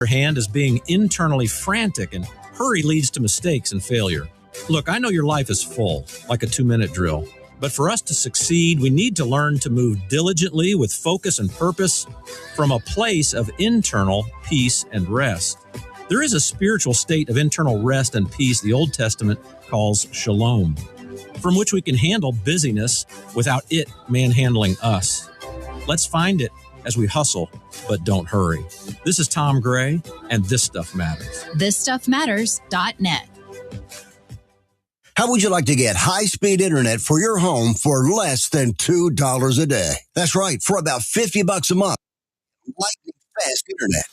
hand as being internally frantic, and hurry leads to mistakes and failure. Look, I know your life is full, like a 2-minute drill. But for us to succeed, we need to learn to move diligently with focus and purpose from a place of internal peace and rest. There is a spiritual state of internal rest and peace the Old Testament calls shalom, from which we can handle busyness without it manhandling us. Let's find it as we hustle, but don't hurry. This is Tom Gray, and This Stuff Matters. ThisStuffMatters.net. How would you like to get high-speed internet for your home for less than $2 a day? That's right, for about $50 a month. Lightning-fast internet.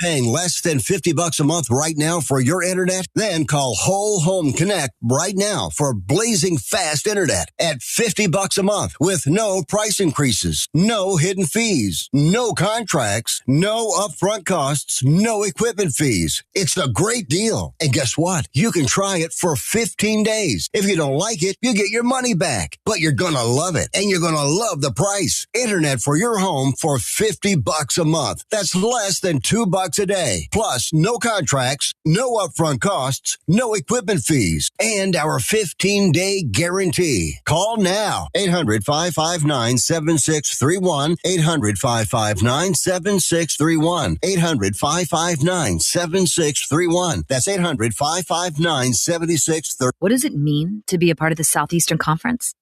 Paying less than $50 a month right now for your internet? Then call Whole Home Connect right now for blazing fast internet at $50 a month with no price increases, no hidden fees, no contracts, no upfront costs, no equipment fees. It's a great deal. And guess what? You can try it for 15 days. If you don't like it, you get your money back. But you're going to love it, and you're going to love the price. Internet for your home for $50 a month. That's less than $2 a day. Plus, no contracts, no upfront costs, no equipment fees, and our 15-day guarantee. Call now. 800-559-7631. 800-559-7631. 800-559-7631. That's 800-559-7631. What does it mean to be a part of the Southeastern Conference?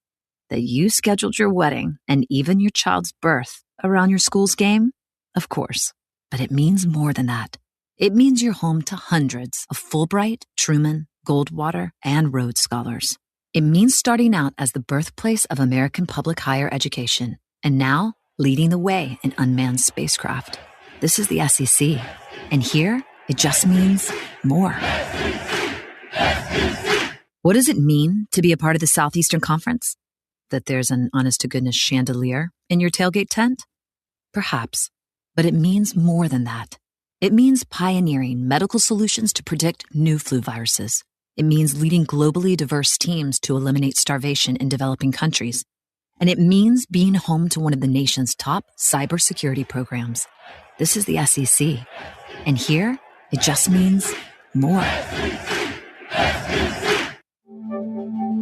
That you scheduled your wedding and even your child's birth around your school's game? Of course. But it means more than that. It means you're home to hundreds of Fulbright, Truman, Goldwater, and Rhodes Scholars. It means starting out as the birthplace of American public higher education, and now leading the way in unmanned spacecraft. This is the SEC, and here it just means more. What does it mean to be a part of the Southeastern Conference? That there's an honest-to-goodness chandelier in your tailgate tent? Perhaps. But it means more than that. It means pioneering medical solutions to predict new flu viruses. It means leading globally diverse teams to eliminate starvation in developing countries. And it means being home to one of the nation's top cybersecurity programs. This is the SEC. And here, it just means more.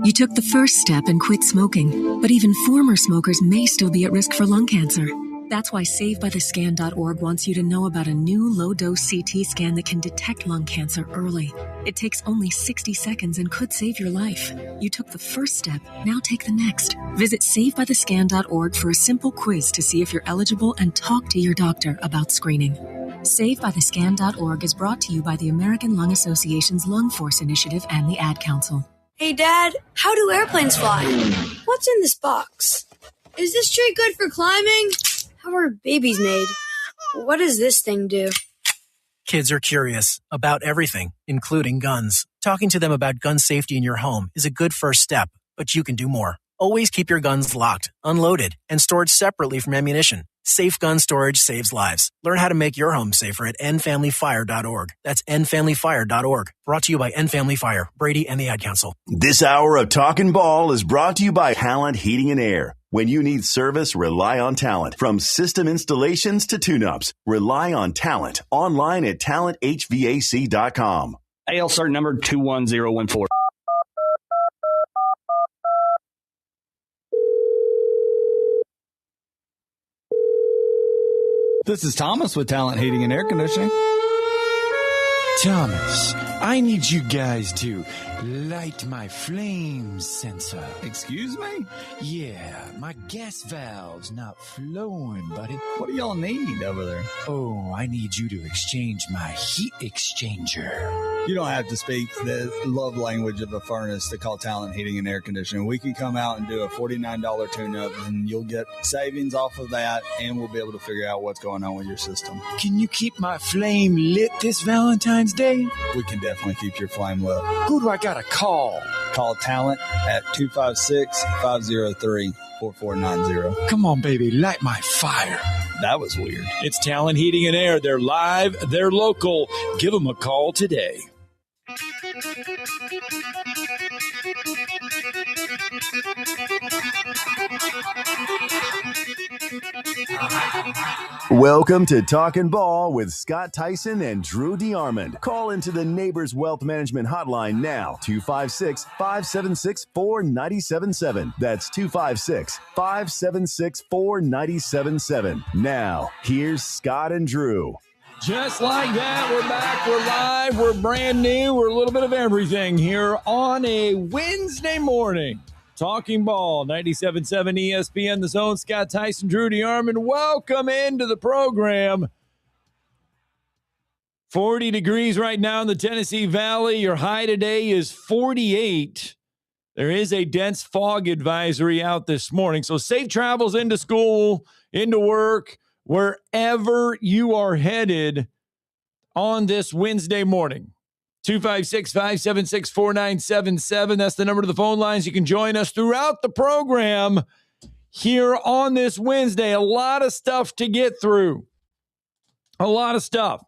You took the first step and quit smoking, but even former smokers may still be at risk for lung cancer. That's why SaveByTheScan.org wants you to know about a new low-dose CT scan that can detect lung cancer early. It takes only 60 seconds and could save your life. You took the first step, now take the next. Visit SaveByTheScan.org for a simple quiz to see if you're eligible and talk to your doctor about screening. SaveByTheScan.org is brought to you by the American Lung Association's Lung Force Initiative and the Ad Council. Hey, Dad, how do airplanes fly? What's in this box? Is this tree good for climbing? How are babies made? What does this thing do? Kids are curious about everything, including guns. Talking to them about gun safety in your home is a good first step, but you can do more. Always keep your guns locked, unloaded, and stored separately from ammunition. Safe gun storage saves lives. Learn how to make your home safer at endfamilyfire.org. That's endfamilyfire.org. Brought to you by End Family Fire, Brady, and the Ad Council. This hour of Talkin Ball is brought to you by Talent Heating and Air. When you need service, rely on Talent. From system installations to tune-ups, rely on Talent. Online at talenthvac.com. AL cert number 21014. This is Thomas with Talent Heating and Air Conditioning. Thomas, I need you guys to light my flame sensor. Excuse me? Yeah, my gas valve's not flowing, buddy. What do y'all need over there? Oh, I need you to exchange my heat exchanger. You don't have to speak the love language of a furnace to call Talent Heating and Air Conditioning. We can come out and do a $49 tune-up, and you'll get savings off of that, and we'll be able to figure out what's going on with your system. Can you keep my flame lit this Valentine's Day? We can definitely keep your flame lit. Who do I gotta call? Call Talent at 256-503-4490. Come on, baby, light my fire. That was weird. It's Talent Heating and Air. They're live, they're local. Give them a call today. Welcome to Talkin Ball with Scott Tyson and Drew DeArmond. Call into the Neighbors Wealth Management Hotline now, 256-576-4977. That's 256-576-4977. Now, here's Scott and Drew. Just like that, we're back, we're live, we're brand new, we're a little bit of everything here on a Wednesday morning. Talking Ball, 97.7 ESPN, The Zone. Scott Tyson, Drew DeArmond, welcome into the program. 40 degrees right now in the Tennessee Valley. Your high today is 48. There is a dense fog advisory out this morning. So safe travels into school, into work, wherever you are headed on this Wednesday morning. 256-576-4977. That's the number to the phone lines. You can join us throughout the program here on this Wednesday. A lot of stuff to get through. A lot of stuff.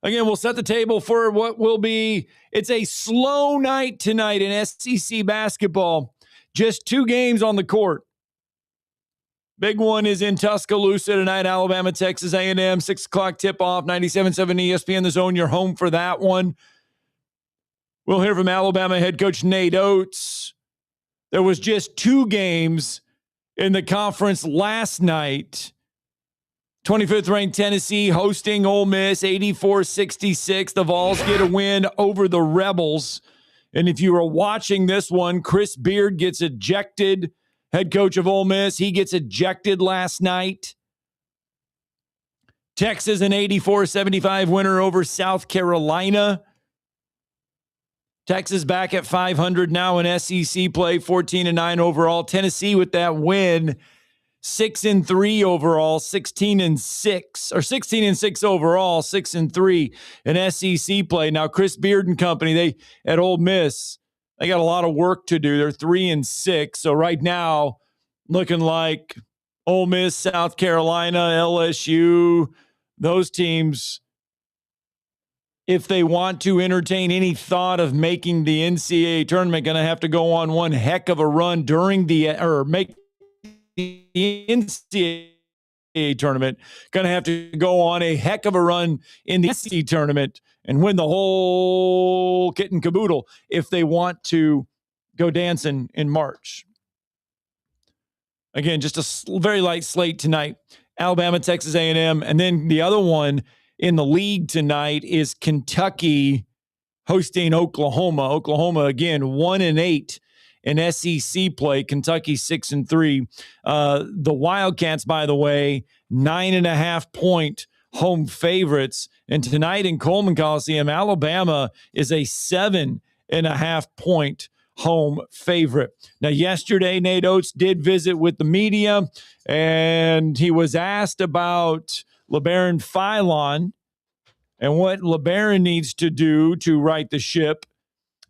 Again, we'll set the table for what will be, it's a slow night tonight in SEC basketball. Just 2 games on the court. Big one is in Tuscaloosa tonight, Alabama, Texas A&M, 6 o'clock tip-off, 97.7 ESPN, The Zone. You're home for that one. We'll hear from Alabama head coach Nate Oates. There was just 2 games in the conference last night. 25th ranked Tennessee hosting Ole Miss, 84-66. The Vols get a win over the Rebels. And if you were watching this one, Chris Beard gets ejected, head coach of Ole Miss. He gets ejected last night. Texas, an 84-75 winner over South Carolina. Texas back at 500 now in SEC play, 14-9 overall. Tennessee with that win, 6-3 overall, 16-6, or 16-6 overall, 6-3 in SEC play. Now, Chris Beard and company, they at Ole Miss, they got a lot of work to do. They're 3-6. So right now, looking like Ole Miss, South Carolina, LSU, those teams, if they want to entertain any thought of making the NCAA tournament, going to have to go on one heck of a run during make the NCAA tournament, going to have to go on a heck of a run in the SEC tournament and win the whole kit and caboodle if they want to go dancing in March. Again, just a very light slate tonight. Alabama, Texas A&M, and then the other one in the league tonight is Kentucky hosting Oklahoma. Oklahoma, again, 1-8 in SEC play. Kentucky 6-3. The Wildcats, by the way, 9.5-point home favorites. And tonight in Coleman Coliseum, Alabama is a 7.5-point home favorite. Now, yesterday, Nate Oates did visit with the media, and he was asked about LeBaron Philon and what LeBaron needs to do to right the ship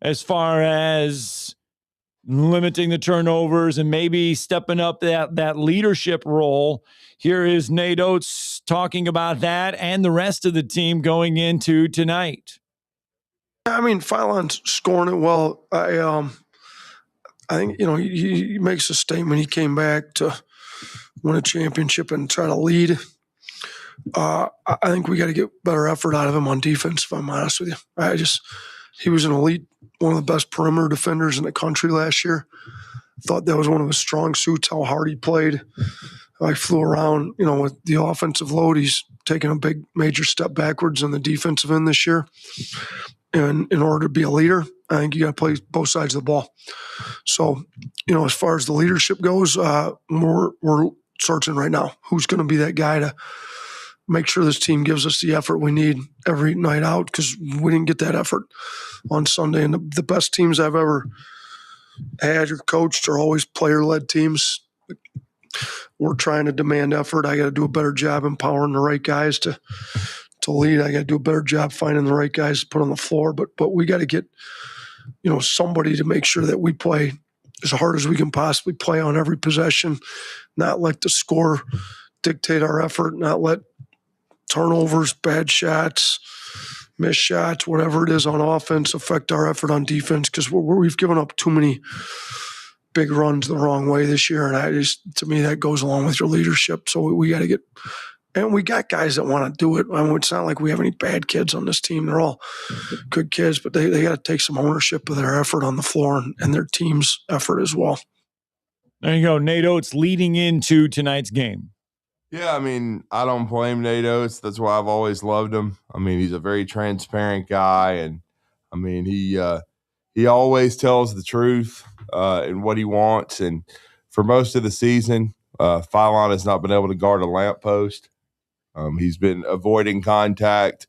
as far as limiting the turnovers and maybe stepping up that leadership role. Here is Nate Oates talking about that and the rest of the team going into tonight. I mean, Philon's scoring it well. I think, he makes a statement. He came back to win a championship and try to lead. I think we got to get better effort out of him on defense, if I'm honest with you. He was an elite, one of the best perimeter defenders in the country last year. Thought that was one of his strong suits, how hard he played. I flew around, with the offensive load. He's taken a big major step backwards in the defensive end this year. And in order to be a leader, I think you got to play both sides of the ball. So, as far as the leadership goes, we're searching right now. Who's going to be that guy to make sure this team gives us the effort we need every night out, because we didn't get that effort on Sunday. And the best teams I've ever had or coached are always player-led teams. We're trying to demand effort. I got to do a better job empowering the right guys to lead. I got to do a better job finding the right guys to put on the floor. But we got to get, somebody to make sure that we play as hard as we can possibly play on every possession, not let the score dictate our effort, not let turnovers, bad shots, missed shots, whatever it is on offense affect our effort on defense, because we've given up too many big runs the wrong way this year. And to me, that goes along with your leadership. So we got to get, and we got guys that want to do it. I mean, it's not like we have any bad kids on this team. They're all good kids, but they got to take some ownership of their effort on the floor and their team's effort as well. There you go. Nate Oates leading into tonight's game. Yeah, I mean, I don't blame Nate Oates. That's why I've always loved him. I mean, he's a very transparent guy, and I mean, he always tells the truth and what he wants. And for most of the season, Philon has not been able to guard a lamppost. He's been avoiding contact,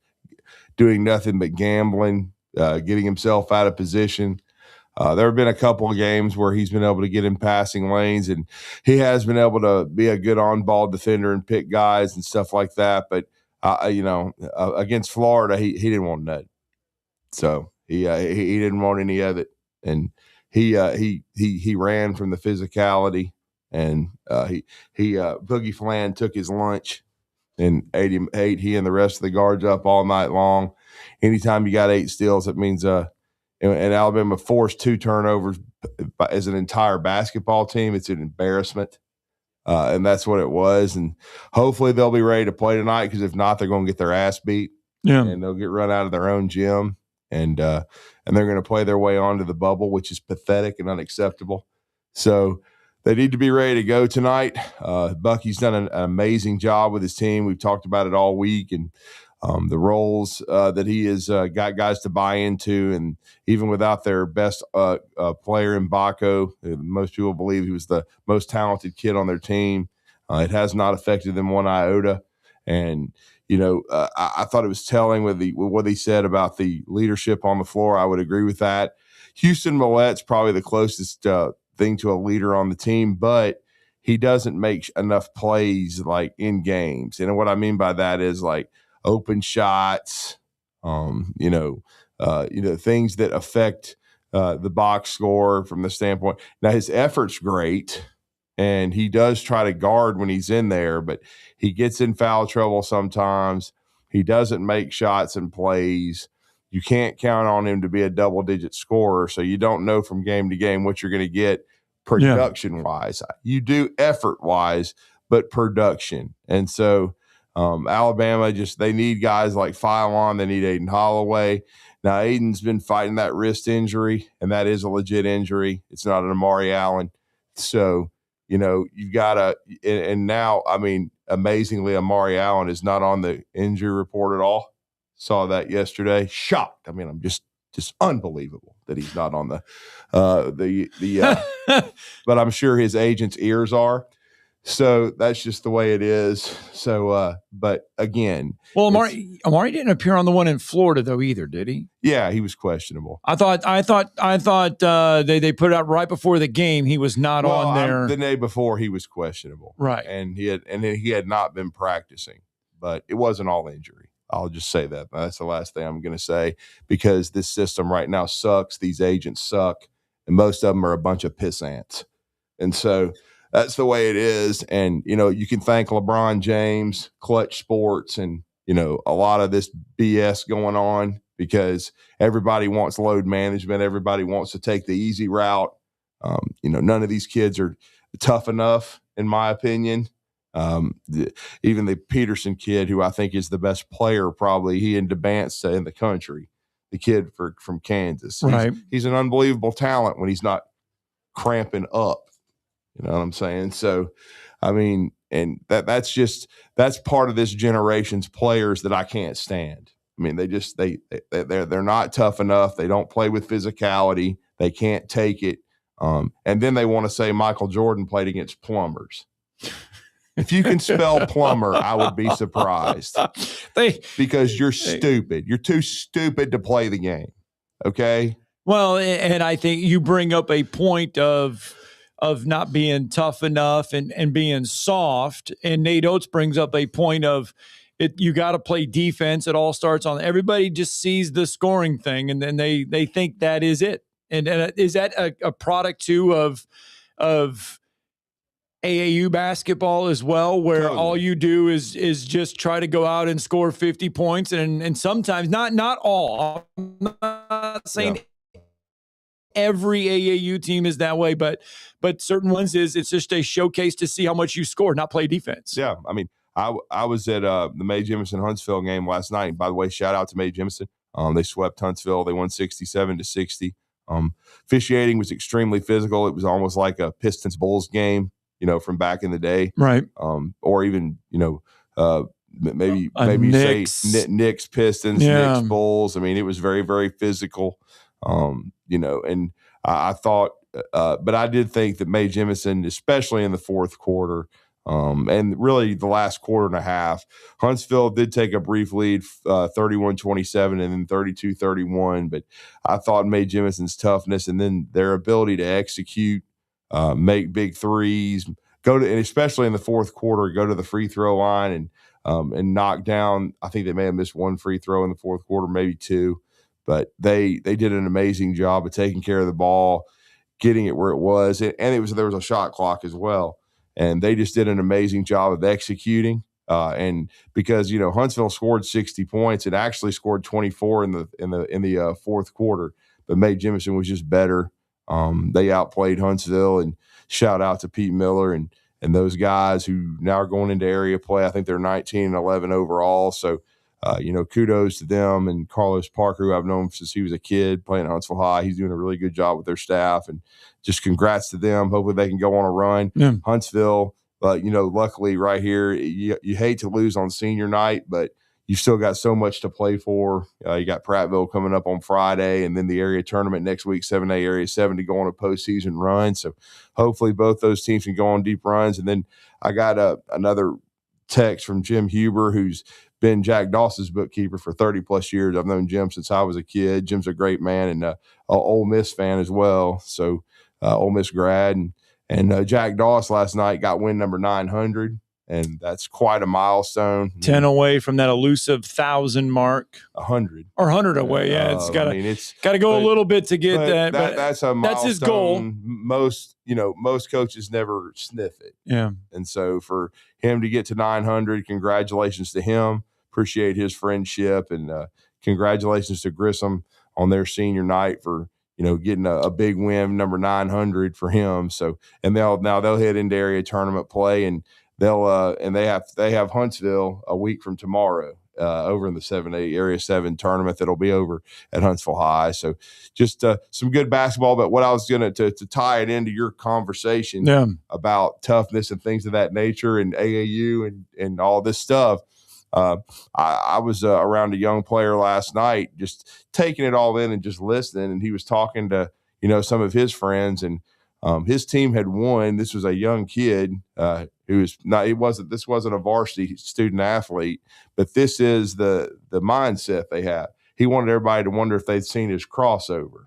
doing nothing but gambling, getting himself out of position. There have been a couple of games where he's been able to get in passing lanes, and he has been able to be a good on-ball defender and pick guys and stuff like that. But, against Florida, he didn't want none. So he didn't want any of it. And he ran from the physicality, and Boogie Flan took his lunch and ate he and the rest of the guards up all night long. Anytime you got 8 steals, it means and Alabama forced 2 turnovers as an entire basketball team. It's an embarrassment, and that's what it was. And hopefully they'll be ready to play tonight, because if not, they're going to get their ass beat. Yeah, and they'll get run out of their own gym, and they're going to play their way onto the bubble, which is pathetic and unacceptable. So they need to be ready to go tonight. Bucky's done an amazing job with his team. We've talked about it all week, and the roles that he has got guys to buy into. And even without their best player in Baco, most people believe he was the most talented kid on their team. It has not affected them one iota. And, I thought it was telling with what he said about the leadership on the floor. I would agree with that. Houston Millette's probably the closest thing to a leader on the team, but he doesn't make enough plays like in games. And what I mean by that is like open shots, things that affect the box score from the standpoint. Now his effort's great, and he does try to guard when he's in there, but he gets in foul trouble sometimes. He doesn't make shots and plays. You can't count on him to be a double-digit scorer, so you don't know from game to game what you're going to get production-wise. You do effort-wise, but production. And so Alabama they need guys like Philon. They need Aiden Holloway. Now, Aiden's been fighting that wrist injury, and that is a legit injury. It's not an Amari Allen. So, you've got to – and now, I mean, amazingly, Amari Allen is not on the injury report at all. Saw that yesterday. Shocked. I mean, I'm just unbelievable that he's not on but I'm sure his agent's ears are. So that's just the way it is. So, but again, well, Amari didn't appear on the one in Florida though either, did he? Yeah, he was questionable. I thought they put it out right before the game. He was not on there. The day before he was questionable, right? And he had not been practicing, but it wasn't all injury. I'll just say that. That's the last thing I'm going to say, because this system right now sucks. These agents suck, and most of them are a bunch of piss ants. And so that's the way it is. And, you can thank LeBron James, Clutch Sports, and, a lot of this BS going on, because everybody wants load management. Everybody wants to take the easy route. None of these kids are tough enough, in my opinion. Even the Peterson kid, who I think is the best player, probably he and DeBance in the country, the kid from Kansas. Right. He's an unbelievable talent when he's not cramping up. You know what I'm saying? So, I mean, and that's part of this generation's players that I can't stand. I mean, they're not tough enough. They don't play with physicality. They can't take it. And then they want to say Michael Jordan played against plumbers. If you can spell plumber, I would be surprised. Because you're stupid. You're too stupid to play the game. Okay? Well, and I think you bring up a point of not being tough enough and being soft. And Nate Oates brings up a point of you got to play defense. It all starts on everybody just sees the scoring thing, and then they think that is it. And is that a product too of AAU basketball as well, where totally. All you do is just try to go out and score 50 points, and sometimes not all. I'm not saying every AAU team is that way, but certain ones it's just a showcase to see how much you score, not play defense. Yeah, I mean, I was at the Mae Jemison Huntsville game last night. By the way, shout out to Mae Jemison. They swept Huntsville. They won 67-60. Officiating was extremely physical. It was almost like a Pistons Bulls game, from back in the day, right? Or even maybe Knicks. You say Knicks Pistons, Knicks Bulls. I mean, it was very, very physical. And I thought, but I did think that Mae Jemison, especially in the fourth quarter, and really the last quarter and a half, Huntsville did take a brief lead, 31-27 and then 32-31. But I thought Mae Jemison's toughness and then their ability to execute, make big threes, and especially in the fourth quarter, go to the free throw line and knock down. I think they may have missed one free throw in the fourth quarter, maybe two, but they did an amazing job of taking care of the ball, getting it where it was, and there was a shot clock as well. And they just did an amazing job of executing. And because Huntsville scored 60 points, it actually scored 24 in the fourth quarter. But Mae Jemison was just better. They outplayed Huntsville. And shout out to Pete Miller and those guys who now are going into area play. I think they're 19-11 overall. So kudos to them and Carlos Parker, who I've known since he was a kid playing at Huntsville High. He's doing a really good job with their staff, and just congrats to them. Hopefully they can go on a run. Yeah. Huntsville, luckily right here, you hate to lose on senior night, but you've still got so much to play for. You got Prattville coming up on Friday, and then the area tournament next week, 7A Area 7, to go on a postseason run. So hopefully both those teams can go on deep runs. And then I got another text from Jim Huber, who's been Jack Doss's bookkeeper for 30 plus years. I've known Jim since I was a kid. Jim's a great man and a Ole Miss fan as well. So Ole Miss grad and Jack Doss last night got win number 900, and that's quite a milestone. 10 away from that elusive 1,000 mark. 100 or 100 away. Yeah, it's got to go a little bit to get that. But that's a milestone. That's his goal. Most coaches never sniff it. Yeah, and so for him to get to 900, congratulations to him. Appreciate his friendship, and congratulations to Grissom on their senior night for getting a big win, number 900 for him. So, and they'll head into area tournament play, and they have Huntsville a week from tomorrow over in the 7A Area 7 tournament that'll be over at Huntsville High. So just some good basketball. But what I was going to tie it into your conversation about toughness and things of that nature and AAU and all this stuff. I was around a young player last night, just taking it all in and just listening. And he was talking to, some of his friends, and his team had won. This was a young kid who was not, this wasn't a varsity student athlete, but this is the mindset they have. He wanted everybody to wonder if they'd seen his crossover,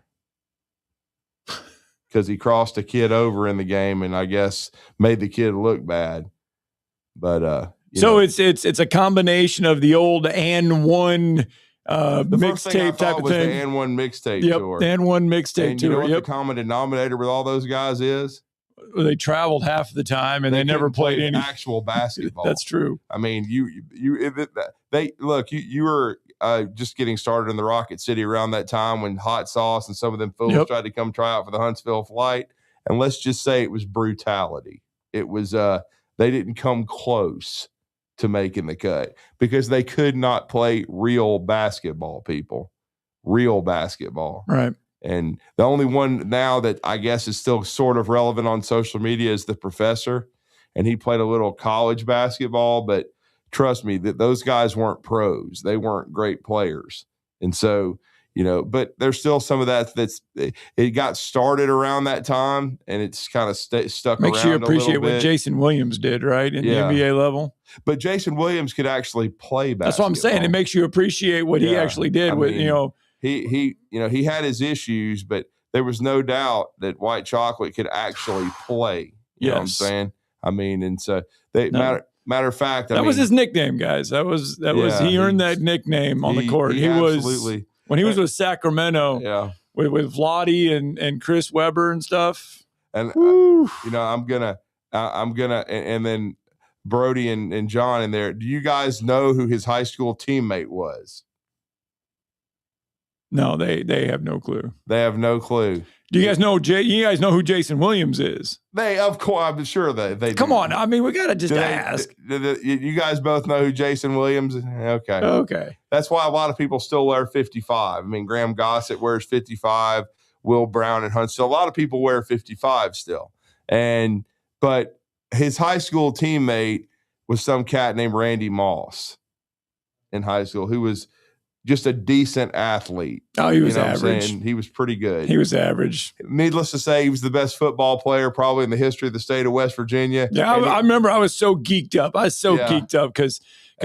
because he crossed a kid over in the game and I guess made the kid look bad. But, it's a combination of the old and one mixtape type of thing. The and one mixtape tour. The and one mixtape tour. You know what the common denominator with all those guys is? They traveled half the time and they never played any actual basketball. That's true. I mean, you were just getting started in the Rocket City around that time when Hot Sauce and some of them fools tried to come try out for the Huntsville flight. And let's just say it was brutality. It was they didn't come close to making the cut because they could not play real basketball, real basketball. Right. And the only one now that I guess is still sort of relevant on social media is the professor. And he played a little college basketball, but trust me, that those guys weren't pros. They weren't great players. And so, but there's still some of that it got started around that time, and it's kind of stuck around. Makes you appreciate what Jason Williams did, right, in the NBA level. But Jason Williams could actually play basketball. That's what I'm saying. It makes you appreciate what he actually did. He had his issues, but there was no doubt that White Chocolate could actually play. You know what I'm saying? I mean, and so matter of fact, that was his nickname, guys. That was he earned that nickname on the court. He was absolutely. When he was with Sacramento, with Vlade and Chris Webber and stuff, and I'm gonna, and then Brody and John in there. Do you guys know who his high school teammate was? No, they have no clue. They have no clue. Do you guys know you guys know who Jason Williams is? They, of course, I'm sure they Come do. on. I mean, we got to just ask. You guys both know who Jason Williams is? Okay. That's why a lot of people still wear 55. I mean, Graham Gossett wears 55, Will Brown and Hunt. So a lot of people wear 55 still. But his high school teammate was some cat named Randy Moss in high school who was just a decent athlete. Oh, he was average. He was pretty good. He was average. Needless to say, he was the best football player probably in the history of the state of West Virginia. Yeah, I remember I was so geeked up. Geeked up because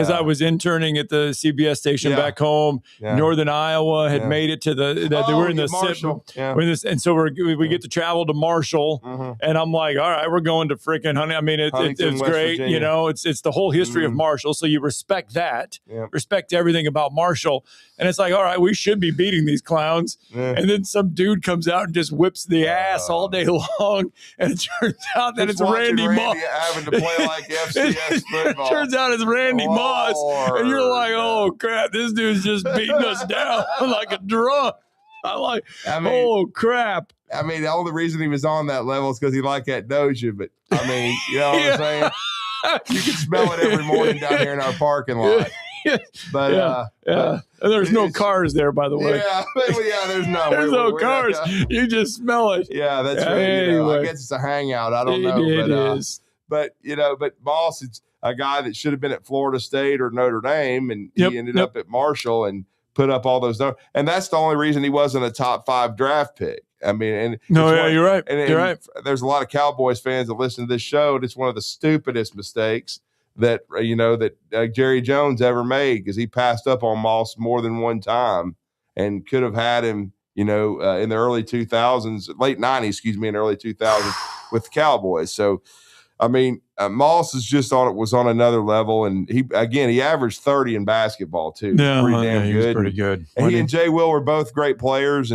I was interning at the CBS station back home. Yeah. Northern Iowa had made it to they were in the Marshall. And so we get to travel to Marshall, and I'm like, all right, we're going to freaking Huntington. I mean, it's great. Virginia. You know, it's the whole history of Marshall. So you respect that, respect everything about Marshall. And it's like, all right, we should be beating these clowns. Yeah. And then some dude comes out and just whips the ass all day long. And it turns out that it's Randy Moss. Having to play like FCS football. It turns out it's Randy Moss. And you're like, oh, crap, this dude's just beating us down like a drum. Oh, crap. I mean, the only reason he was on that level is because he liked that Doja. But, I mean, you know what I'm saying? You can smell it every morning down here in our parking lot. But and there's no cars there, by the way. There's no. There's no cars. You just smell it. Yeah, that's right. Anyway. I guess it's a hangout. I don't know. It is. But Moss is a guy that should have been at Florida State or Notre Dame, and he ended up at Marshall and put up all those numbers. And that's the only reason he wasn't a top 5 draft pick. I mean, you're right. You're right. There's a lot of Cowboys fans that listen to this show, and it's one of the stupidest mistakes that Jerry Jones ever made, because he passed up on Moss more than one time and could have had him, in the early 2000s, late 90s, in early 2000s with the Cowboys. So, I mean, Moss was on another level, and he averaged 30 in basketball too. He was pretty good. And he and Jay Will were both great players,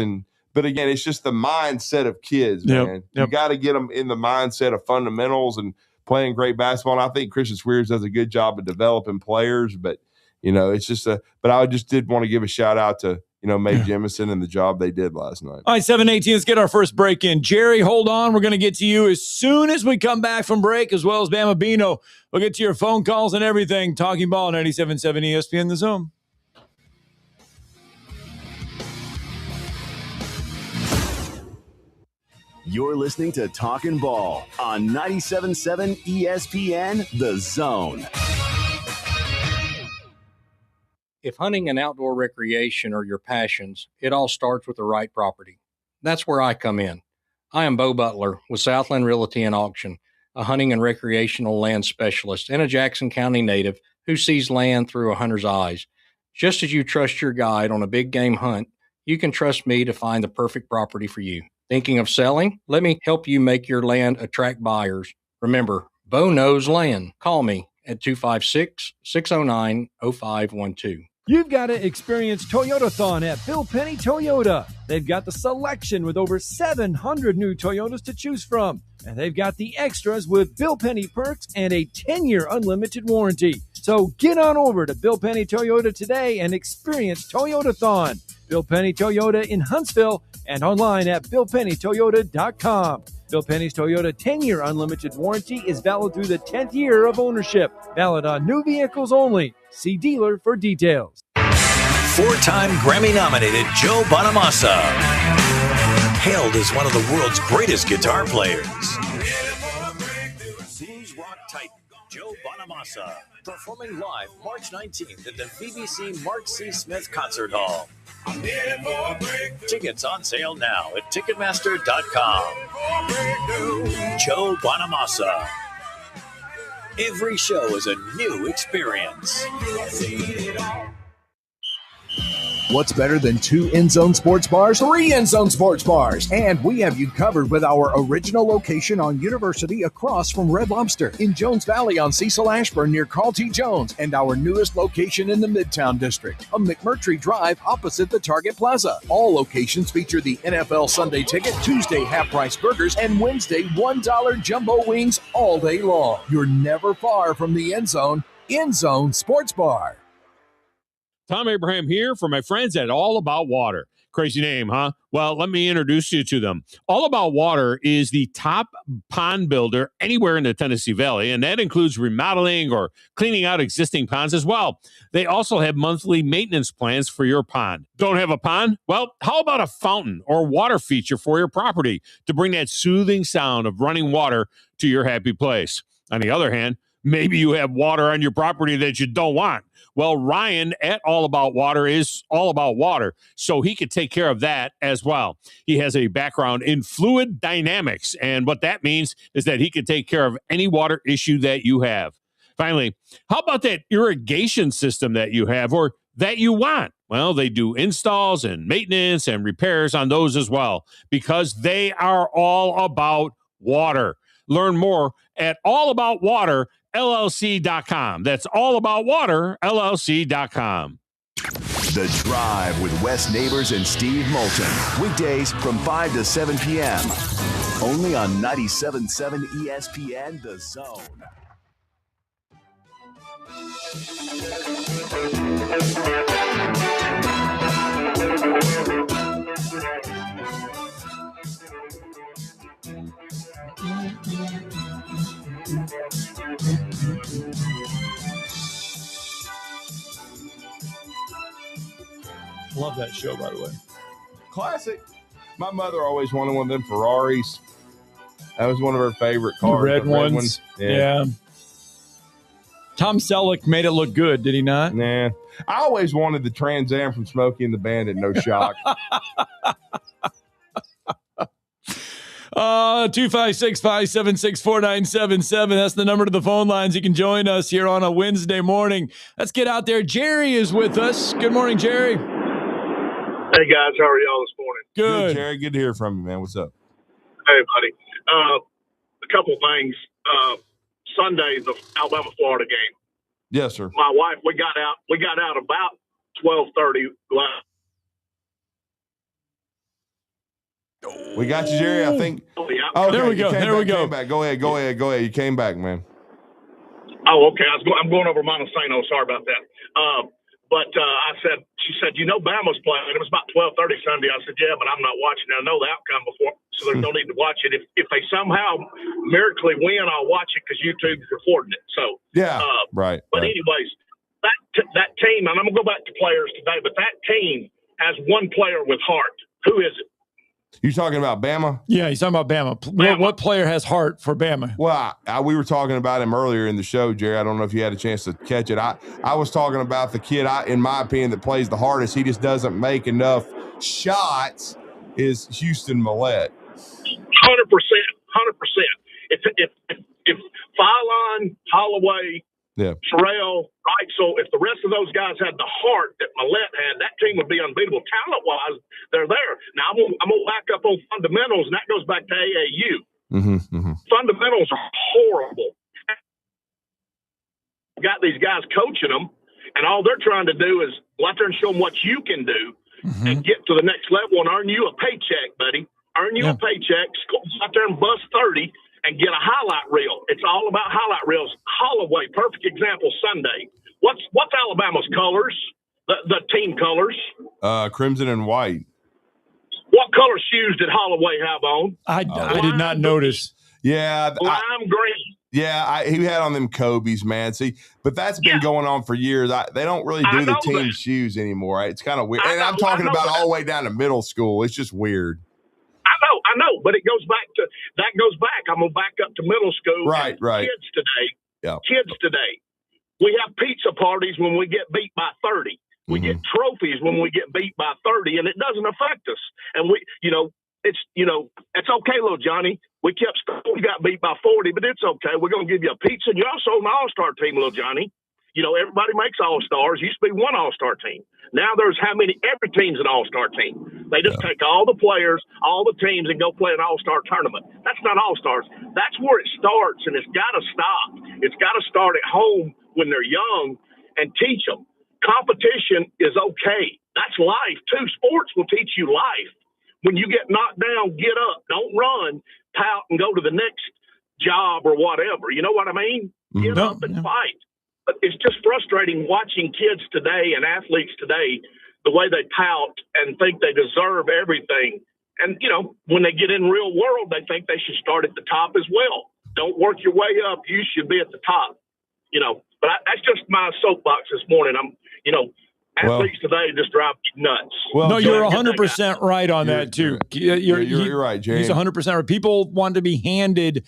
but again, it's just the mindset of kids, man. You got to get them in the mindset of fundamentals and playing great basketball. And I think Christian Swears does a good job of developing players, but it's just but I just did want to give a shout out to Mae Jemison and the job they did last night. All right, 7:18. Let's get our first break in. Jerry, hold on. We're going to get to you as soon as we come back from break, as well as Bama Bino. We'll get to your phone calls and everything. Talking Ball, 97.7 ESPN The Zone. You're listening to Talkin Ball on 97.7 ESPN The Zone. If hunting and outdoor recreation are your passions, it all starts with the right property. That's where I come in. I am Bo Butler with Southland Realty and Auction, a hunting and recreational land specialist and a Jackson County native who sees land through a hunter's eyes. Just as you trust your guide on a big game hunt, you can trust me to find the perfect property for you. Thinking of selling? Let me help you make your land attract buyers. Remember, Bo knows land. Call me at 256-609-0512. You've got to experience Toyotathon at Bill Penny Toyota. They've got the selection with over 700 new Toyotas to choose from. And they've got the extras with Bill Penny perks and a 10-year unlimited warranty. So get on over to Bill Penny Toyota today and experience Toyotathon. Bill Penny Toyota in Huntsville and online at BillPennyToyota.com. Bill Penny's Toyota 10-year unlimited warranty is valid through the 10th year of ownership. Valid on new vehicles only. See dealer for details. 4-time Grammy-nominated Joe Bonamassa, hailed as one of the world's greatest guitar players. Blues rock titan Joe Bonamassa, performing live March 19th at the BBC Mark C. Smith Concert Hall. Tickets on sale now at Ticketmaster.com. Joe Bonamassa. Every show is a new experience. What's better than 2 in-zone sports bars? 3 in-zone sports bars. And we have you covered with our original location on University across from Red Lobster, in Jones Valley on Cecil Ashburn near Carl T. Jones, and our newest location in the Midtown District on McMurtry Drive opposite the Target Plaza. All locations feature the NFL Sunday Ticket, Tuesday half-price burgers, and Wednesday $1 jumbo wings all day long. You're never far from the end zone. In-zone sports bar. Tom Abraham here for my friends at All About Water. Crazy name, huh? Well, let me introduce you to them. All About Water is the top pond builder anywhere in the Tennessee Valley, and that includes remodeling or cleaning out existing ponds as well. They also have monthly maintenance plans for your pond. Don't have a pond? Well, how about a fountain or water feature for your property to bring that soothing sound of running water to your happy place? On the other hand, maybe you have water on your property that you don't want. Well, Ryan at All About Water is all about water, so he could take care of that as well. He has a background in fluid dynamics, and what that means is that he could take care of any water issue that you have. Finally, how about that irrigation system that you have or that you want? Well, they do installs and maintenance and repairs on those as well, because they are all about water. Learn more at allaboutwaterllc.com. That's allaboutwaterllc.com. The Drive with Wes Neighbors and Steve Moulton. Weekdays from 5 to 7 p.m. Only on 97.7 ESPN The Zone. Love that show, by the way. Classic. My mother always wanted one of them Ferraris. That was one of her favorite cars. The red ones. Yeah. Tom Selleck made it look good, did he not? Nah. I always wanted the Trans Am from Smokey and the Bandit, no shock. 256-576-4977. That's the number to the phone lines. You can join us here on a Wednesday morning. Let's get out there. Jerry is with us. Good morning, Jerry. Hey, guys. How are y'all this morning? Good. Jerry, good to hear from you, man. What's up? Hey, buddy. A couple things. Sunday, the Alabama-Florida game. Yes, sir. My wife, we got out about 12:30. We got you, Jerry. I think. Oh, yeah. Okay, there we go. There we go. Came back. Go ahead. You came back, man. Oh, okay. I'm going over Montesano. Sorry about that. But she said, Bama's playing. It was about 12:30 Sunday. I said, yeah, but I'm not watching it. I know the outcome before, so there's no need to watch it. If they somehow miraculously win, I'll watch it because YouTube's recording it. So yeah, right. But anyways, that team, and I'm gonna go back to players today, but that team has one player with heart. Who is it? You talking about Bama? Yeah, he's talking about Bama. What player has heart for Bama? Well, we were talking about him earlier in the show, Jerry. I don't know if you had a chance to catch it. I was talking about the kid, in my opinion, that plays the hardest. He just doesn't make enough shots, is Houston Millett. 100%. If Phylon, Holloway, Terrell, Reitzel, if the rest of those guys had the heart that Millett had, that team would be unbeatable. Talent-wise, they're there. Now, I'm gonna back up on fundamentals, and that goes back to AAU. Fundamentals are horrible. Got these guys coaching them, and all they're trying to do is go out there and show them what you can do and get to the next level and earn you a paycheck, buddy. Earn you a paycheck, go out there and bust 30 and get a highlight reel. It's all about highlight reels. Holloway, perfect example Sunday. What's Alabama's colors? The team colors? Crimson and white. What color shoes did Holloway have on? I did not notice. Yeah. Lime green. Yeah, he had on them Kobe's, man. See, but that's been going on for years. They don't really do the team shoes anymore. Right? It's kind of weird. And I'm talking about all the way down to middle school. It's just weird. I know, but it goes back to that. I'm gonna back up to middle school. Right. Kids today, we have pizza parties when we get beat by 30. We get trophies when we get beat by 30, and it doesn't affect us. And it's okay, little Johnny. We kept score. We got beat by 40, but it's okay. We're gonna give you a pizza, and you're also an all-star team, little Johnny. Everybody makes all-stars. Used to be one all-star team. Now there's every team's an all-star team. They just take all the players, all the teams, and go play an all-star tournament. That's not all-stars. That's where it starts, and it's got to stop. It's got to start at home when they're young and teach them. Competition is okay. That's life, too. Sports will teach you life. When you get knocked down, get up. Don't run, pout, and go to the next job or whatever. You know what I mean? Get up and fight. it's just frustrating watching kids today and athletes today, the way they pout and think they deserve everything. And, when they get in real world, they think they should start at the top as well. Don't work your way up. You should be at the top, But that's just my soapbox this morning. Athletes today just drive me nuts. Well, no, you're 100% right on that, too. You're right, Jerry. He's 100% right. People want to be handed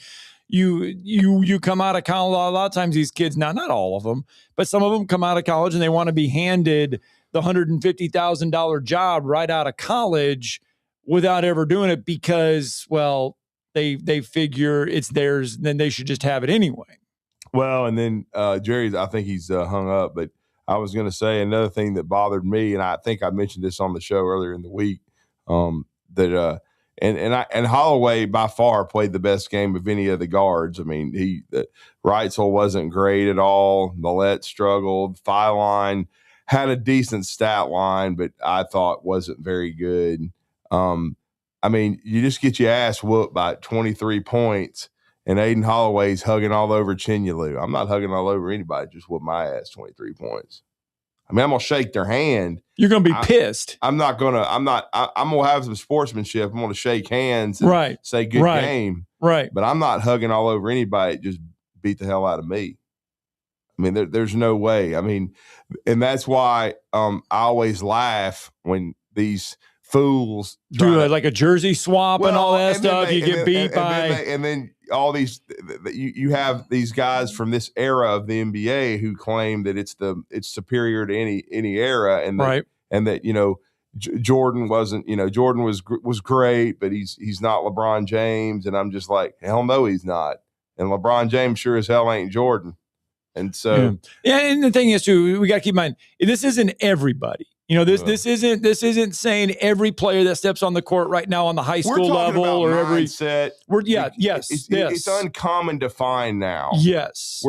you come out of college. A lot of times these kids, not all of them, but some of them come out of college and they want to be handed the $150,000 job right out of college without ever doing it because, well, they figure it's theirs, then they should just have it anyway. Well, and then Jerry's, I think he's hung up, but I was going to say another thing that bothered me, and I think I mentioned this on the show earlier in the week, that Holloway by far played the best game of any of the guards. I mean, Reitzel wasn't great at all. Millette struggled. Filine had a decent stat line, but I thought wasn't very good. You just get your ass whooped by 23 points, and Aiden Holloway's hugging all over Chinyalu. I'm not hugging all over anybody. Just whoop my ass 23 points. I'm going to shake their hand. You're going to be pissed. I'm going to have some sportsmanship. I'm going to shake hands and say good game. Right. But I'm not hugging all over anybody. Just beat the hell out of me. There's no way. And that's why I always laugh when these fools do like a jersey swap and all that stuff. You get beat by. And then all these, you have these guys from this era of the NBA who claim that it's superior to any era, and that Jordan wasn't. Jordan was great, but he's not LeBron James, and I'm just like, hell no, he's not. And LeBron James sure as hell ain't Jordan. And so, and the thing is too, we got to keep in mind, this isn't everybody. This isn't saying every player that steps on the court right now on the high school level or every mindset. It's uncommon to find now. Yes,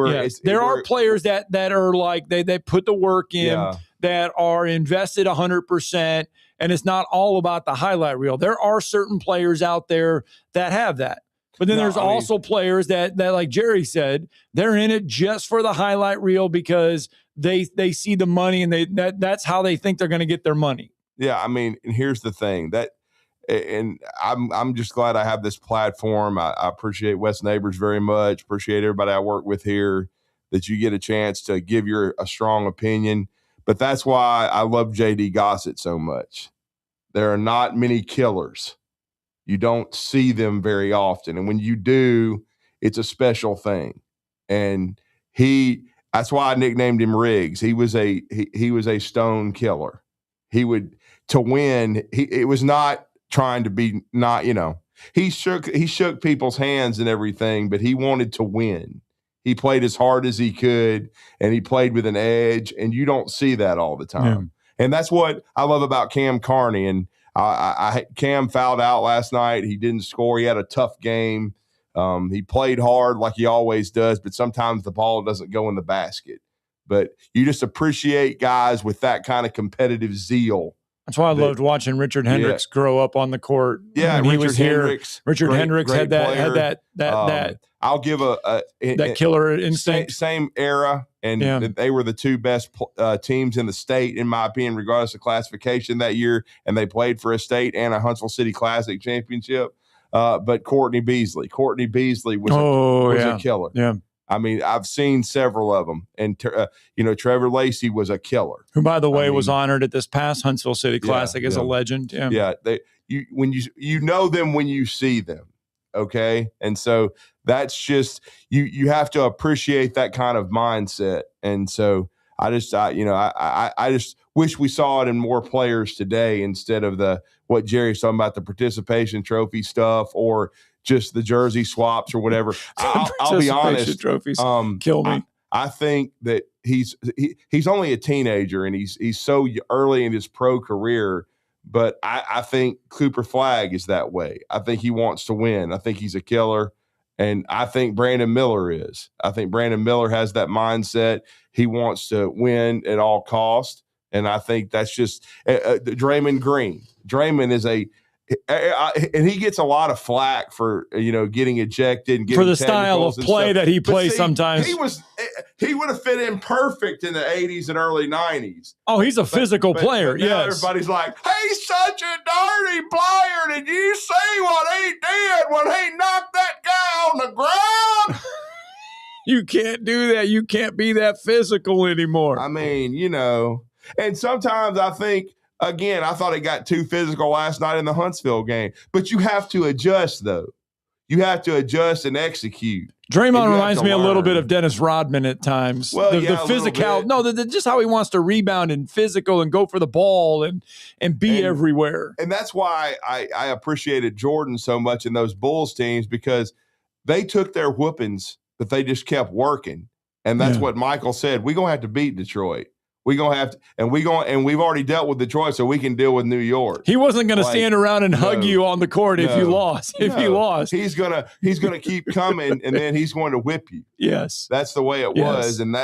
there are players that are like they put the work in, that are invested 100%, and it's not all about the highlight reel. There are certain players out there that have that. But then there's also players that, like Jerry said, they're in it just for the highlight reel because they see the money and that's how they think they're going to get their money. Yeah, and here's the thing and I'm just glad I have this platform. I appreciate Wes Neighbors very much. Appreciate everybody I work with here, that you get a chance to give a strong opinion. But that's why I love JD Gossett so much. There are not many killers. You don't see them very often. And when you do, it's a special thing. And that's why I nicknamed him Riggs. He was a stone killer. He would, to win, it was not trying to be he shook people's hands and everything, but he wanted to win. He played as hard as he could, and he played with an edge, and you don't see that all the time. Yeah. And that's what I love about Cam Carney. And Cam fouled out last night. He didn't score. He had a tough game. He played hard like he always does, but sometimes the ball doesn't go in the basket. But you just appreciate guys with that kind of competitive zeal. That's why I loved watching Richard Hendricks grow up on the court. Yeah, when he was here. Richard Hendricks had that. I'll give that killer instinct. Same era, and they were the two best teams in the state, in my opinion, regardless of classification that year. And they played for a state and a Huntsville City Classic championship. But Courtney Beasley was a killer. Yeah. I've seen several of them, and Trevor Lacey was a killer. Who, by the way, was honored at this past Huntsville City Classic as a legend. Yeah, you know them when you see them, okay? And so that's just you have to appreciate that kind of mindset. And so I just wish we saw it in more players today instead of what Jerry's talking about, the participation trophy stuff or just the jersey swaps or whatever. I'll be honest. Trophies kill me. I think that he's only a teenager and he's so early in his pro career. But I think Cooper Flagg is that way. I think he wants to win. I think he's a killer. And I think Brandon Miller is. I think Brandon Miller has that mindset. He wants to win at all costs. And I think that's just Draymond Green. Draymond and he gets a lot of flack for getting ejected and getting for the style of play that he plays. Sometimes he would have fit in perfect in the 80s and early 90s. Oh, he's a physical player. But now everybody's like, he's such a dirty player. Did you see what he did when he knocked that guy on the ground? You can't do that. You can't be that physical anymore. I mean, and sometimes I think, again, I thought it got too physical last night in the Huntsville game. But you have to adjust, though. You have to adjust and execute. Draymond reminds me a little bit of Dennis Rodman at times. Well, the physical, just how he wants to rebound and physical and go for the ball and be everywhere. And that's why I appreciated Jordan so much in those Bulls teams, because they took their whoopings, but they just kept working. And that's what Michael said. We're going to have to beat Detroit. We're going to have to, and we've already dealt with Detroit, so we can deal with New York. He wasn't going to stand around and hug you on the court if you lost. He lost, he's gonna keep coming, and then he's going to whip you. Yes, that's the way it was, and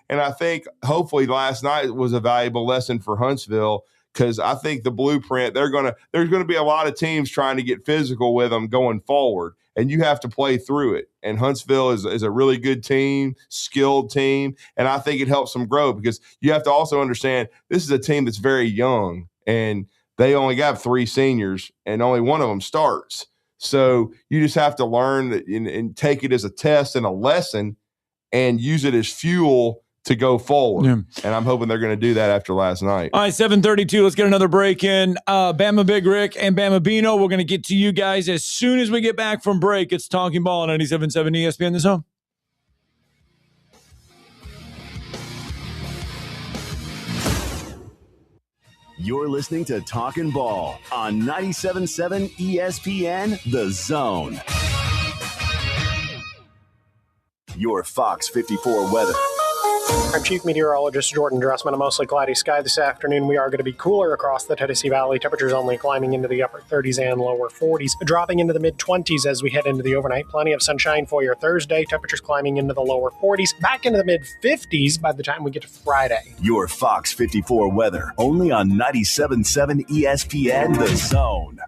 I think hopefully last night was a valuable lesson for Huntsville, because I think the blueprint there's going to be a lot of teams trying to get physical with them going forward. And you have to play through it. And Huntsville is a really good team, skilled team. And I think it helps them grow, because you have to also understand this is a team that's very young, and they only got 3 seniors and only one of them starts. So you just have to learn and take it as a test and a lesson and use it as fuel to go forward. Yeah. And I'm hoping they're going to do that after last night. All right, 7:32. Let's get another break in. Bama Big Rick and Bama Bino, we're going to get to you guys as soon as we get back from break. It's Talkin Ball on 97.7 ESPN The Zone. You're listening to Talkin Ball on 97.7 ESPN The Zone. Your Fox 54 weather. I'm Chief Meteorologist Jordan Dressman. A mostly cloudy sky this afternoon. We are going to be cooler across the Tennessee Valley. Temperatures only climbing into the upper 30s and lower 40s, dropping into the mid-20s as we head into the overnight. Plenty of sunshine for your Thursday. Temperatures climbing into the lower 40s, back into the mid-50s by the time we get to Friday. Your Fox 54 weather, only on 97.7 ESPN The Zone.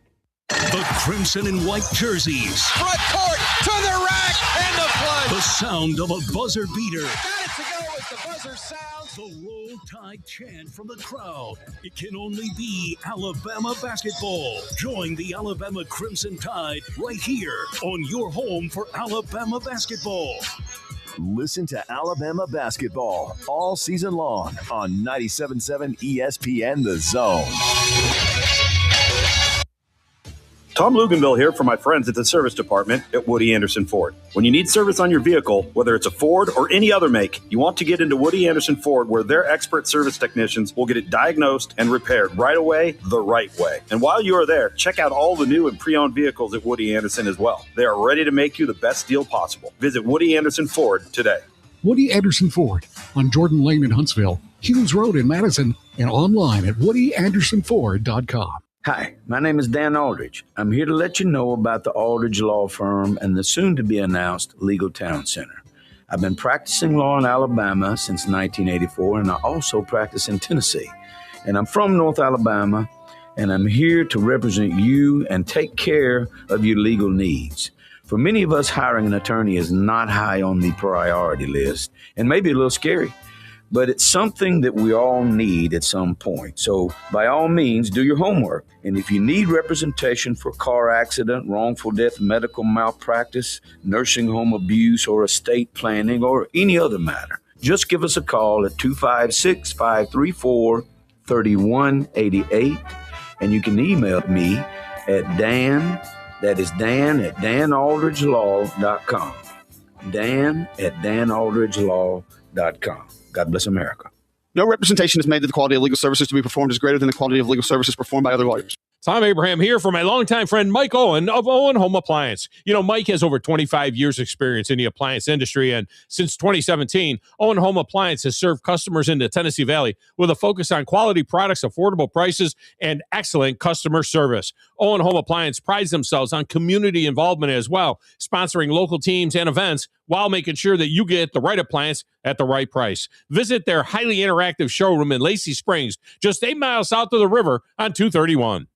The crimson and white jerseys. Front court to the rack and the plunge. The sound of a buzzer beater. Got it to go as the buzzer sounds. The Roll Tide chant from the crowd. It can only be Alabama basketball. Join the Alabama Crimson Tide right here on your home for Alabama basketball. Listen to Alabama basketball all season long on 97.7 ESPN The Zone. Tom Luganville here for my friends at the service department at Woody Anderson Ford. When you need service on your vehicle, whether it's a Ford or any other make, you want to get into Woody Anderson Ford, where their expert service technicians will get it diagnosed and repaired right away, the right way. And while you are there, check out all the new and pre-owned vehicles at Woody Anderson as well. They are ready to make you the best deal possible. Visit Woody Anderson Ford today. Woody Anderson Ford on Jordan Lane in Huntsville, Hughes Road in Madison, and online at WoodyAndersonFord.com. Hi, my name is Dan Aldridge. I'm here to let you know about the Aldridge Law Firm and the soon-to-be-announced Legal Town Center. I've been practicing law in Alabama since 1984, and I also practice in Tennessee. And I'm from North Alabama, and I'm here to represent you and take care of your legal needs. For many of us, hiring an attorney is not high on the priority list, and maybe a little scary. But it's something that we all need at some point. So by all means, do your homework. And if you need representation for car accident, wrongful death, medical malpractice, nursing home abuse, or estate planning, or any other matter, just give us a call at 256-534-3188. And you can email me at Dan, that is Dan at danaldridgelaw.com. Dan at danaldridgelaw.com. God bless America. No representation is made that the quality of legal services to be performed is greater than the quality of legal services performed by other lawyers. Tom Abraham here for my longtime friend Mike Owen of Owen Home Appliance. You know, Mike has over 25 years experience in the appliance industry, and since 2017, Owen Home Appliance has served customers in the Tennessee Valley with a focus on quality products, affordable prices, and excellent customer service. Owen Home Appliance prides themselves on community involvement as well, sponsoring local teams and events while making sure that you get the right appliance at the right price. Visit their highly interactive showroom in Lacey Springs, just 8 miles south of the river on 231.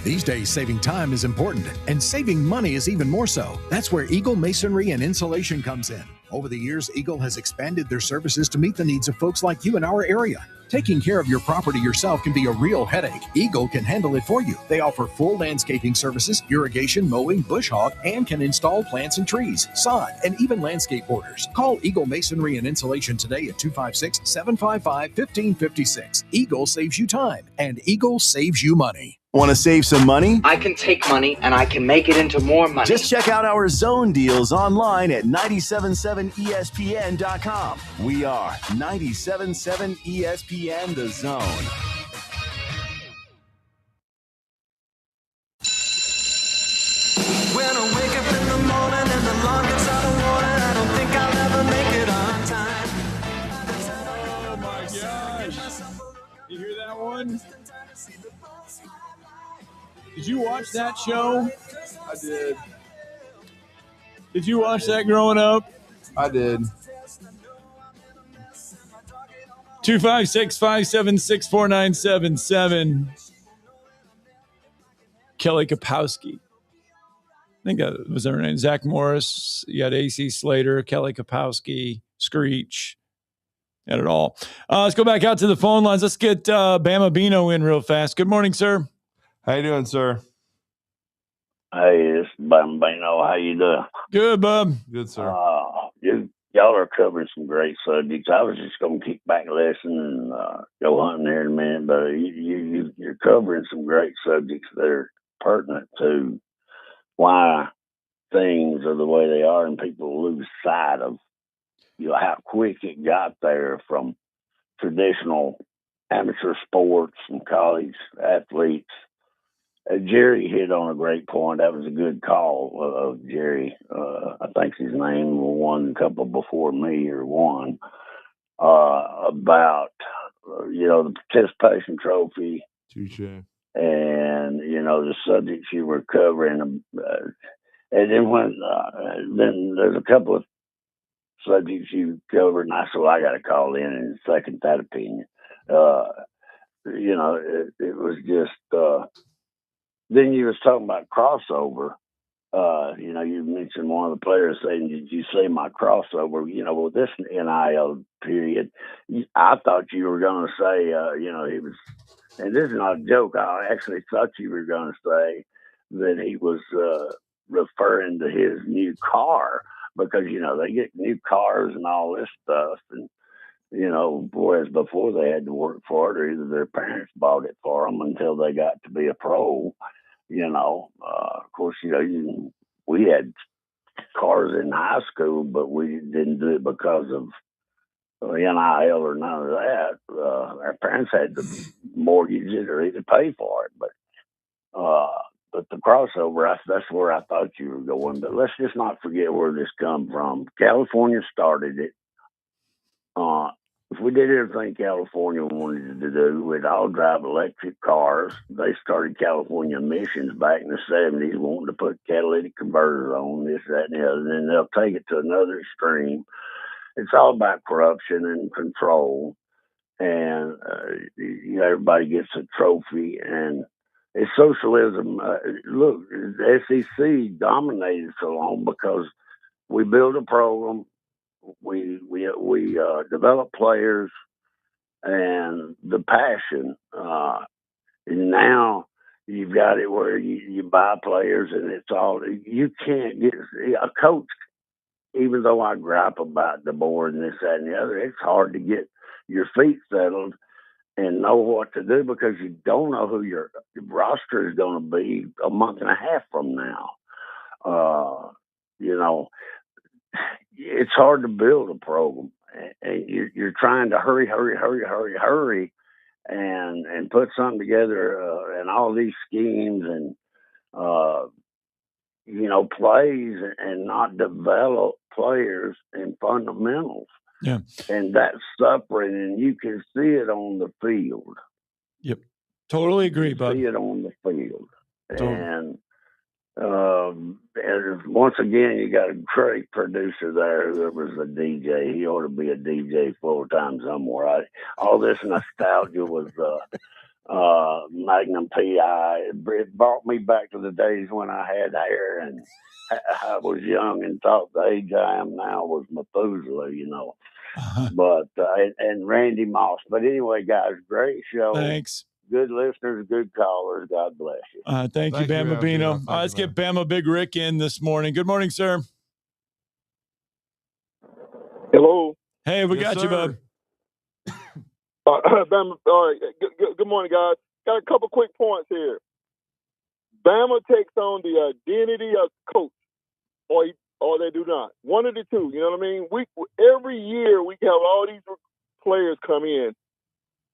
These days, saving time is important, and saving money is even more so. That's where Eagle Masonry and Insulation comes in. Over the years, Eagle has expanded their services to meet the needs of folks like you in our area. Taking care of your property yourself can be a real headache. Eagle can handle it for you. They offer full landscaping services, irrigation, mowing, bush hog, and can install plants and trees, sod, and even landscape borders. Call Eagle Masonry and Insulation today at 256-755-1556. Eagle saves you time, and Eagle saves you money. Want to save some money? I can take money and I can make it into more money. Just check out our zone deals online at 977ESPN.com. We are 977 ESPN The Zone. When I wake up in the morning and the alarm gets out of water, I don't think I'll ever make it on time. Oh my gosh. You hear that one? Did you watch that show? I did. Did you watch that growing up? I did. 256-576-4977. Kelly Kapowski. I think that was her name. Zach Morris. You had AC Slater, Kelly Kapowski, Screech. Had it all. Let's go back out to the phone lines. Let's get Bama Bino in real fast. Good morning, sir. How you doing, sir? Hey, it's Bambino. How you doing? Good, bub. Good, sir. Y'all are covering some great subjects. I was just going to kick back and listen and go hunting here in a minute, but you're covering some great subjects that are pertinent to why things are the way they are, and people lose sight of how quick it got there from traditional amateur sports and college athletes. Jerry hit on a great point. That was a good call of Jerry. I think his name won a couple before me or one about the participation trophy. Touche. And the subjects you were covering. And then then there's a couple of subjects you covered, and I said, well, I got to call in and second that opinion. It was just. Then you was talking about crossover. You mentioned one of the players saying, "Did you see my crossover?" With this NIL period, I thought you were going to say, he was. And this is not a joke. I actually thought you were going to say that he was referring to his new car because, they get new cars and all this stuff. And, whereas before they had to work for it or either their parents bought it for them until they got to be a pro. Of course, we had cars in high school, but we didn't do it because of NIL or none of that. Our parents had to mortgage it or either pay for it. But the crossover, that's where I thought you were going. But let's just not forget where this come from. California started it. If we did everything California wanted to do, we'd all drive electric cars. They started California emissions back in the 70s, wanting to put catalytic converters on this, that, and the other. And then they'll take it to another extreme. It's all about corruption and control. And everybody gets a trophy. And it's socialism. Look, the SEC dominated so long because we built a program. We develop players and the passion. And now you've got it where you buy players and it's all, you can't get a coach. Even though I gripe about the board and this, that, and the other, it's hard to get your feet settled and know what to do because you don't know who your roster is going to be a month and a half from now. It's hard to build a program, and you're trying to hurry, and put something together, and all these schemes and plays, and not develop players and fundamentals. Yeah, and that's suffering, and you can see it on the field. Yep, totally agree, bud. See it on the field, totally. And once again, you got a great producer there that was a DJ. He ought to be a DJ full time somewhere. All this nostalgia was Magnum PI. It brought me back to the days when I had hair and I was young and thought the age I am now was Methuselah, you know. But and Randy Moss. But anyway, guys, great show. Thanks. Good listeners, good callers. God bless you. Thank you, Bama Bino. Let's get Bama Big Rick in this morning. Good morning, sir. Hello. Hey, we got you, bud. Bama, all right. Good morning, guys. Got a couple quick points here. Bama takes on the identity of coach, or they do not. One of the two. You know what I mean? Every year we have all these players come in.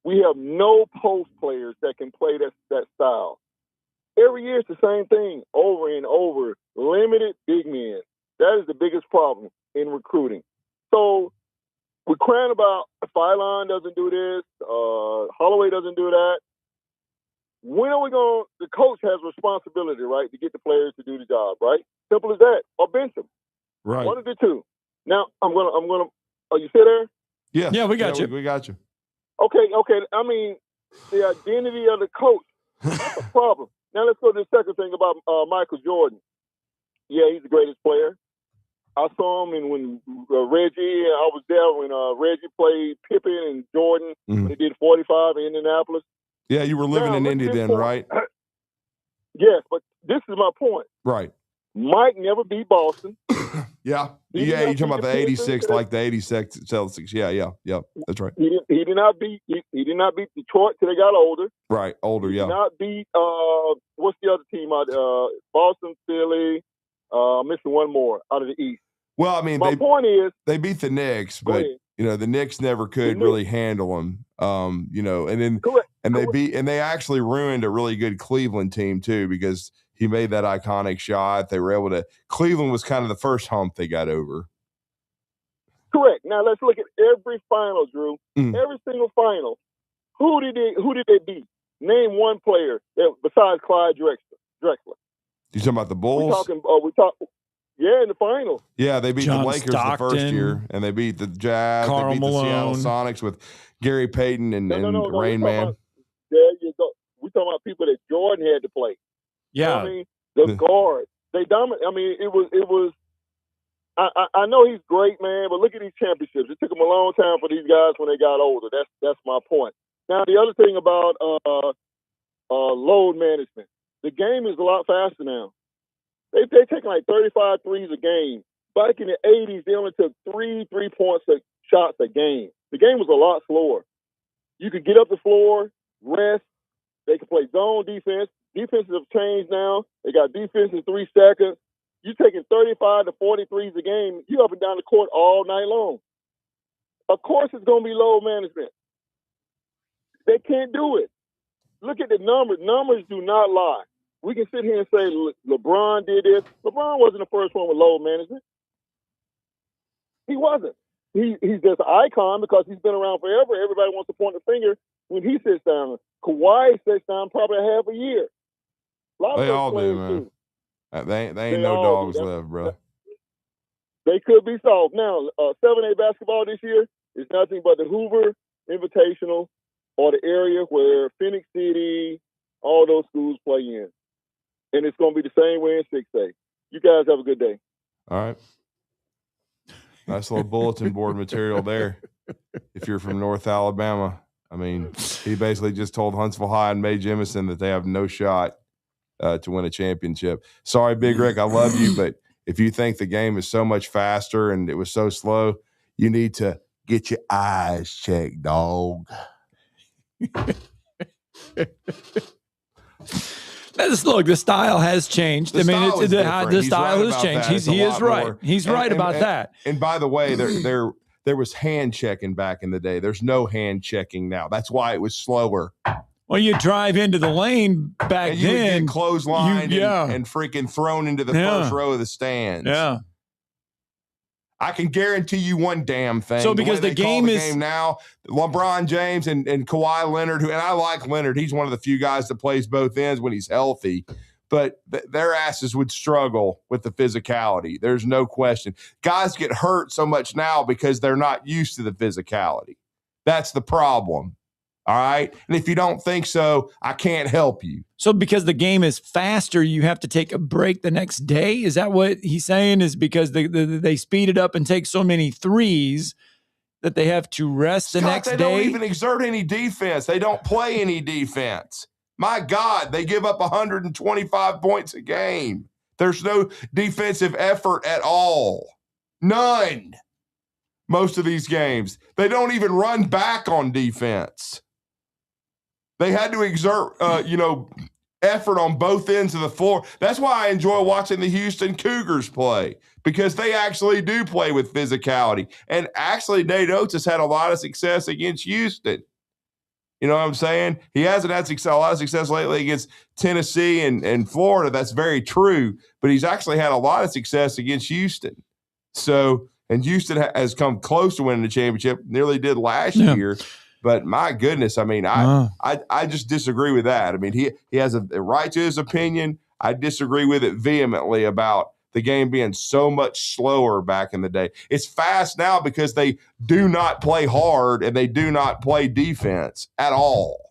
We have no post players that can play that style. Every year it's the same thing over and over. Limited big men. That is the biggest problem in recruiting. So we're crying about Phylon doesn't do this, Holloway doesn't do that. When are we going? The coach has responsibility, right, to get the players to do the job, right? Simple as that. Or bench them. Right. One of the two. Now I'm gonna. Are you still there? Yes. Yeah, we got you. We got you. Okay. I mean, the identity of the coach. That's a problem. Now let's go to the second thing about Michael Jordan. Yeah, he's the greatest player. I saw him when Reggie. I was there when Reggie played Pippen and Jordan. Mm-hmm. They did 45 in Indianapolis. Yeah, you were living in Indy then, right? Yes, but this is my point. Right. Mike never beat Boston. Yeah. You're talking about the 86, like the 86 Celtics. Yeah. That's right. He did not beat Detroit till they got older. Right, older, He did not beat what's the other team out Boston, Philly, missing one more out of the East. Well, I mean, my point is they beat the Knicks, but the Knicks never could really handle them. And then correct. And they actually ruined a really good Cleveland team too, because he made that iconic shot. They were able to. Cleveland was kind of the first hump they got over. Correct. Now let's look at every final, Drew. Every single final. Who did they beat? Name one player besides Clyde Drexler. You talking about the Bulls? Yeah, in the final. Yeah, they beat John the Lakers Stockton, the first year, and they beat the Jazz. Karl they beat Malone. the Seattle Sonics with Gary Payton and Rain Man. There you go. We're talking about people that Jordan had to play. Yeah. You know what I mean? The guards. They dominate. I mean, it was. I know he's great, man, but look at these championships. It took them a long time for these guys when they got older. That's my point. Now, the other thing about load management, the game is a lot faster now. They take like 35 threes a game. Back in the 80s, they only took 3-point shots a game. The game was a lot slower. You could get up the floor, rest. They can play zone defense. Defenses have changed now. They got defense in 3 seconds. You're taking 35 to 40 threes a game. You up and down the court all night long. Of course, it's going to be load management. They can't do it. Look at the numbers. Numbers do not lie. We can sit here and say LeBron did this. LeBron wasn't the first one with load management. He wasn't. He's just an icon because he's been around forever. Everybody wants to point the finger when he sits down. Kawhi sits down probably half a year. They all do, man. They ain't no dogs left, bro. They could be solved. Now, 7A basketball this year is nothing but the Hoover Invitational or the area where Phoenix City, all those schools play in. And it's going to be the same way in 6A. You guys have a good day. All right. Nice little bulletin board material there. If you're from North Alabama, I mean, he basically just told Huntsville High and Mae Jemison that they have no shot to win a championship. Sorry, Big Rick, I love you, but if you think the game is so much faster and it was so slow, you need to get your eyes checked, dog. Look, the style has changed. The style has changed. He is right. More. He's right about that. And by the way, there was hand checking back in the day. There's no hand checking now. That's why it was slower. Well, you drive into the lane back and you then. would get clotheslined and freaking thrown into the first row of the stands. Yeah. I can guarantee you one damn thing. So because the game now, LeBron James and Kawhi Leonard, and I like Leonard. He's one of the few guys that plays both ends when he's healthy. But their asses would struggle with the physicality. There's no question. Guys get hurt so much now because they're not used to the physicality. That's the problem. All right. And if you don't think so, I can't help you. So because the game is faster, you have to take a break the next day? Is that what he's saying? Is because they speed it up and take so many threes that they have to rest the next day? They don't even exert any defense. They don't play any defense. My God, they give up 125 points a game. There's no defensive effort at all. None. Most of these games. They don't even run back on defense. They had to exert, effort on both ends of the floor. That's why I enjoy watching the Houston Cougars play, because they actually do play with physicality. And actually, Nate Oates has had a lot of success against Houston. You know what I'm saying? He hasn't had a lot of success lately against Tennessee and Florida. That's very true. But he's actually had a lot of success against Houston. So, and Houston has come close to winning the championship, nearly did last year. But my goodness, I mean, I just disagree with that. I mean, he has a right to his opinion. I disagree with it vehemently about the game being so much slower back in the day. It's fast now because they do not play hard and they do not play defense at all.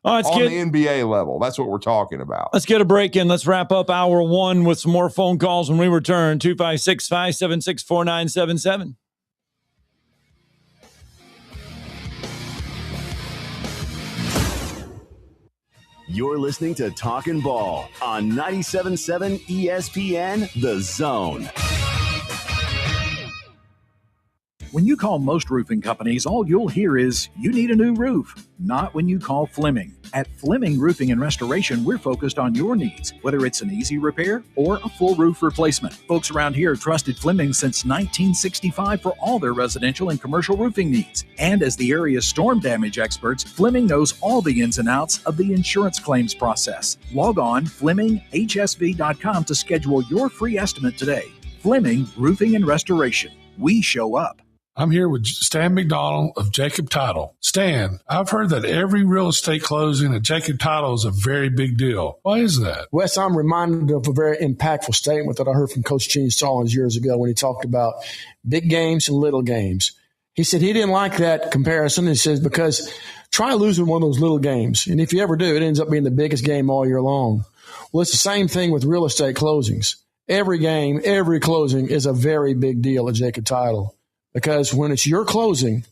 On the NBA level. That's what we're talking about. Let's get a break in. Let's wrap up hour one with some more phone calls when we return. 256-576-4977. You're listening to Talkin Ball on 97.7 ESPN, The Zone. When you call most roofing companies, all you'll hear is, you need a new roof. Not when you call Fleming. At Fleming Roofing and Restoration, we're focused on your needs, whether it's an easy repair or a full roof replacement. Folks around here have trusted Fleming since 1965 for all their residential and commercial roofing needs. And as the area's storm damage experts, Fleming knows all the ins and outs of the insurance claims process. Log on FlemingHSV.com to schedule your free estimate today. Fleming Roofing and Restoration. We show up. I'm here with Stan McDonald of Jacob Title. Stan, I've heard that every real estate closing at Jacob Title is a very big deal. Why is that? Wes, I'm reminded of a very impactful statement that I heard from Coach Gene Stallings years ago when he talked about big games and little games. He said he didn't like that comparison. He says, because try losing one of those little games. And if you ever do, it ends up being the biggest game all year long. Well, it's the same thing with real estate closings. Every game, every closing is a very big deal at Jacob Title. Because when it's your closing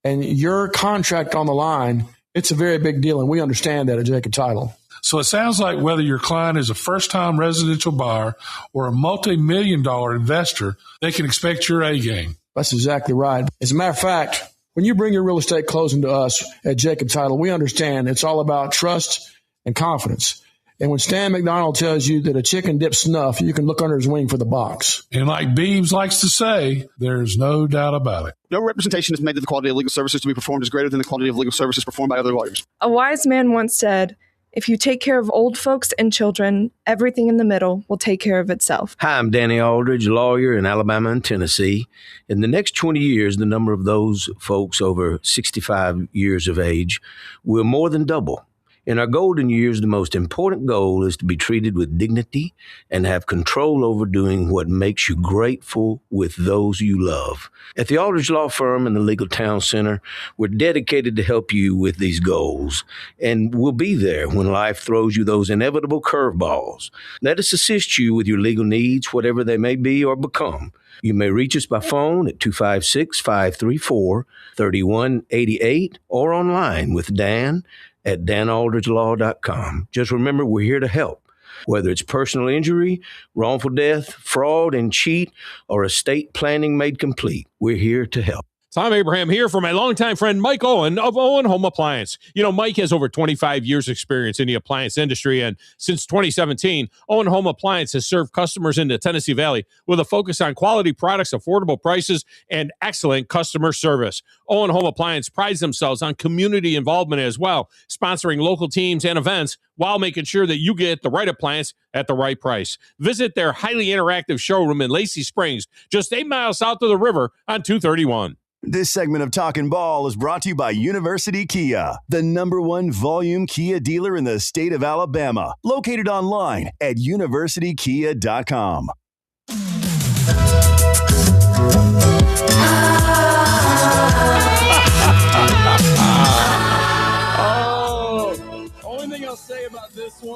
and your contract on the line, it's a very big deal, and we understand that at Jacob Title. So it sounds like whether your client is a first-time residential buyer or a multi-million-dollar investor, they can expect your A game. That's exactly right. As a matter of fact, when you bring your real estate closing to us at Jacob Title, we understand it's all about trust and confidence. And when Stan McDonald tells you that a chicken dips snuff, you can look under his wing for the box. And like Beebs likes to say, there's no doubt about it. No representation is made that the quality of legal services to be performed is greater than the quality of legal services performed by other lawyers. A wise man once said, if you take care of old folks and children, everything in the middle will take care of itself. Hi, I'm Danny Aldridge, lawyer in Alabama and Tennessee. In the next 20 years, the number of those folks over 65 years of age will more than double. In our golden years, the most important goal is to be treated with dignity and have control over doing what makes you grateful with those you love. At the Aldridge Law Firm and the Legal Town Center, we're dedicated to help you with these goals, and we'll be there when life throws you those inevitable curveballs. Let us assist you with your legal needs, whatever they may be or become. You may reach us by phone at 256-534-3188 or online with Dan at danaldridgelaw.com. Just remember, we're here to help. Whether it's personal injury, wrongful death, fraud and cheat, or estate planning made complete, we're here to help. Tom Abraham here for my longtime friend Mike Owen of Owen Home Appliance. You know, Mike has over 25 years experience in the appliance industry, and since 2017, Owen Home Appliance has served customers in the Tennessee Valley with a focus on quality products, affordable prices, and excellent customer service. Owen Home Appliance prides themselves on community involvement as well, sponsoring local teams and events while making sure that you get the right appliance at the right price. Visit their highly interactive showroom in Lacey Springs, just 8 miles south of the river on 231. This segment of Talkin Ball is brought to you by University Kia, the #1 volume Kia dealer in the state of Alabama. Located online at universitykia.com.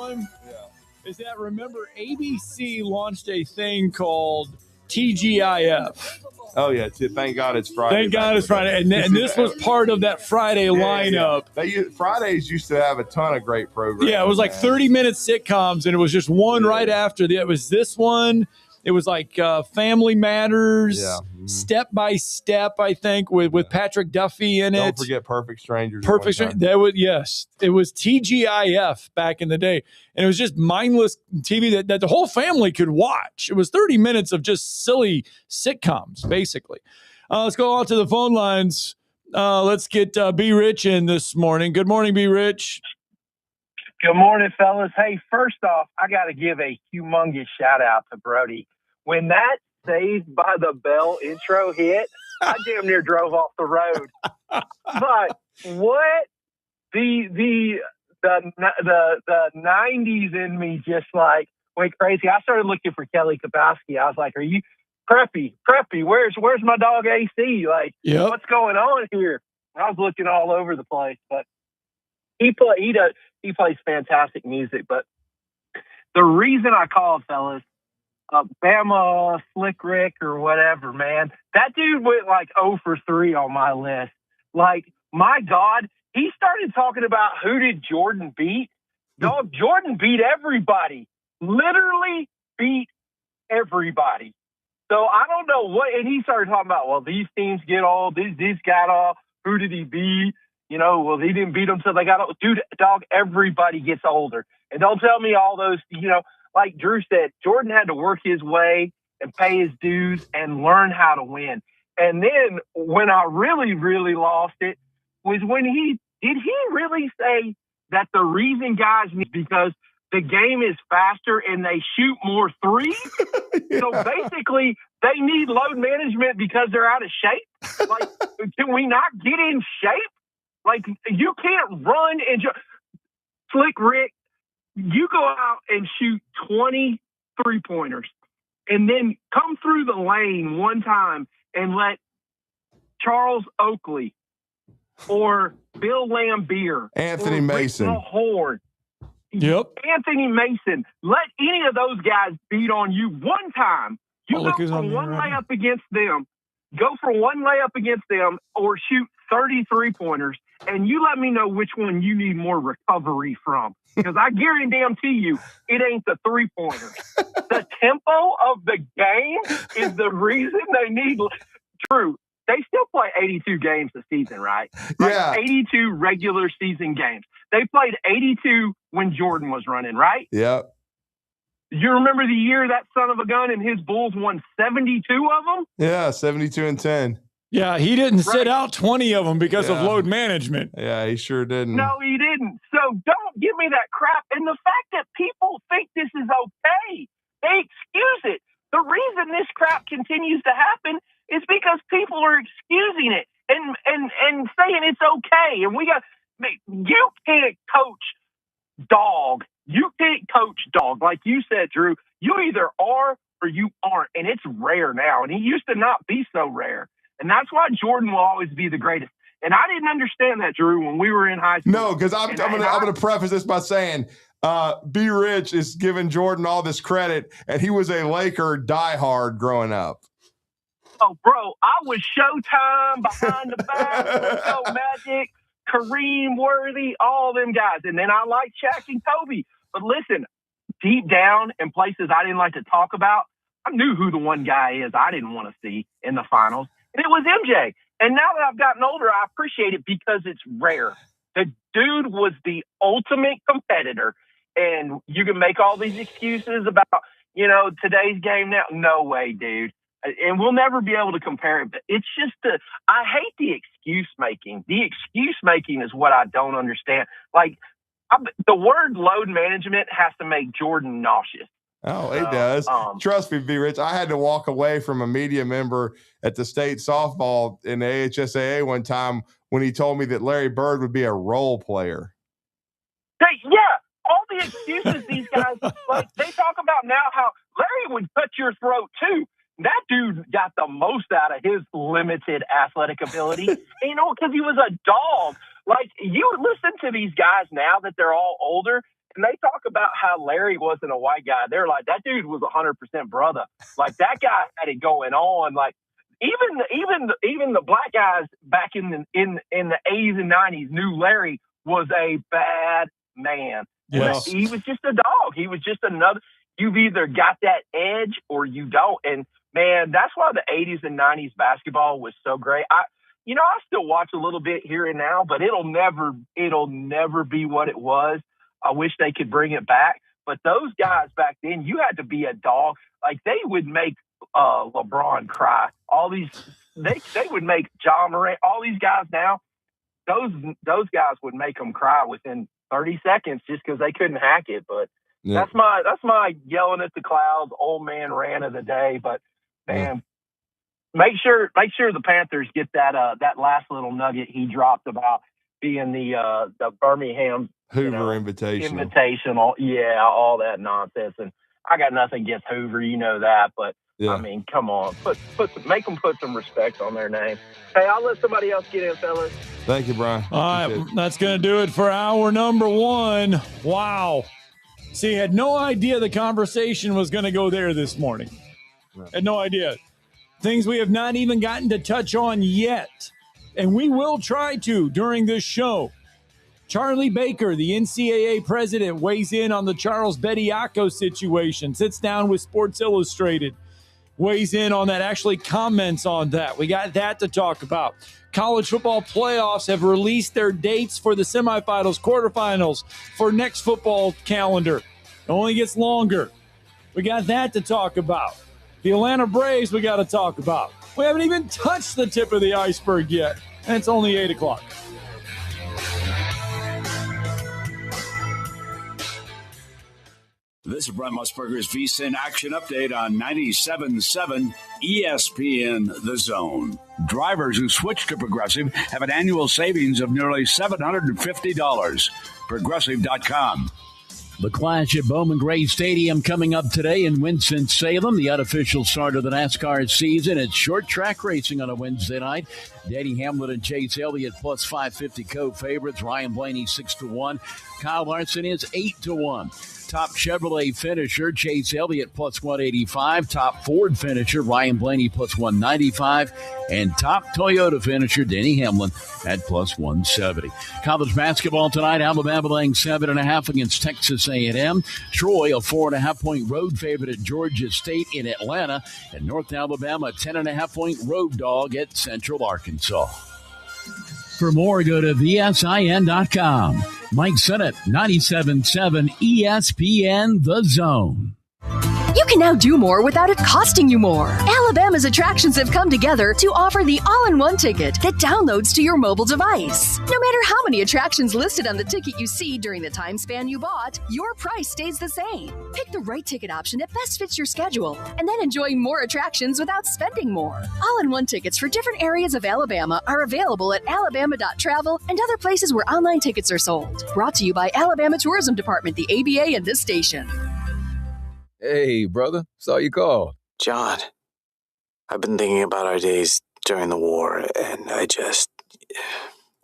on? Yeah. Is that, remember, ABC launched a thing called TGIF. Oh, yeah. Thank God it's Friday. Thank God it's Friday. And this was part of that Friday lineup. Yeah. Fridays used to have a ton of great programs. Yeah, it was like 30-minute sitcoms, and it was just one right after the. It was this one. It was like Family Matters, Step by Step, I think, with Patrick Duffy in it. Don't forget Perfect Strangers. Perfect Strangers. That was, yes. It was TGIF back in the day. And it was just mindless TV that the whole family could watch. It was 30 minutes of just silly sitcoms, basically. Let's go on to the phone lines. Let's get B. Rich in this morning. Good morning, B. Rich. Good morning, fellas. Hey, first off, I got to give a humongous shout out to Brody. When that Saved by the Bell intro hit, I damn near drove off the road. But what the 90s in me just like went crazy. I started looking for Kelly Kapowski. I was like, "Are you Preppy? Where's my dog AC? Like, what's going on here?" I was looking all over the place, but he plays fantastic music. But the reason I called, fellas, Bama Slick Rick or whatever, man, that dude went like 0 for 3 on my list. Like, my God, he started talking about who did Jordan beat. Dog, Jordan beat everybody. Literally beat everybody. So I don't know what, and he started talking about, well, these teams get old, these got off. Who did he beat? You know, well, he didn't beat them till they got old. Dude, dog, everybody gets older. And don't tell me all those, you know, like Drew said, Jordan had to work his way and pay his dues and learn how to win. And then when I really, really lost it was when did he really say that the reason guys need because the game is faster and they shoot more threes? So basically, they need load management because they're out of shape? Like, can we not get in shape? Like, you can't run and Slick Rick, you go out and shoot 20 3-pointers and then come through the lane one time and let Charles Oakley or Bill Lambier, Anthony or Mason, Rick Mahorn, Anthony Mason, let any of those guys beat on you one time. You go for one layup against them. Go for one layup against them or shoot 30 3-pointers, and you let me know which one you need more recovery from. Because I guarantee you, it ain't the 3-pointer. The tempo of the game is the reason they need. Drew, they still play 82 games a season, right? Yeah. 82 regular season games. They played 82 when Jordan was running, right? Yep. You remember the year that son of a gun and his Bulls won 72 of them? Yeah, 72-10. Yeah, he didn't sit out 20 of them because of load management. Yeah, he sure didn't. No, he didn't. So don't give me that crap. And the fact that people think this is okay, they excuse it. The reason this crap continues to happen is because people are excusing it and saying it's okay. And you can't coach dog. You can't coach dog. Like you said, Drew, you either are or you aren't. And it's rare now. And he used to not be so rare. And that's why Jordan will always be the greatest. And I didn't understand that, Drew, when we were in high school. No, because I'm gonna preface this by saying B. Rich is giving Jordan all this credit, and he was a Laker diehard growing up. Oh, bro, I was Showtime, Behind the Back, Go Magic, Kareem Worthy, all them guys. And then I liked Shaq and Kobe. But listen, deep down in places I didn't like to talk about, I knew who the one guy is I didn't want to see in the finals. And it was MJ. And now that I've gotten older, I appreciate it because it's rare. The dude was the ultimate competitor. And you can make all these excuses about, today's game now. No way, dude. And we'll never be able to compare it. But it's just I hate the excuse making. The excuse making is what I don't understand. Like, the word load management has to make Jordan nauseous. Oh, it does. Trust me, B. Rich. I had to walk away from a media member at the state softball in the AHSAA one time when he told me that Larry Bird would be a role player. All the excuses these guys, like, they talk about now how Larry would cut your throat too. That dude got the most out of his limited athletic ability, because he was a dog. Like, you listen to these guys now that they're all older, when they talk about how Larry wasn't a white guy, they're like, that dude was 100% brother. Like, that guy had it going on. Like, even the black guys back in the 80s and 90s knew Larry was a bad man. Yes. He was just a dog. He was just another. You've either got that edge or you don't. And man, that's why the 80s and 90s basketball was so great. I still watch a little bit here and now, but it'll never be what it was. I wish they could bring it back. But those guys back then, you had to be a dog. Like, they would make LeBron cry. All these, they would make John Morant. All these guys now, those guys would make them cry within 30 seconds just because they couldn't hack it. But Yeah. that's my yelling at the clouds, old man rant of the day. But man, make sure the Panthers get that last little nugget he dropped about being the Birmingham Hoover Invitational. Invitational. Yeah, all that nonsense. And I got nothing against Hoover, you know that, but Yeah. I mean, come on, make them put some respect on their name. Hey, I'll let somebody else get in, fellas. Thank you, Brian. All right, that's going to do it for hour number 1. Wow. See, had no idea the conversation was going to go there this morning. Had no idea. Things we have not even gotten to touch on yet. And we will try to during this show. Charlie Baker, the NCAA president, weighs in on the Charles Bediako situation, sits down with Sports Illustrated, weighs in on that, actually comments on that. We got that to talk about. College football playoffs have released their dates for the semifinals, quarterfinals, for next football calendar. It only gets longer. We got that to talk about. The Atlanta Braves we got to talk about. We haven't even touched the tip of the iceberg yet, and it's only 8 o'clock. This is Brent Musburger's VSiN Action Update on 97.7 ESPN The Zone. Drivers who switch to Progressive have an annual savings of nearly $750. Progressive.com. The Clash at Bowman Gray Stadium coming up today in Winston-Salem, the unofficial start of the NASCAR season. It's short track racing on a Wednesday night. Denny Hamlin and Chase Elliott plus 550 co-favorites. Ryan Blaney 6-1. Kyle Larson is 8-1. Top Chevrolet finisher, Chase Elliott plus 185. Top Ford finisher, Ryan Blaney plus 195. And top Toyota finisher, Denny Hamlin at plus 170. College basketball tonight, Alabama laying 7.5 against Texas A&M. Troy, a 4.5-point road favorite at Georgia State in Atlanta. And North Alabama, a 10.5-point road dog at Central Arkansas. For more, go to VSIN.com. Mike Sennett, 97.7 ESPN The Zone. You can now do more without it costing you more. Alabama's attractions have come together to offer the all-in-one ticket that downloads to your mobile device. No matter how many attractions listed on the ticket you see during the time span you bought, your price stays the same. Pick the right ticket option that best fits your schedule, and then enjoy more attractions without spending more. All-in-one tickets for different areas of Alabama are available at alabama.travel and other places where online tickets are sold. Brought to you by Alabama Tourism Department, the ABA, and this station. Hey, brother. Saw you called. John, I've been thinking about our days during the war, and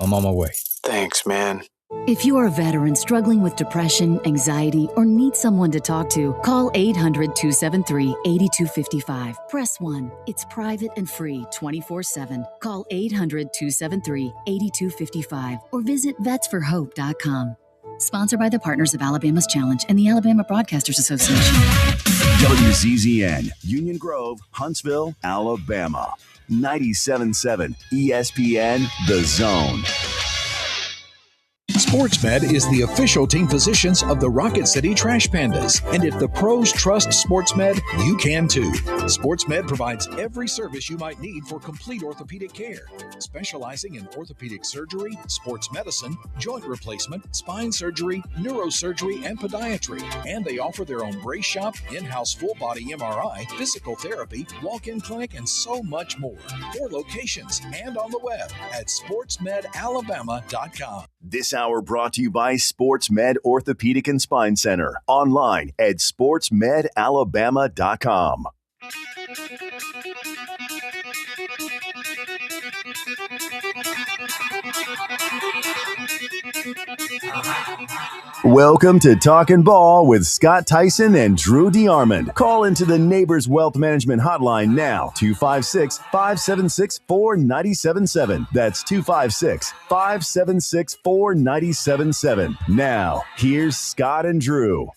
I'm on my way. Thanks, man. If you are a veteran struggling with depression, anxiety, or need someone to talk to, call 800-273-8255. Press 1. It's private and free 24/7. Call 800-273-8255 or visit vetsforhope.com. Sponsored by the Partners of Alabama's Challenge and the Alabama Broadcasters Association. WZZN, Union Grove, Huntsville, Alabama. 97.7 ESPN The Zone. SportsMed is the official team physicians of the Rocket City Trash Pandas. And if the pros trust SportsMed, you can too. SportsMed provides every service you might need for complete orthopedic care, specializing in orthopedic surgery, sports medicine, joint replacement, spine surgery, neurosurgery, and podiatry. And they offer their own brace shop, in-house full-body MRI, physical therapy, walk-in clinic, and so much more. 4 locations and on the web at sportsmedalabama.com. This hour brought to you by SportsMed Orthopedic and Spine Center. Online at sportsmedalabama.com. Welcome to Talkin Ball with Scott Tyson and Drew DeArmond. Call into the Neighbors Wealth Management Hotline now, 256-576-4977. That's 256-576-4977. Now, here's Scott and Drew.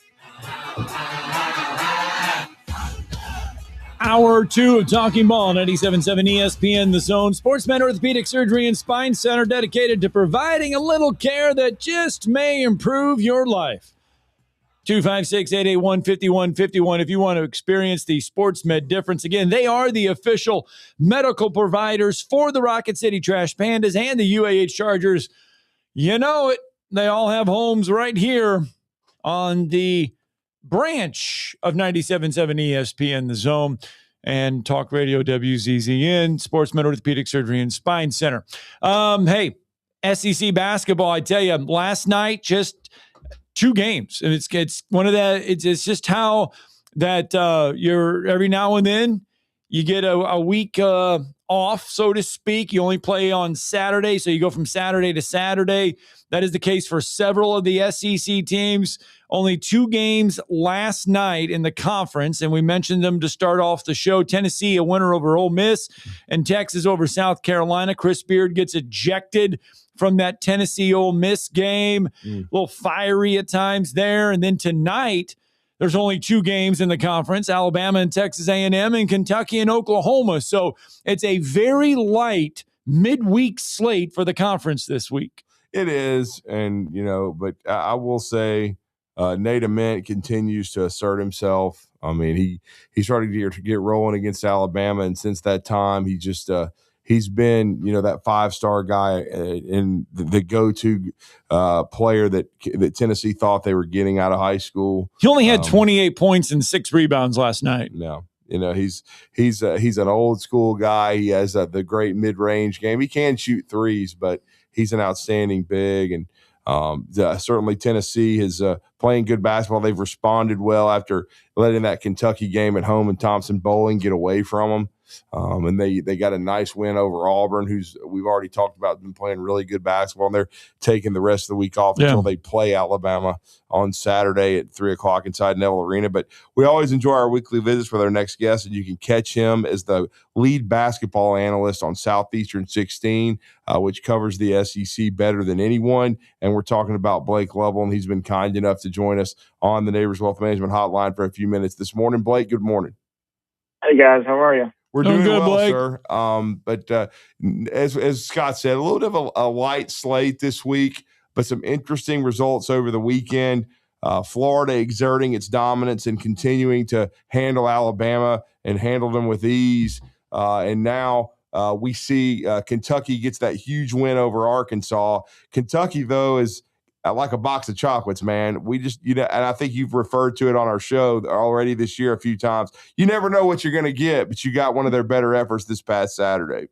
Hour 2 of Talking Ball, 97.7 ESPN, The Zone. Sportsman Orthopedic Surgery and Spine Center, dedicated to providing a little care that just may improve your life. 256-881-5151 if you want to experience the SportsMed difference. Again, they are the official medical providers for the Rocket City Trash Pandas and the UAH Chargers. You know it. They all have homes right here on the branch of 97.7 ESPN, The Zone, and Talk Radio WZZN, Sportsman Orthopedic Surgery and Spine Center. Hey, SEC basketball, I tell you, last night, just 2 games. And it's one of that, it's just how that you're every now and then you get a week off, so to speak. You only play on Saturday, so you go from Saturday to Saturday. That is the case for several of the SEC teams. Only 2 games last night in the conference, and we mentioned them to start off the show. Tennessee, a winner over Ole Miss, and Texas over South Carolina. Chris Beard gets ejected from that Tennessee-Ole Miss game. A little fiery at times there. And then tonight, there's only 2 games in the conference, Alabama and Texas A&M, and Kentucky and Oklahoma. So it's a very light midweek slate for the conference this week. It is, and, but I will say Nate Ament continues to assert himself. I mean, he started to get rolling against Alabama, and since that time, he just he's been, that 5-star guy and the go-to player that Tennessee thought they were getting out of high school. He only had 28 points and 6 rebounds last night. No. He's an old school guy. He has the great mid-range game. He can shoot threes, but he's an outstanding big. And certainly Tennessee is playing good basketball. They've responded well after letting that Kentucky game at home and Thompson Bowling get away from them. And they got a nice win over Auburn, who's we've already talked about, been playing really good basketball, and they're taking the rest of the week off until they play Alabama on Saturday at 3:00 inside Neville Arena. But we always enjoy our weekly visits with our next guest, and you can catch him as the lead basketball analyst on Southeastern 16, which covers the SEC better than anyone. And we're talking about Blake Lovell, and he's been kind enough to join us on the Neighbors Wealth Management Hotline for a few minutes this morning. Blake, good morning. Hey, guys. How are you? We're doing good, well, Blake. sir. But as Scott said, a little bit of a light slate this week, but some interesting results over the weekend. Florida exerting its dominance and continuing to handle Alabama and handle them with ease. And now we see Kentucky gets that huge win over Arkansas. Kentucky, though, is like a box of chocolates, man. We just, and I think you've referred to it on our show already this year a few times. You never know what you're going to get, but you got one of their better efforts this past Saturday.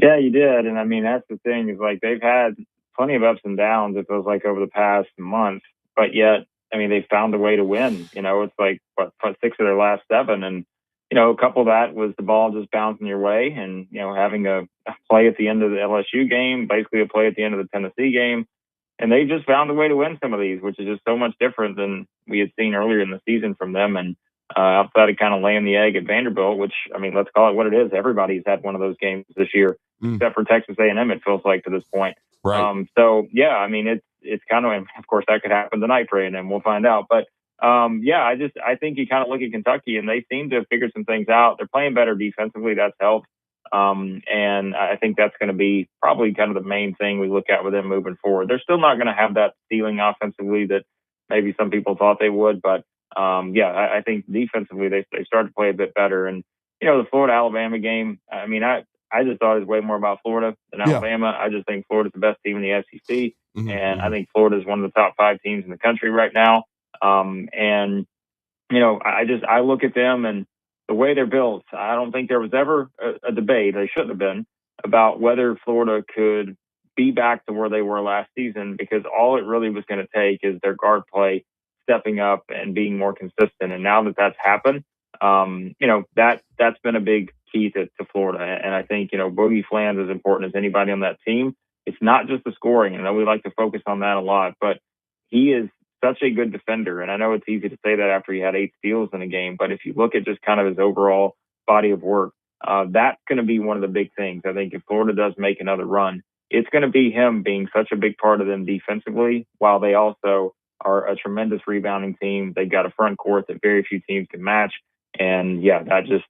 Yeah, you did. And I mean, that's the thing is like they've had plenty of ups and downs, it feels like, over the past month, but yet, I mean, they found a way to win. It's like, 6 of their last 7. And, a couple of that was the ball just bouncing your way and, having a play at the end of the LSU game, basically a play at the end of the Tennessee game. And they just found a way to win some of these, which is just so much different than we had seen earlier in the season from them. And outside of kind of laying the egg at Vanderbilt, which, I mean, let's call it what it is. Everybody's had one of those games this year, except for Texas A&M, it feels like, to this point. Right. So, yeah, I mean, it's kind of course, that could happen tonight for A&M. We'll find out. But, I think you kind of look at Kentucky, and they seem to have figured some things out. They're playing better defensively. That's helped. And I think that's going to be probably kind of the main thing we look at with them moving forward. They're still not going to have that ceiling offensively that maybe some people thought they would, but I think defensively they started to play a bit better. And the Florida-Alabama game, I mean, I just thought it was way more about Florida than Alabama. I just think Florida's the best team in the SEC, and I think Florida is one of the top 5 teams in the country right now. I look at them and the way they're built, I don't think there was ever a debate, they shouldn't have been, about whether Florida could be back to where they were last season, because all it really was going to take is their guard play stepping up and being more consistent. And now that that's happened, that's been a big key to Florida. And I think, Boogie Flan's as important as anybody on that team. It's not just the scoring. I know we like to focus on that a lot, but he is such a good defender. And I know it's easy to say that after he had 8 steals in a game, but if you look at just kind of his overall body of work, that's going to be one of the big things. I think if Florida does make another run, it's going to be him being such a big part of them defensively, while they also are a tremendous rebounding team. They've got a front court that very few teams can match. And yeah,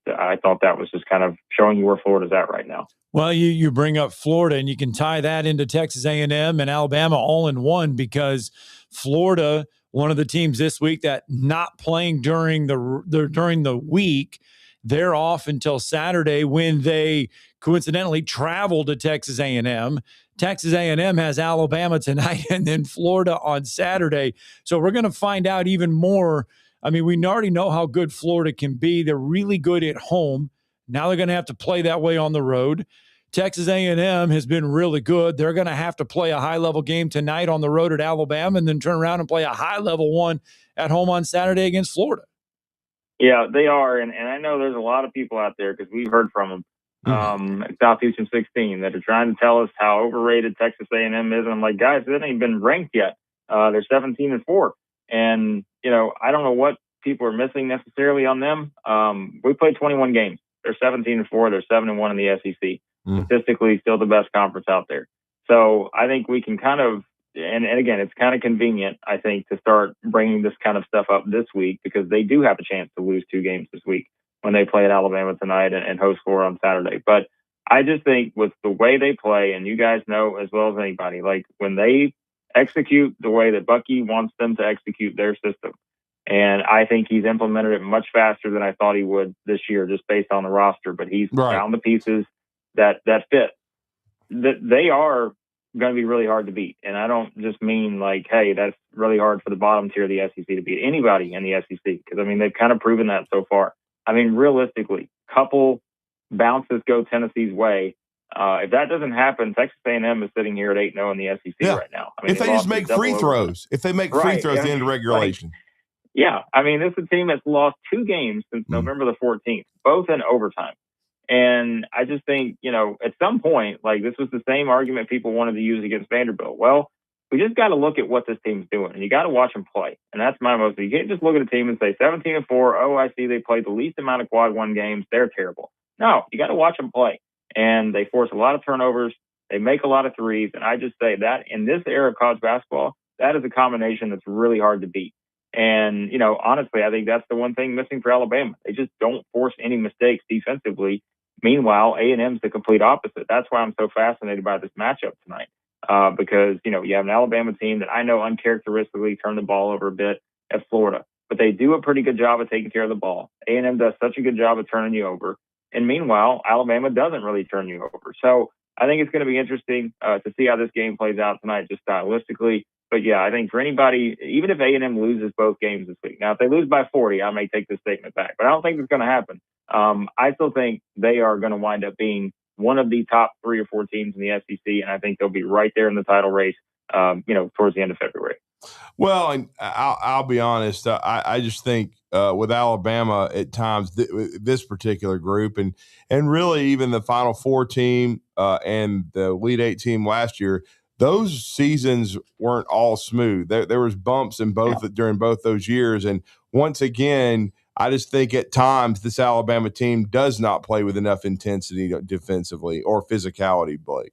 I thought that was just kind of showing you where Florida's at right now. Well, you bring up Florida, and you can tie that into Texas A&M and Alabama all in one, because Florida, one of the teams this week that not playing during the week, they're off until Saturday when they coincidentally travel to Texas A&M. Texas A&M has Alabama tonight and then Florida on Saturday. So we're going to find out even more. I mean, we already know how good Florida can be. They're really good at home. Now they're going to have to play that way on the road. Texas A&M has been really good. They're going to have to play a high-level game tonight on the road at Alabama and then turn around and play a high-level one at home on Saturday against Florida. Yeah, they are. And I know there's a lot of people out there, because we've heard from them, Southeastern 16, that are trying to tell us how overrated Texas A&M is. And I'm like, guys, they haven't even been ranked yet. They're 17-4. And, I don't know what people are missing necessarily on them. We played 21 games. They're 17-4. They're 7-1 in the SEC. Statistically, still the best conference out there. So I think we can kind of, and again, it's kind of convenient, I think, to start bringing this kind of stuff up this week, because they do have a chance to lose 2 games this week when they play at Alabama tonight and host Florida on Saturday. But I just think with the way they play, and you guys know as well as anybody, like when they execute the way that Bucky wants them to execute their system, and I think he's implemented it much faster than I thought he would this year, just based on the roster. But he's found the pieces that fit. That they are going to be really hard to beat. And I don't just mean like, hey, that's really hard for the bottom tier of the SEC to beat anybody in the SEC. Because, I mean, they've kind of proven that so far. I mean, realistically, couple bounces go Tennessee's way. If that doesn't happen, Texas A&M is sitting here at 8-0 in the SEC right now. I mean, if they just make free throws. If they make free throws at the end of regulation. Yeah. I mean, this is a team that's lost 2 games since November the 14th, both in overtime. And I just think, at some point, like, this was the same argument people wanted to use against Vanderbilt. Well, we just got to look at what this team's doing, and you got to watch them play. And that's my most. You can't just look at a team and say 17-4. Oh, I see they played the least amount of quad 1 games. They're terrible. No, you got to watch them play. And they force a lot of turnovers. They make a lot of threes. And I just say that in this era of college basketball, that is a combination that's really hard to beat. And, honestly, I think that's the one thing missing for Alabama. They just don't force any mistakes defensively. Meanwhile, A&M's the complete opposite. That's why I'm so fascinated by this matchup tonight, because, you have an Alabama team that I know uncharacteristically turned the ball over a bit at Florida, but they do a pretty good job of taking care of the ball. A&M does such a good job of turning you over. And meanwhile, Alabama doesn't really turn you over. So I think it's going to be interesting to see how this game plays out tonight, just stylistically. But yeah, I think for anybody, even if A&M loses both games this week, now if they lose by 40, I may take this statement back, but I don't think it's going to happen. I still think they are going to wind up being one of the top 3 or 4 teams in the SEC, and I think they'll be right there in the title race, towards the end of February. Well, and I'll be honest, I just think with Alabama at times, this particular group, and really even the Final Four team and the Elite 8 team last year, those seasons weren't all smooth. There was bumps in during both those years, and once again, I just think at times this Alabama team does not play with enough intensity defensively or physicality, Blake.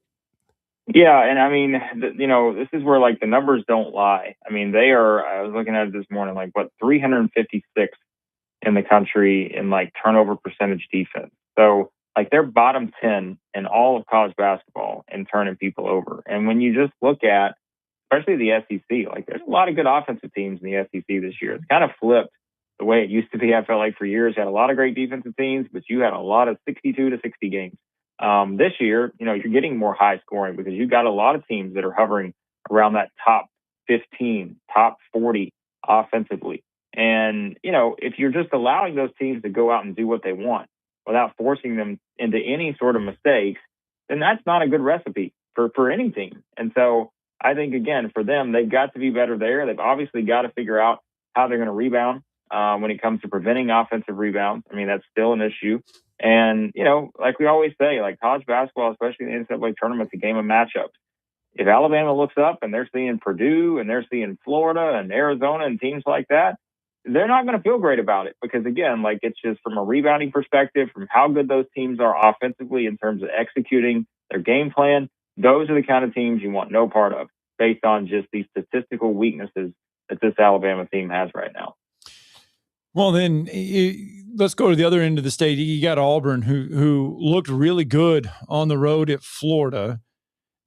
Yeah, and I mean, this is where, like, the numbers don't lie. I mean, they are, I was looking at it this morning, 356 in the country in, turnover percentage defense. So, they're bottom 10 in all of college basketball in turning people over. And when you just look at, especially the SEC, there's a lot of good offensive teams in the SEC this year. It's kind of flipped the way it used to be. I felt like for years you had a lot of great defensive teams, but you had a lot of 62 to 60 games. This year, you're getting more high scoring because you've got a lot of teams that are hovering around that top 15, top 40 offensively. And, if you're just allowing those teams to go out and do what they want without forcing them into any sort of mistakes, then that's not a good recipe for any team. And so I think, again, for them, they've got to be better there. They've obviously got to figure out how they're going to rebound when it comes to preventing offensive rebounds. I mean, that's still an issue. And, like we always say, college basketball, especially in the NCAA tournament's a game of matchups. if Alabama looks up and they're seeing Purdue and they're seeing Florida and Arizona and teams like that, they're not going to feel great about it because, again, like it's just from a rebounding perspective, from how good those teams are offensively in terms of executing their game plan, those are the kind of teams you want no part of based on just these statistical weaknesses that this Alabama team has right now. Well, then let's go to the other end of the state. You got Auburn, who looked really good on the road at Florida,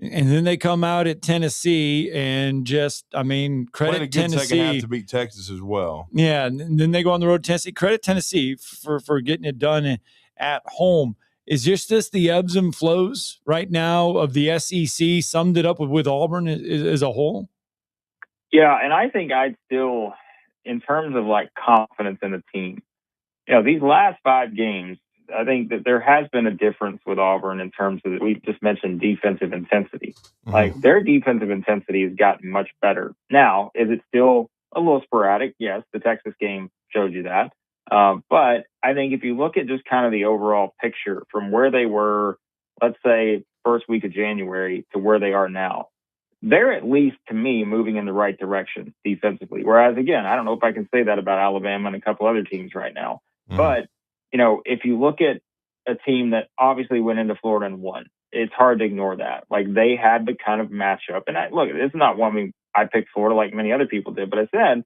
and then they come out at Tennessee and just, I mean, credit Played a good Tennessee. second half to beat Texas as well. Yeah, and then they go on the road to Tennessee. Credit Tennessee for getting it done at home. Is this the ebbs and flows right now of the SEC summed it up with Auburn as a whole? Yeah, and I think I'd still, in terms of like confidence in the team, these last 5 games, I think that there has been a difference with Auburn in terms of, we just mentioned defensive intensity. Mm-hmm. Like their defensive intensity has gotten much better. Now, is it still a little sporadic? Yes, the Texas game showed you that. But I think if you look at just kind of the overall picture from where they were, let's say, first week of January to where they are now, they're at least, to me, moving in the right direction defensively. Whereas, again, I don't know if I can say that about Alabama and a couple other teams right now. Mm-hmm. But, if you look at a team that obviously went into Florida and won, it's hard to ignore that. Like, they had the kind of matchup. And look, it's not one I picked Florida like many other people did. But I said,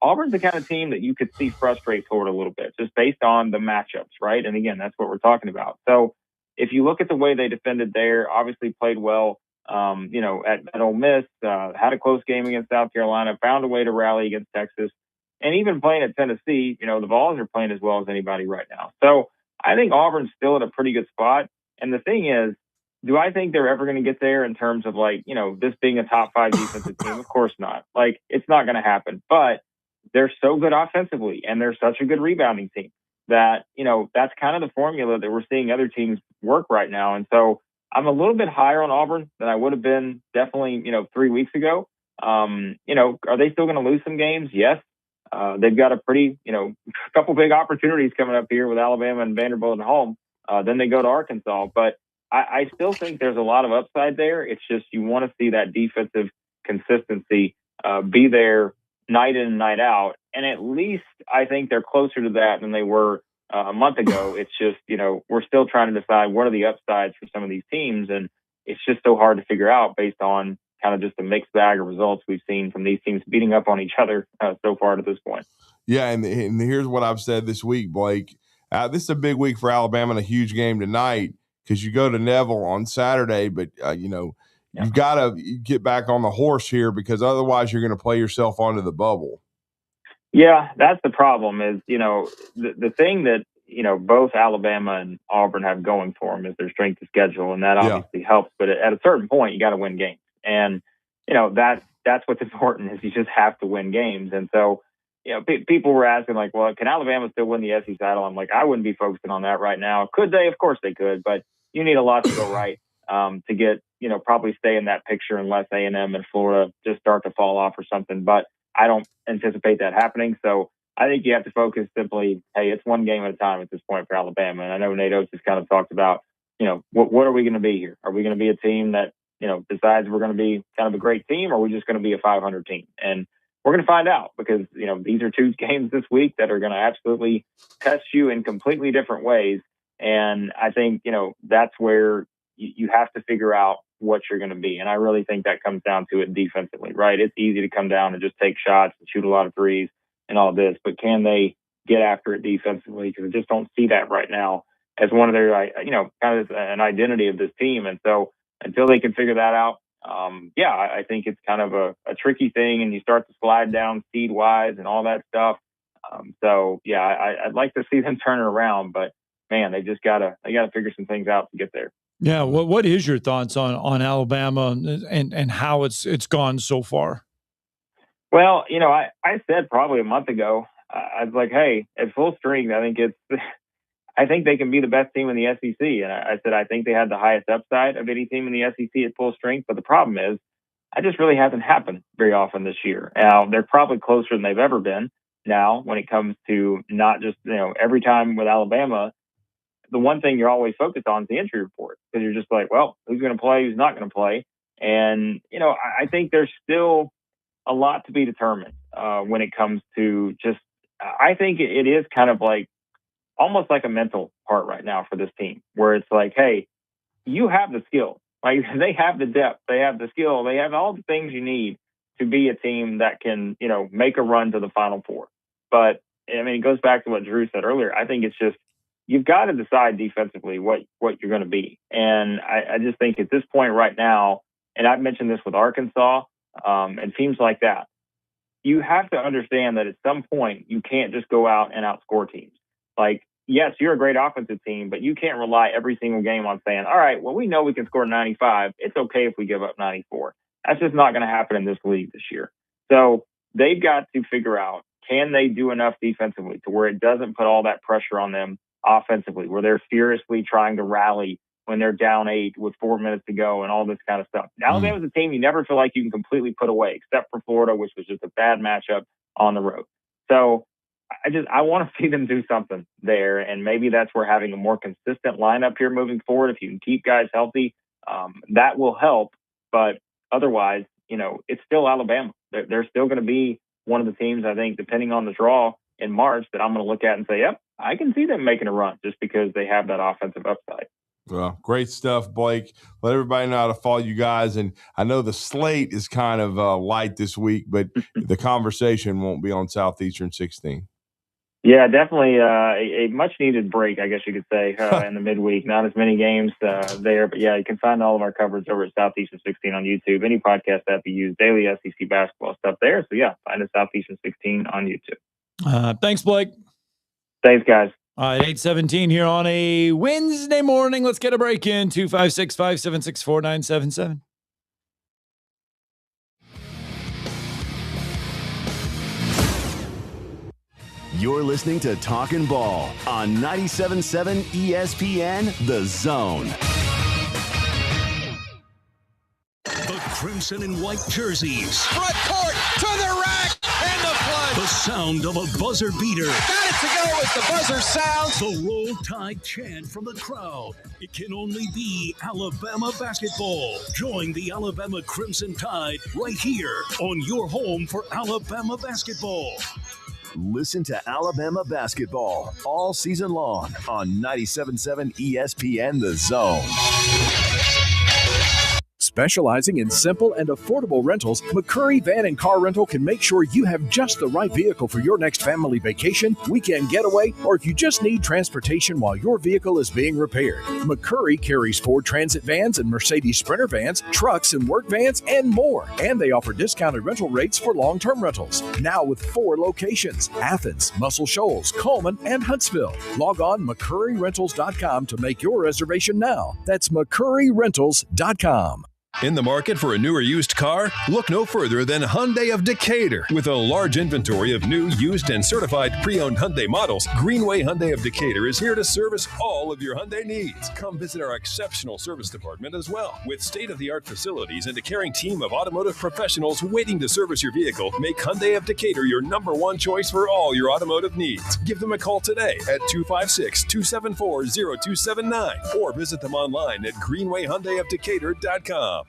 Auburn's the kind of team that you could see frustrate Florida a little bit just based on the matchups, right? And, again, that's what we're talking about. So if you look at the way they defended there, obviously played well. At Ole Miss, had a close game against South Carolina, found a way to rally against Texas, and even playing at Tennessee, the Vols are playing as well as anybody right now. So I think Auburn's still at a pretty good spot. And the thing is, do I think they're ever going to get there in terms of this being a top 5 defensive team? Of course not. It's not going to happen. But they're so good offensively, and they're such a good rebounding team that, that's kind of the formula that we're seeing other teams work right now. And so I'm a little bit higher on Auburn than I would have been definitely, 3 weeks ago. Are they still going to lose some games? Yes. They've got a pretty, couple big opportunities coming up here with Alabama and Vanderbilt at home. Then they go to Arkansas. But I still think there's a lot of upside there. It's just you want to see that defensive consistency be there night in and night out. And at least I think they're closer to that than they were a month ago. It's just, we're still trying to decide what are the upsides for some of these teams. And it's just so hard to figure out based on kind of just a mixed bag of results we've seen from these teams beating up on each other so far to this point. Yeah, and here's what I've said this week, Blake. This is a big week for Alabama and a huge game tonight because you go to Neville on Saturday, but, you've got to get back on the horse here because otherwise you're going to play yourself onto the bubble. Yeah, that's the problem is, the thing that, both Alabama and Auburn have going for them is their strength of schedule, and that obviously helps. But at a certain point, you got to win games. And, that's what's important is you just have to win games. And so, people were asking well, can Alabama still win the SEC title? I'm I wouldn't be focusing on that right now. Could they? Of course they could, but you need a lot to go right to get, probably stay in that picture unless A&M and Florida just start to fall off or something. But I don't anticipate that happening. So I think you have to focus simply, hey, it's one game at a time at this point for Alabama. And I know Nate Oates has kind of talked about, what are we going to be here? Are we going to be a team that, decides we're going to be kind of a great team, or are we just going to be a 500 team? And we're going to find out because, these are 2 games this week that are going to absolutely test you in completely different ways. And I think, that's where you have to figure out what you're going to be. And I really think that comes down to it defensively, right? It's easy to come down and just take shots and shoot a lot of threes and all this, but can they get after it defensively? Because I just don't see that right now as one of their, kind of an identity of this team. And so until they can figure that out, I think it's kind of a tricky thing, and you start to slide down seed-wise and all that stuff. I'd like to see them turn it around, but man, they gotta figure some things out to get there. Yeah, what is your thoughts on Alabama and how it's gone so far? Well, I said probably a month ago, I was hey, at full strength, I think they can be the best team in the SEC. And I said I think they had the highest upside of any team in the SEC at full strength. But the problem is, that just really hasn't happened very often this year. Now, they're probably closer than they've ever been now when it comes to not just, every time with Alabama, the one thing you're always focused on is the injury report because you're just well, who's going to play, who's not going to play. And, I think there's still a lot to be determined when it comes to I think it is kind of like almost like a mental part right now for this team, where it's like, hey, you have the skill. Like, they have the depth, they have the skill, they have all the things you need to be a team that can, make a run to the Final Four. But it goes back to what Drew said earlier. I think it's just, you've got to decide defensively what you're going to be. And I just think at this point right now, and I've mentioned this with Arkansas and teams like that, you have to understand that at some point you can't just go out and outscore teams. Like, yes, you're a great offensive team, but you can't rely every single game on saying, all right, well, we know we can score 95. It's okay if we give up 94. That's just not going to happen in this league this year. So they've got to figure out, can they do enough defensively to where it doesn't put all that pressure on them offensively, where they're furiously trying to rally when they're down 8 with 4 minutes to go and all this kind of stuff. Alabama's a team you never feel like you can completely put away, except for Florida, which was just a bad matchup on the road. So I want to see them do something there, and maybe that's where having a more consistent lineup here moving forward, if you can keep guys healthy, that will help. But otherwise, it's still Alabama. They're still going to be one of the teams, I think, depending on the draw in March, that I'm going to look at and say, yep, I can see them making a run just because they have that offensive upside. Well, great stuff, Blake. Let everybody know how to follow you guys. And I know the slate is kind of light this week, but the conversation won't be on Southeastern 16. Yeah, definitely a much-needed break, I guess you could say, in the midweek. Not as many games there, but yeah, you can find all of our coverage over at Southeastern 16 on YouTube. Any podcast app you use, daily SEC basketball stuff there. So yeah, find us Southeastern 16 on YouTube. Thanks, Blake. Thanks, guys. All right, 8:17 here on a Wednesday morning. Let's get a break in. 256-576-4977. You're listening to Talkin Ball on 97.7 ESPN, The Zone. The crimson and white jerseys. Front court to the rack and the plunge. The sound of a buzzer beater. Got it to go as the buzzer sounds. The Roll Tide chant from the crowd. It can only be Alabama basketball. Join the Alabama Crimson Tide right here on your home for Alabama basketball. Listen to Alabama basketball all season long on 97.7 ESPN The Zone. Specializing in simple and affordable rentals, McCurry Van and Car Rental can make sure you have just the right vehicle for your next family vacation, weekend getaway, or if you just need transportation while your vehicle is being repaired. McCurry carries Ford Transit vans and Mercedes Sprinter vans, trucks and work vans, and more. And they offer discounted rental rates for long-term rentals. Now with 4 locations: Athens, Muscle Shoals, Coleman, and Huntsville. Log on McCurryRentals.com to make your reservation now. That's McCurryRentals.com. In the market for a new or used car? Look no further than Hyundai of Decatur. With a large inventory of new, used, and certified pre-owned Hyundai models, Greenway Hyundai of Decatur is here to service all of your Hyundai needs. Come visit our exceptional service department as well. With state-of-the-art facilities and a caring team of automotive professionals waiting to service your vehicle, make Hyundai of Decatur your #1 choice for all your automotive needs. Give them a call today at 256-274-0279 or visit them online at greenwayhyundaiofdecatur.com.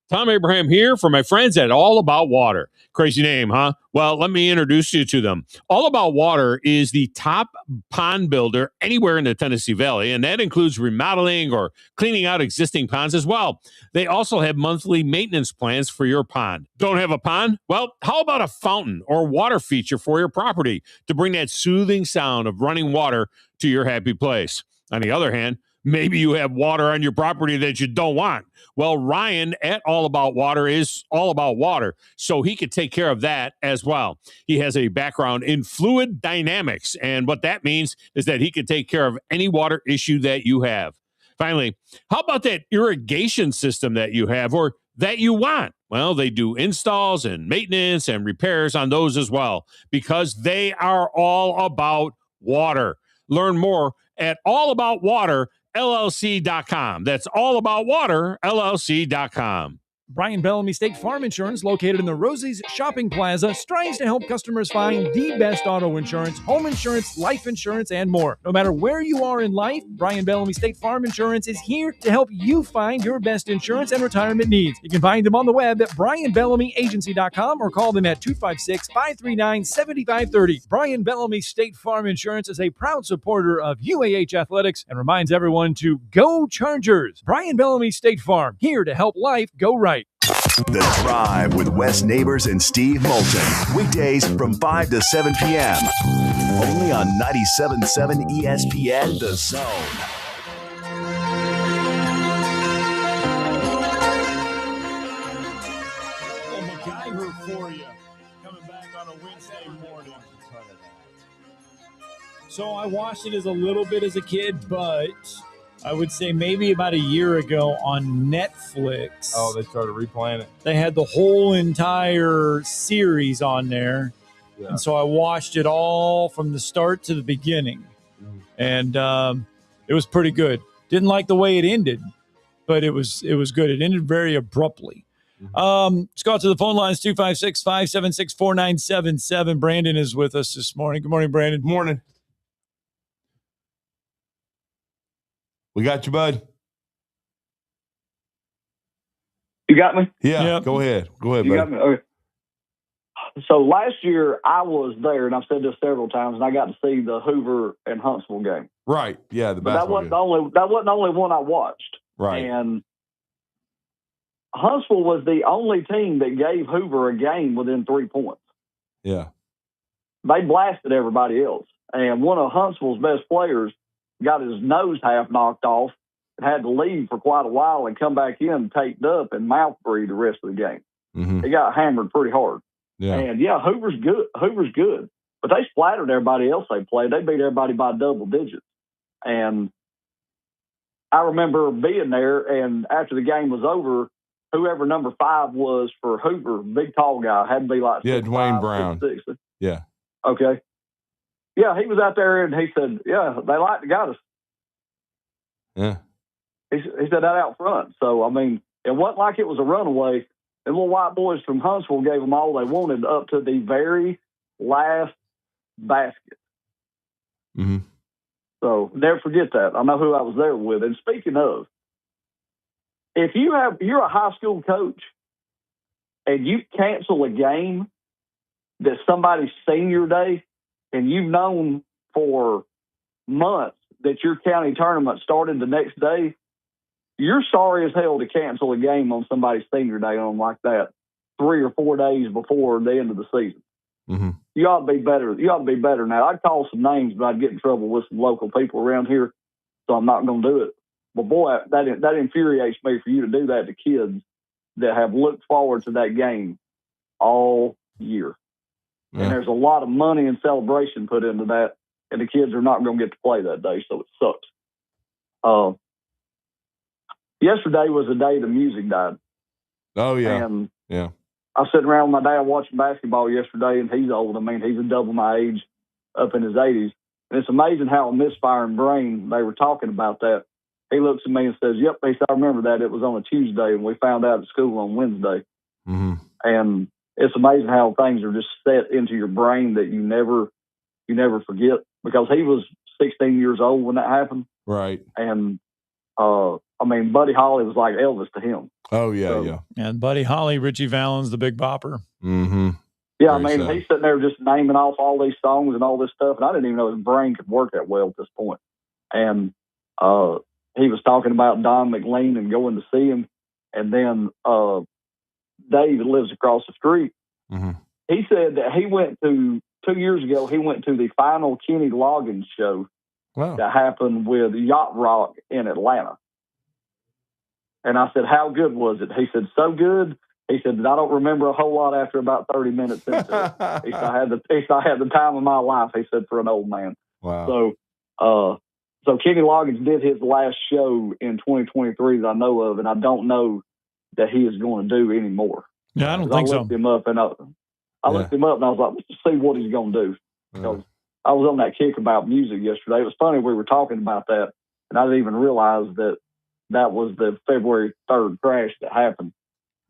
Tom Abraham here for my friends at All About Water. Crazy name, huh? Well, let me introduce you to them. All About Water is the top pond builder anywhere in the Tennessee Valley, and that includes remodeling or cleaning out existing ponds as well. They also have monthly maintenance plans for your pond. Don't have a pond? Well, how about a fountain or water feature for your property to bring that soothing sound of running water to your happy place? On the other hand, maybe you have water on your property that you don't want. Well, Ryan at All About Water is all about water, so he could take care of that as well. He has a background in fluid dynamics, and what that means is that he could take care of any water issue that you have. Finally, how about that irrigation system that you have or that you want? Well, they do installs and maintenance and repairs on those as well, because they are all about water. Learn more at allaboutwaterllc.com. That's allaboutwaterllc.com. Brian Bellamy State Farm Insurance, located in the Rosie's Shopping Plaza, strives to help customers find the best auto insurance, home insurance, life insurance, and more. No matter where you are in life, Brian Bellamy State Farm Insurance is here to help you find your best insurance and retirement needs. You can find them on the web at brianbellamyagency.com or call them at 256-539-7530. Brian Bellamy State Farm Insurance is a proud supporter of UAH Athletics and reminds everyone to go Chargers. Brian Bellamy State Farm, here to help life go right. The Drive with Wes Neighbors and Steve Moulton. Weekdays from 5 to 7 p.m. Only on 97.7 ESPN The Zone. MacGyver for you. Coming back on a Wednesday morning. So I watched it as a little bit as a kid, but I would say maybe about a year ago on Netflix. Oh, they started replaying it. They had the whole entire series on there. Yeah. And so I watched it all from the start to the beginning. Mm-hmm. And it was pretty good. Didn't like the way it ended, but it was good. It ended very abruptly. Mm-hmm. Let's go out to the phone lines, 256-576-4977. Brandon is with us this morning. Good morning, Brandon. Morning. We got you, bud. You got me? Yeah, yep. Go ahead. Go ahead, you buddy. Got me? Okay. So last year I was there, and I've said this several times, and I got to see the Hoover and Huntsville game. Right. Yeah, the basketball game. That wasn't the only one I watched. Right. And Huntsville was the only team that gave Hoover a game within 3 points. Yeah. They blasted everybody else. And one of Huntsville's best players got his nose half knocked off and had to leave for quite a while and come back in taped up and mouth breathe the rest of the game. Mm-hmm. He got hammered pretty hard. Yeah. And, Hoover's good. But they splattered everybody else they played. They beat everybody by double digits. And I remember being there, and after the game was over, whoever number 5 was for Hoover, big tall guy, had to be like Dwayne Brown. 6'6". Yeah. Okay. Yeah, he was out there, and he said, yeah, they like to got us. Yeah. He said that out front. So, I mean, it wasn't like it was a runaway. The little white boys from Huntsville gave them all they wanted up to the very last basket. Mm-hmm. So, never forget that. I know who I was there with. And speaking of, if you're a high school coach and you cancel a game that's somebody's senior day, and you've known for months that your county tournament started the next day, you're sorry as hell to cancel a game on somebody's senior day on like that 3 or 4 days before the end of the season. Mm-hmm. You ought to be better. You ought to be better now. I'd call some names, but I'd get in trouble with some local people around here, so I'm not going to do it. But, boy, that infuriates me for you to do that to kids that have looked forward to that game all year. Yeah. And there's a lot of money and celebration put into that, and the kids are not going to get to play that day, so it sucks. Yesterday was the day the music died. Oh, yeah. And yeah. I was sitting around with my dad watching basketball yesterday, and he's old. I mean, he's double my age, up in his 80s. And it's amazing how a misfiring brain, they were talking about that. He looks at me and says, yep, he said, I remember that. It was on a Tuesday, and we found out at school on Wednesday. Mm-hmm. And it's amazing how things are just set into your brain that you never forget, because he was 16 years old when that happened. Right. And, I mean, Buddy Holly was like Elvis to him. Oh, yeah, so, yeah. And Buddy Holly, Richie Valens, the Big Bopper. Mm-hmm. Yeah, I mean, he's sitting there just naming off all these songs and all this stuff, and I didn't even know his brain could work that well at this point. And he was talking about Don McLean and going to see him, and then Dave, that lives across the street, mm-hmm. he said that he went to, 2 years ago, he went to the final Kenny Loggins show that happened with Yacht Rock in Atlanta. And I said, how good was it? He said, so good. He said, I don't remember a whole lot after about 30 minutes into it. He said, I had the time of my life, he said, for an old man. Wow. So Kenny Loggins did his last show in 2023 that I know of, and I don't know that he is going to do any more. Yeah, I don't think so. I looked him up, and I looked him up, and I was like, let's just see what he's going to do. Because I was on that kick about music yesterday. It was funny, we were talking about that, and I didn't even realize that was the February 3rd crash that happened.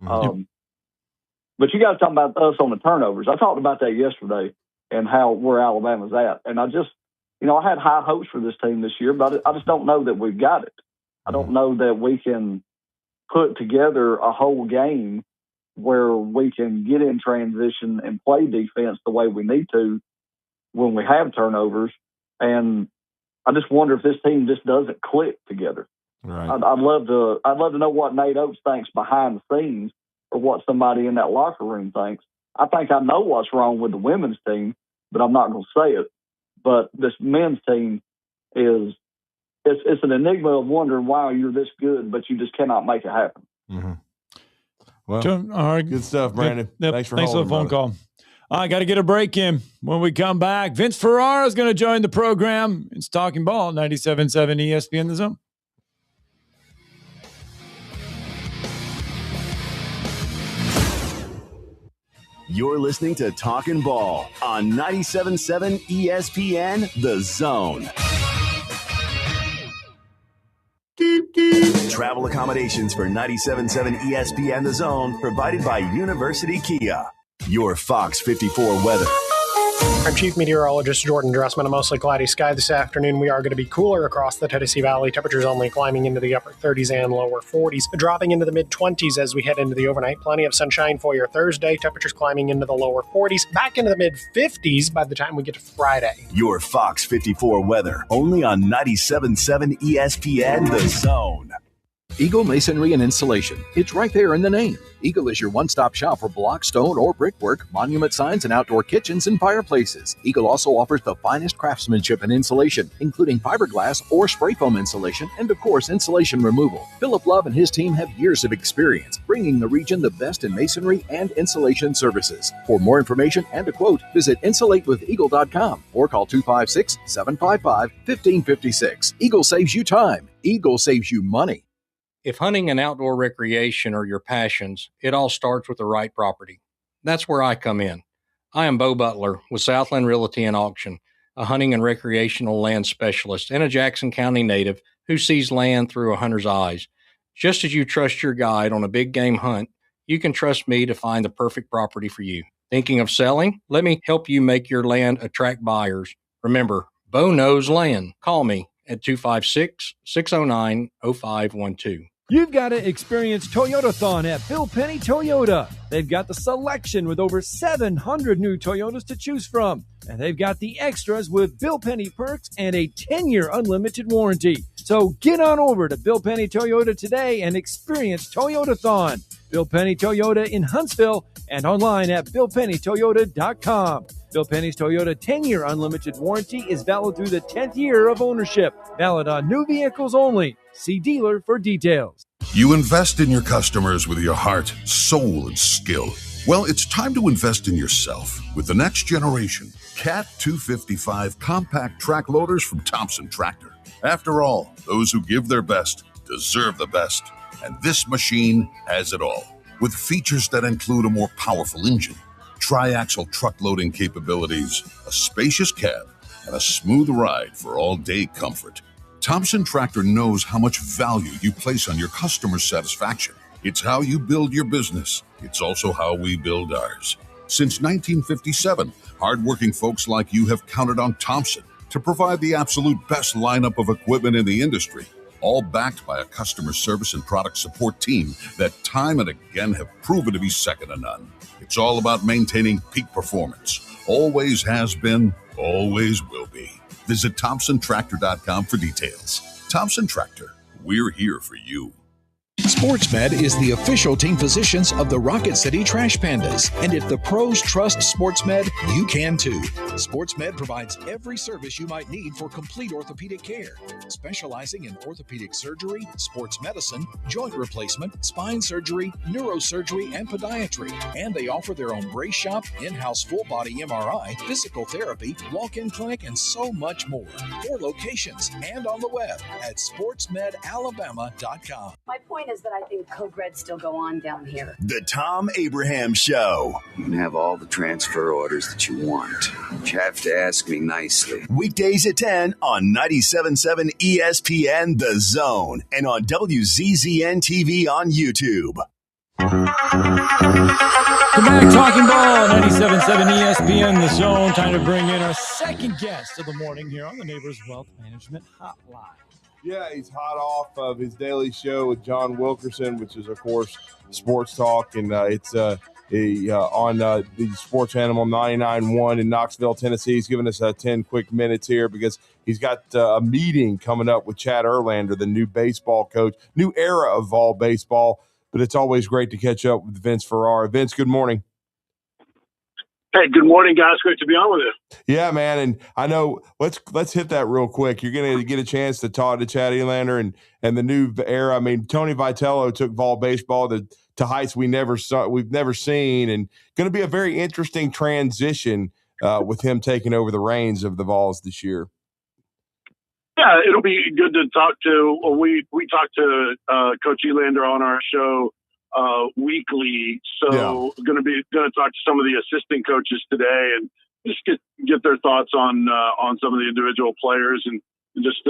But you guys talking about us on the turnovers. I talked about that yesterday and where Alabama's at. And I just, I had high hopes for this team this year, but I just don't know that we've got it. I don't know that we can put together a whole game where we can get in transition and play defense the way we need to when we have turnovers. And I just wonder if this team just doesn't click together. Right. I'd love to know what Nate Oates thinks behind the scenes, or what somebody in that locker room thinks. I think I know what's wrong with the women's team, but I'm not going to say it. But this men's team it's an enigma of wondering why you're this good, but you just cannot make it happen. Mm-hmm. Well, all right. Good stuff, Brandon. Thanks for the phone brother. call. I got to get a break in. When we come back, Vince Ferrara is going to join the program. It's Talking Ball, 97.7 ESPN The Zone. You're listening to Talkin' Ball on 97.7 ESPN The Zone. Travel accommodations for 97.7 ESPN The Zone provided by University Kia. Your Fox 54 weather. I'm Chief Meteorologist Jordan Dressman. A mostly cloudy sky this afternoon. We are going to be cooler across the Tennessee Valley. Temperatures only climbing into the upper 30s and lower 40s, dropping into the mid-20s as we head into the overnight. Plenty of sunshine for your Thursday. Temperatures climbing into the lower 40s, back into the mid-50s by the time we get to Friday. Your Fox 54 weather, only on 97.7 ESPN The Zone. Eagle Masonry and Installation. It's right there in the name. Eagle is your one-stop shop for block, stone, or brickwork, monument signs, and outdoor kitchens and fireplaces. Eagle also offers the finest craftsmanship and insulation, including fiberglass or spray foam insulation, and of course, insulation removal. Philip Love and his team have years of experience, bringing the region the best in masonry and insulation services. For more information and a quote, visit insulatewitheagle.com or call 256-755-1556. Eagle saves you time. Eagle saves you money. If hunting and outdoor recreation are your passions, it all starts with the right property. That's where I come in. I am Bo Butler with Southland Realty and Auction, a hunting and recreational land specialist and a Jackson County native who sees land through a hunter's eyes. Just as you trust your guide on a big game hunt, you can trust me to find the perfect property for you. Thinking of selling? Let me help you make your land attract buyers. Remember, Bo knows land. Call me at 256-609-0512. You've got to experience Toyotathon at Bill Penny Toyota. They've got the selection with over 700 new Toyotas to choose from. And they've got the extras with Bill Penny perks and a 10-year unlimited warranty. So get on over to Bill Penny Toyota today and experience Toyotathon. Bill Penny Toyota in Huntsville and online at BillPennyToyota.com. Bill Penny's Toyota 10-year unlimited warranty is valid through the 10th year of ownership. Valid on new vehicles only. See dealer for details. You invest in your customers with your heart, soul, and skill. Well, it's time to invest in yourself with the next generation Cat 255 compact track loaders from Thompson Tractor. After all, those who give their best deserve the best. And this machine has it all. With features that include a more powerful engine, tri-axle truck loading capabilities, a spacious cab, and a smooth ride for all-day comfort. Thompson Tractor knows how much value you place on your customer satisfaction. It's how you build your business. It's also how we build ours. Since 1957, hardworking folks like you have counted on Thompson to provide the absolute best lineup of equipment in the industry, all backed by a customer service and product support team that time and again have proven to be second to none. It's all about maintaining peak performance. Always has been, always will be. Visit ThompsonTractor.com for details. Thompson Tractor, we're here for you. SportsMed is the official team physicians of the Rocket City Trash Pandas. And if the pros trust SportsMed, you can too. SportsMed provides every service you might need for complete orthopedic care, specializing in orthopedic surgery, sports medicine, joint replacement, spine surgery, neurosurgery, and podiatry. And they offer their own brace shop, in-house full-body MRI, physical therapy, walk-in clinic, and so much more. 4 locations and on the web at sportsmedalabama.com. My point is that I think Code Reds still go on down here. The Tom Abraham Show. You can have all the transfer orders that you want. But you have to ask me nicely. Weekdays at 10 on 97.7 ESPN The Zone and on WZZN TV on YouTube. Come back, Talking Ball, 97.7 ESPN, The Zone. Time to bring in our second guest of the morning here on the Neighbors Wealth Management Hotline. Yeah, he's hot off of his daily show with John Wilkerson, which is, of course, Sports Talk, and it's on the Sports Animal 99.1 in Knoxville, Tennessee. He's giving us 10 quick minutes here because he's got a meeting coming up with Chad Erlander, the new baseball coach, new era of Vol baseball. But it's always great to catch up with Vince Ferrara. Vince, good morning. Hey, good morning, guys. Great to be on with you. Yeah, man, and I know let's hit that real quick. You're going to get a chance to talk to Chad Erlander and the new era. I mean, Tony Vitello took Vol baseball to heights we've never seen, and going to be a very interesting transition with him taking over the reins of the Vols this year. Yeah, it'll be good to talk to. We talk to Coach Erlander on our show weekly, so going to talk to some of the assistant coaches today and just get their thoughts on some of the individual players and just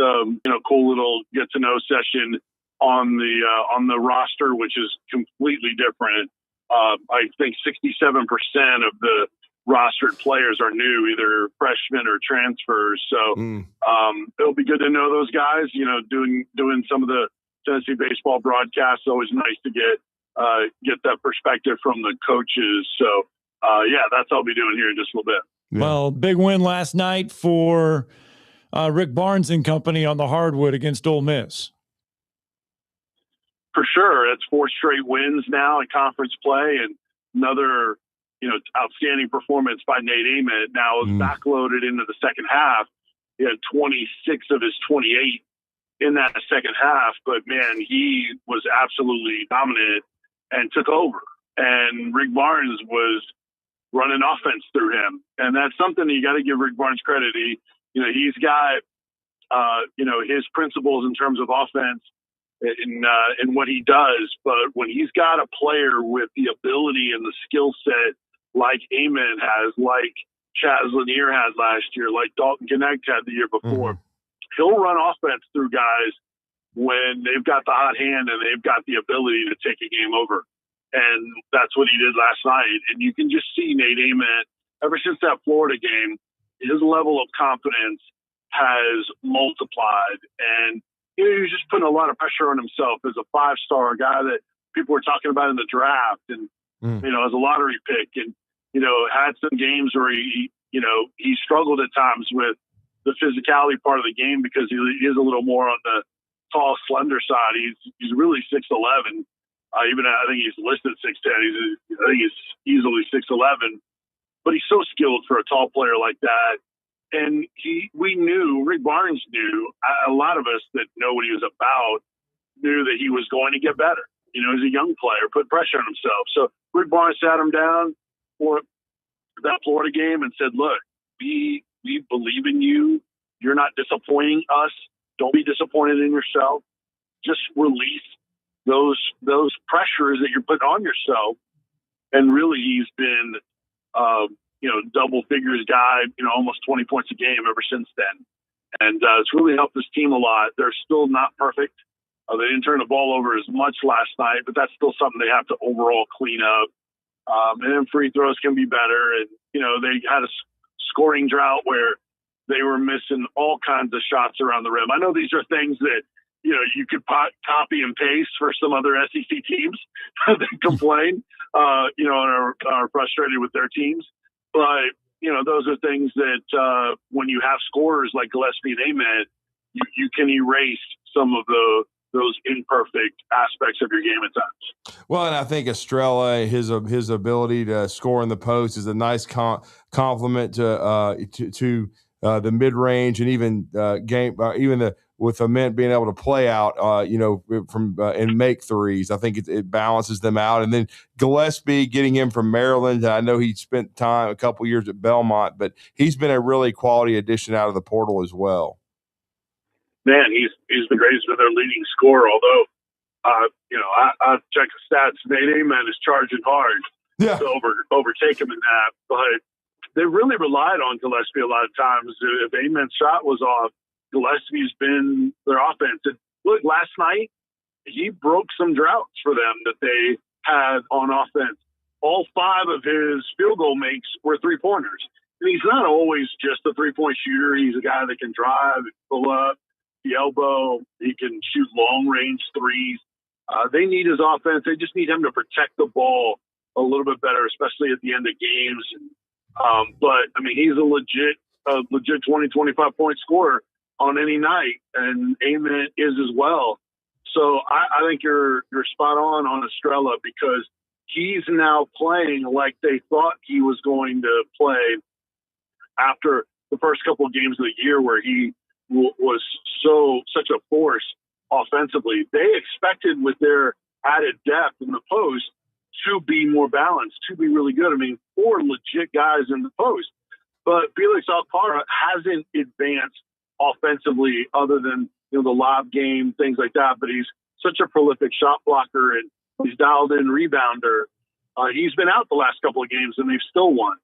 cool little get to know session on the roster, which is completely different. I think 67% of the rostered players are new, either freshmen or transfers. So it'll be good to know those guys. You know, doing some of the Tennessee baseball broadcasts, always nice to get that perspective from the coaches. So that's what I'll be doing here in just a little bit. Yeah. Well, big win last night for Rick Barnes and company on the hardwood against Ole Miss. For sure, it's 4 straight wins now in conference play, and another outstanding performance by Nate Ament. Now it was backloaded into the second half. He had 26 of his 28 in that second half, but man, he was absolutely dominant and took over. And Rick Barnes was running offense through him, and that's something you got to give Rick Barnes credit. He's got his principles in terms of offense in what he does, but when he's got a player with the ability and the skill set like Ament has, like Chaz Lanier had last year, like Dalton Connect had the year before, he'll run offense through guys when they've got the hot hand and they've got the ability to take a game over. And that's what he did last night. And you can just see Nate Ament, ever since that Florida game, his level of confidence has multiplied. And he was just putting a lot of pressure on himself as a 5-star guy that people were talking about in the draft and, as a lottery pick. And, had some games where he struggled at times with the physicality part of the game because he is a little more on the tall, slender side. He's really 6'11". I think he's listed 6'10". I think he's easily 6'11". But he's so skilled for a tall player like that. And Rick Barnes knew, a lot of us that know what he was about, knew that he was going to get better. As a young player, put pressure on himself. So Rick Barnes sat him down for that Florida game and said, look, we believe in you. You're not disappointing us. Don't be disappointed in yourself. Just release those pressures that you're putting on yourself. And really, he's been, double figures guy, almost 20 points a game ever since then. And it's really helped this team a lot. They're still not perfect. They didn't turn the ball over as much last night, but that's still something they have to overall clean up. And then free throws can be better. And, they had a scoring drought where they were missing all kinds of shots around the rim. I know these are things that, you could copy and paste for some other SEC teams that complain, and are frustrated with their teams. But, those are things that when you have scorers like Gillespie and Ament, you can erase some of those imperfect aspects of your game at times. Well, and I think Estrella, his ability to score in the post is a nice compliment to the mid range and even with Ament being able to play out, and make threes. I think it balances them out. And then Gillespie, getting him from Maryland, I know he spent a couple years at Belmont, but he's been a really quality addition out of the portal as well. Man, he's been raised with their leading scorer, although, I checked the stats. Nate Ament is charging hard to overtake him in that. But they really relied on Gillespie a lot of times. If Ament's shot was off, Gillespie's been their offense. And look, last night, he broke some droughts for them that they had on offense, all 5 of his field goal makes were 3-pointers. And he's not always just a 3-point shooter. He's a guy that can drive, pull up, the elbow. He can shoot long-range threes. They need his offense. They just need him to protect the ball a little bit better, especially at the end of games. But, I mean, he's a legit 20, 25-point scorer on any night, and Ament is as well. So I think you're spot on Estrella, because he's now playing like they thought he was going to play after the first couple of games of the year, where he was such a force offensively. They expected, with their added depth in the post, to be more balanced, to be really good. I mean, 4 legit guys in the post. But Felix Alpara hasn't advanced offensively other than the lob game, things like that. But he's such a prolific shot blocker, and he's dialed in rebounder. He's been out the last couple of games, and they've still won.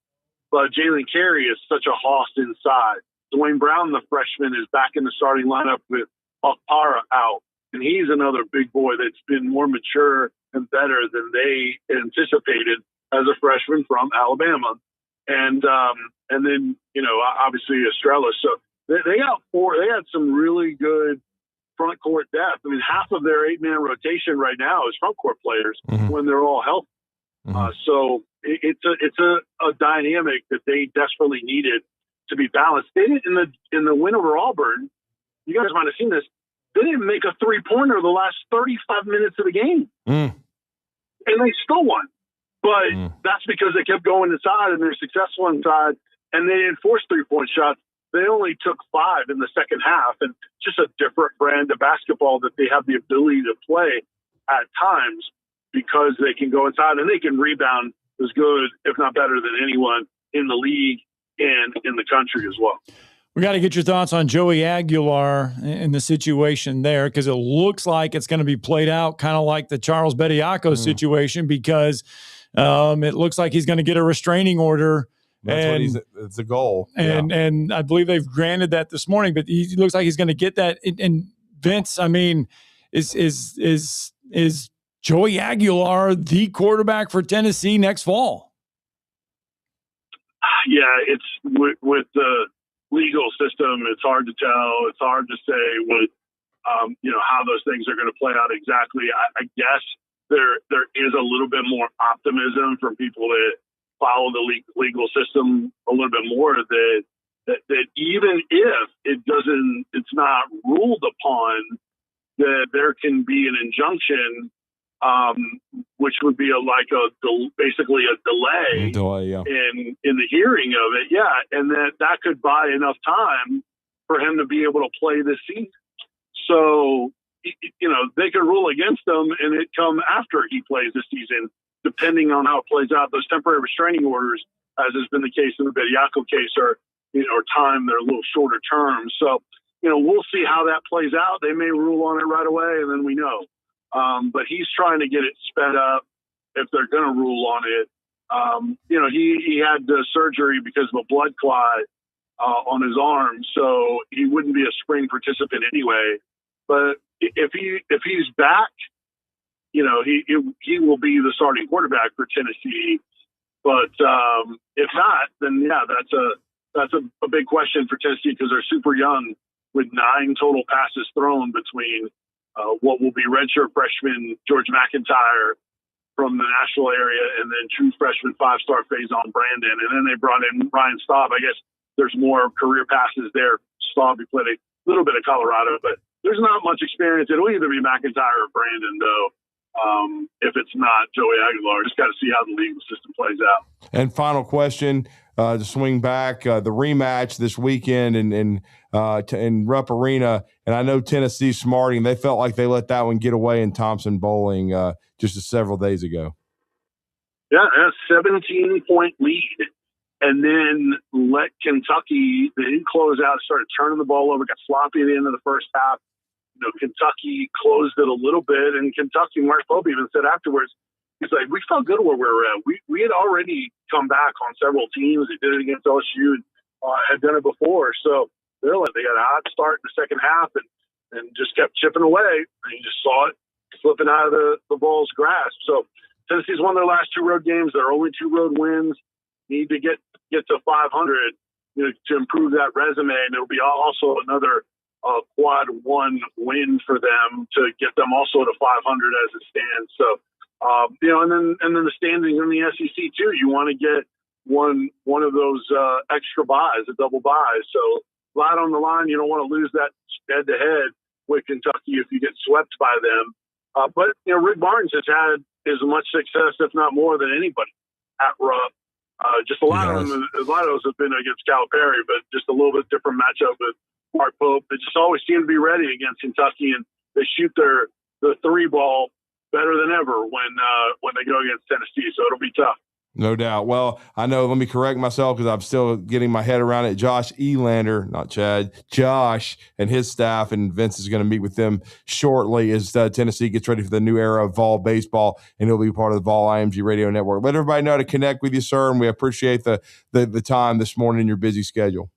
But Jalen Carey is such a hoss inside. Dwayne Brown, the freshman, is back in the starting lineup with Alpara out. And he's another big boy that's been more mature and better than they anticipated as a freshman from Alabama. And then, obviously Estrella. So they got 4. They had some really good front court depth. I mean, half of their 8-man rotation right now is front court players when they're all healthy. So it's a dynamic that they desperately needed to be balanced. They didn't, in the win over Auburn, you guys might have seen this, they didn't make a 3-pointer the last 35 minutes of the game. And they still won. But that's because they kept going inside, and they're successful inside, and they didn't force 3-point shots. They only took 5 in the second half, and just a different brand of basketball that they have the ability to play at times, because they can go inside and they can rebound as good, if not better, than anyone in the league and in the country as well. We got to get your thoughts on Joey Aguilar and the situation there, because it looks like it's going to be played out kind of like the Charles Bediako situation, because it looks like he's going to get a restraining order. That's it's a goal. And I believe they've granted that this morning, but he looks like he's going to get that. And Vince, I mean, is Joey Aguilar the quarterback for Tennessee next fall? Yeah, it's with the legal system, it's hard to tell. It's hard to say what how those things are going to play out exactly. I guess there is a little bit more optimism from people that follow the legal system a little bit more, that even if it's not ruled upon, that there can be an injunction, which would be basically a delay in the hearing of it. Yeah. And that could buy enough time for him to be able to play this season. So, they could rule against him and it come after he plays this season, depending on how it plays out. Those temporary restraining orders, as has been the case in the Bediako case, are time, they're a little shorter term. So, we'll see how that plays out. They may rule on it right away, and then we know. But he's trying to get it sped up if they're going to rule on it. He had the surgery because of a blood clot on his arm, so he wouldn't be a spring participant anyway. But if he's back, he will be the starting quarterback for Tennessee. But if not, then yeah, that's a big question for Tennessee, because they're super young, with 9 total passes thrown between what will be redshirt freshman George McIntyre from the Nashville area, and then true freshman 5-star Faison Brandon. And then they brought in Ryan Staub. I guess there's more career passes there. Staub, he played a little bit of Colorado, but there's not much experience. It'll either be McIntyre or Brandon, though. If it's not Joey Aguilar, just got to see how the legal system plays out. And final question, to swing back, the rematch this weekend in Rupp Arena, and I know Tennessee's smarting. They felt like they let that one get away in Thompson Bowling just several days ago. Yeah, a 17-point lead, and then let Kentucky, they didn't close out, started turning the ball over, got sloppy at the end of the first half. Kentucky closed it a little bit, and Kentucky, Mark Pope even said afterwards, he's like, we felt good where we were at. We had already come back on several teams. They did it against LSU, and had done it before. So they got a hot start in the second half and just kept chipping away. And you just saw it slipping out of the ball's grasp. So Tennessee's won their last 2 road games. Their only 2 road wins. Need to get to 500, to improve that resume, and it'll be also another quad 1 win for them to get them also to 500 as it stands. So, and then the standings in the SEC too. You want to get one of those extra buys, a double buy. So, a lot on the line. You don't want to lose that head to head with Kentucky if you get swept by them. But Rick Barnes has had as much success, if not more, than anybody at Rupp. Just a lot of those have been against Calipari, but just a little bit different matchup with Mark Pope. They just always seem to be ready against Kentucky, and they shoot the 3 ball better than ever when they go against Tennessee. So it'll be tough. No doubt. Well, I know, let me correct myself because I'm still getting my head around it. Josh Elander, not Chad, Josh and his staff, and Vince is going to meet with them shortly as Tennessee gets ready for the new era of Vol baseball, and he'll be part of the Vol IMG radio network. Let everybody know how to connect with you, sir, and we appreciate the time this morning in your busy schedule.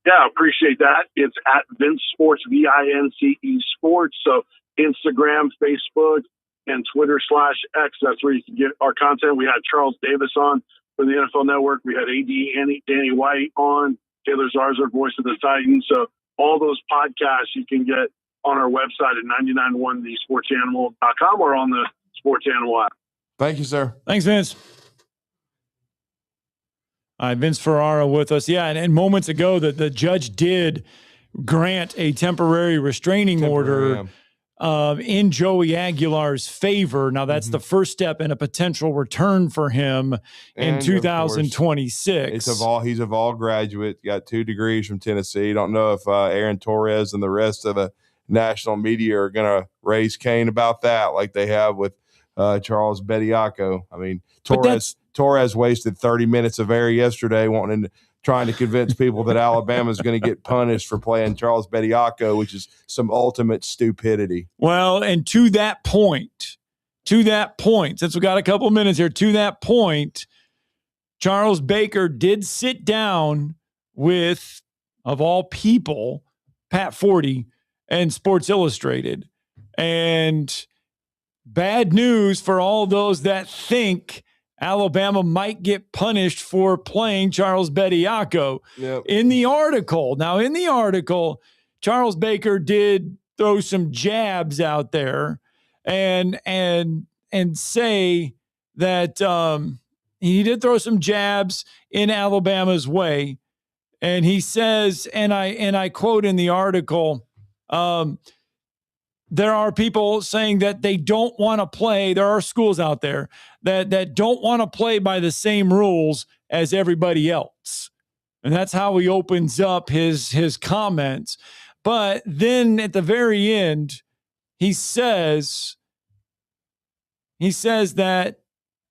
Yeah, appreciate that. It's at Vince Sports, VINCE Sports. So Instagram, Facebook, and Twitter/X. That's where you can get our content. We had Charles Davis on from the NFL Network. We had Danny White on, Taylor Zarzour, voice of the Titans. So all those podcasts you can get on our website at 991thesportsanimal.com or on the Sports Animal app. Thank you, sir. Thanks, Vince. All right, Vince Ferrara with us. Yeah, and moments ago, the judge did grant a temporary restraining order in Joey Aguilar's favor. Now, that's the first step in a potential return for him in 2026. He's a Vol graduate, got 2 degrees from Tennessee. Don't know if Aaron Torres and the rest of the national media are going to raise Cain about that like they have with Charles Bediako. I mean, Torres wasted 30 minutes of air yesterday trying to convince people that Alabama is going to get punished for playing Charles Bediako, which is some ultimate stupidity. Well, and to that point, since we got a couple minutes here, to that point, Charles Baker did sit down with, of all people, Pat Forty and Sports Illustrated. And bad news for all those that think Alabama might get punished for playing Charles Bediako. Yep. In the article, Charles Baker did throw some jabs out there and say that he did throw some jabs in Alabama's way. And he says, and I quote in the article, there are people saying that they don't want to play. There are schools out there that don't want to play by the same rules as everybody else. And that's how he opens up his comments. But then at the very end, he says that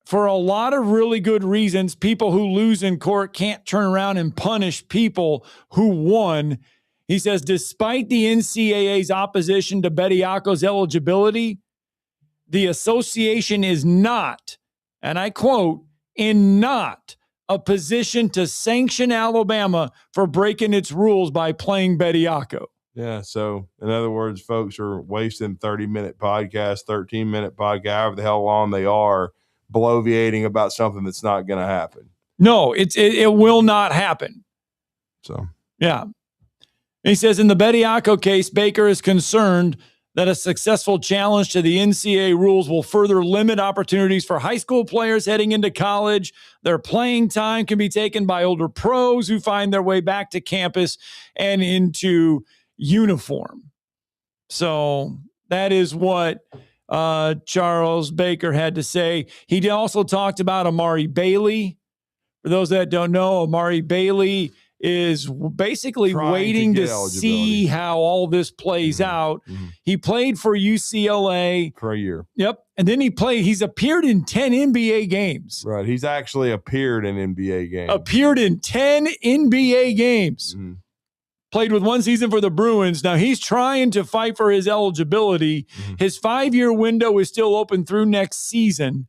for a lot of really good reasons, people who lose in court can't turn around and punish people who won. He says, despite the NCAA's opposition to Bediako's eligibility, the association is not, and I quote, not a position to sanction Alabama for breaking its rules by playing Bediako. Yeah, so in other words, folks are wasting 30-minute podcasts, 13-minute podcasts, however the hell long they are, bloviating about something that's not going to happen. No, it will not happen. So, yeah. He says, in the Bediako case, Baker is concerned that a successful challenge to the NCAA rules will further limit opportunities for high school players heading into college. Their playing time can be taken by older pros who find their way back to campus and into uniform. So that is what Charles Baker had to say. He also talked about Amari Bailey. For those that don't know, Amari Bailey is basically waiting to see how all this plays out. He played for UCLA for a year. Yep. And then he's appeared in 10 NBA games. Right. He's actually appeared in NBA games. Appeared in 10 NBA games. Played with 1 season for the Bruins. Now he's trying to fight for his eligibility. His 5-year window is still open through next season.